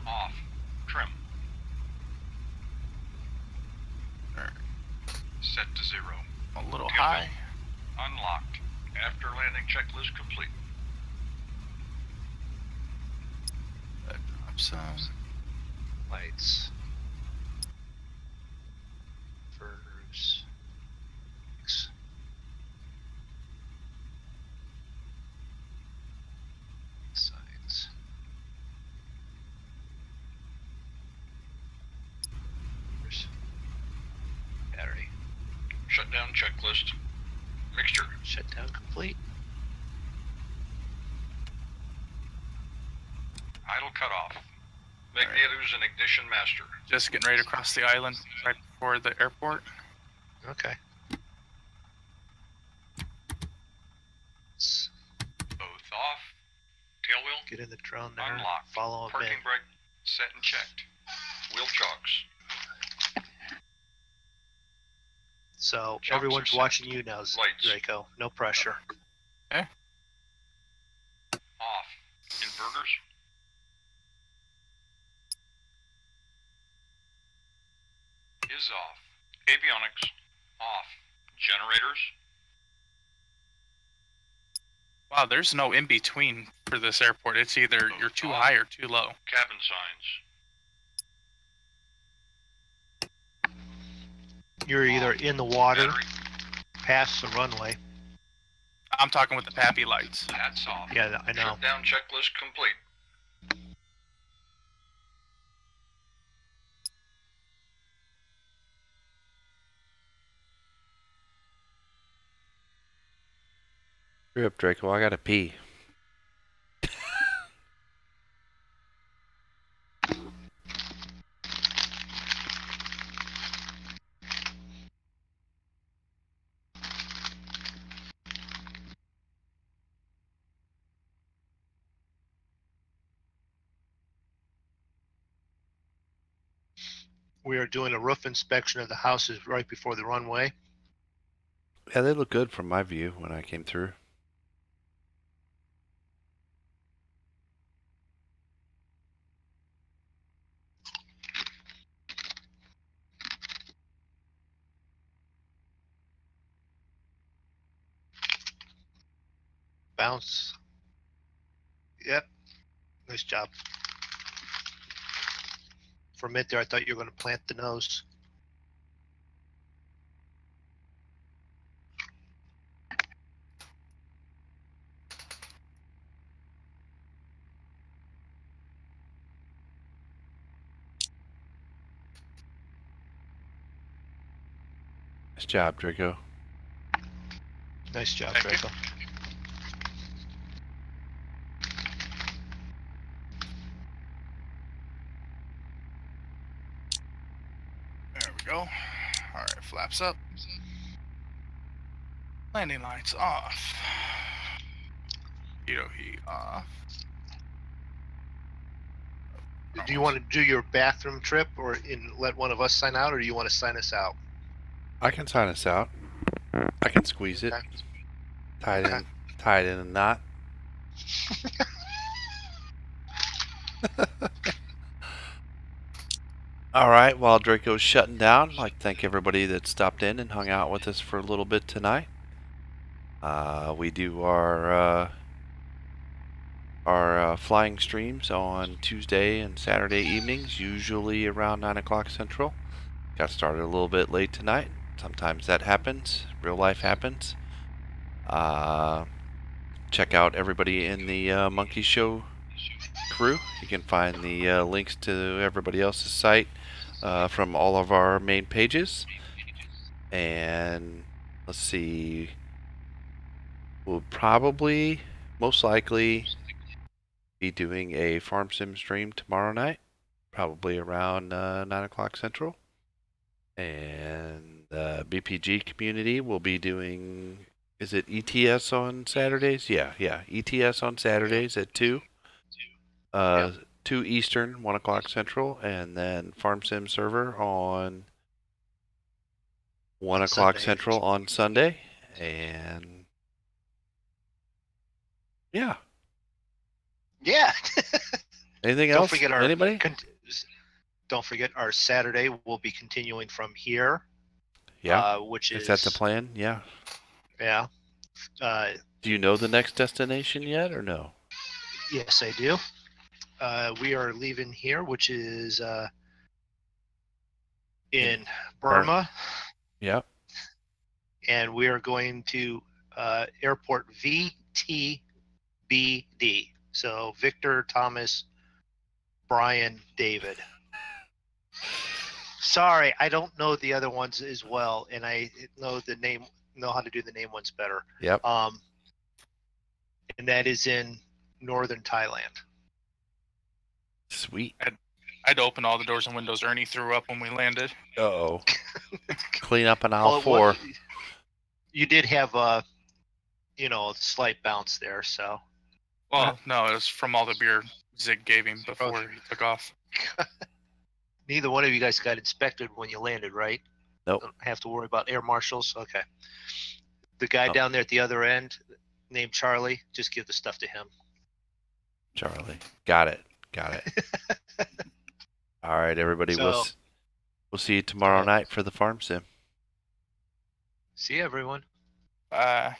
Off. Trim. Set to 0. A little Fuel high. Unlocked. After landing checklist complete. Drop some. Lights. Inverters. Signs. Battery. Shutdown checklist. Mixture. Shutdown complete. Idle cutoff. Magnetos and ignition master. Just getting ready to cross the island right before the airport. Okay. Let's Both off. Tail wheel. get in the drone there. Unlocked. Follow him Parking in. brake set and checked. Wheel chocks. So Chocks everyone's are set. watching you now, Lights. Draco. No pressure. Okay. Off. Inverters. Is off. Avionics. Off. Generators. Wow, there's no in between for this airport. It's either you're too high or too low. Cabin signs. You're either in the water, Battery. past the runway. I'm talking with the PAPI lights. Hats off. Yeah, I know. Shutdown checklist complete. Hurry up, Draco. I gotta pee. We are doing a roof inspection of the houses right before the runway. Yeah, they look good from my view when I came through. Bounce. Yep. Nice job. For a minute there, I thought you were going to plant the nose. Nice job, Draco. Nice job, Thank you. Draco. There we go. Alright, flaps up. Landing lights off. Heat off. Do you want to do your bathroom trip or let one of us sign out, or do you want to sign us out? I can sign us out. I can squeeze it. Okay. Tie it in a knot. All right, while Draco's shutting down, I'd like to thank everybody that stopped in and hung out with us for a little bit tonight. We do our flying streams on Tuesday and Saturday evenings, usually around 9 o'clock Central. Got started a little bit late tonight. Sometimes that happens. Real life happens. Check out everybody in the Monkey Show crew. You can find the links to everybody else's site from all of our main pages. And let's see, we'll probably, most likely, be doing a farm sim stream tomorrow night, probably around 9 o'clock Central. And the BPG community will be doing, is it ETS on Saturdays? Yeah, ETS on Saturdays at 2. 2 Eastern, 1 o'clock Central, and then Farm Sim server on 1 o'clock Sunday. Central on Sunday. And Yeah. Yeah. Anything Don't else? forget our Anybody? Don't forget our Saturday will be continuing from here. Yeah. Which Is that the plan? Yeah. Yeah. Do you know the next destination yet, or no? Yes, I do. We are leaving here, which is in Burma, Yep. and we are going to airport VTBD. So Victor, Thomas, Brian, David. Sorry, I don't know the other ones as well, and I know how to do the name ones better. Yep. And that is in northern Thailand. Sweet. I had to open all the doors and windows. Ernie threw up when we landed. Uh-oh. Clean up on aisle Well, 4. You did have a slight bounce there, so. Well, no, it was from all the beer Zig gave him before he took off. Neither one of you guys got inspected when you landed, right? Nope. Don't have to worry about air marshals. Okay. The guy down there at the other end, named Charlie, just give the stuff to him. Charlie. Got it. All right, everybody. So, we'll see you tomorrow night for the farm sim. See you, everyone. Bye.